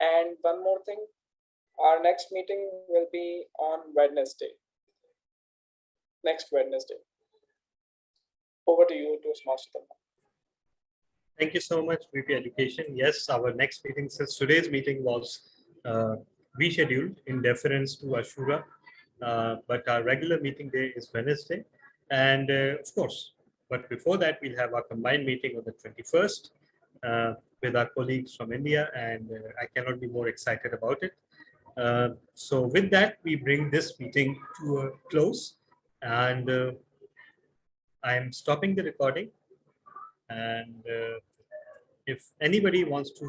And one more thing, our next meeting will be on Wednesday. Next Wednesday. Over to you, Toastmaster Talha. Thank you so much, VP Education. Yes, our next meeting, since today's meeting was rescheduled in deference to Ashura, but our regular meeting day is Wednesday. And of course, but before that, we'll have our combined meeting on the 21st with our colleagues from India, and I cannot be more excited about it. So with that, we bring this meeting to a close, and I'm stopping the recording. And if anybody wants to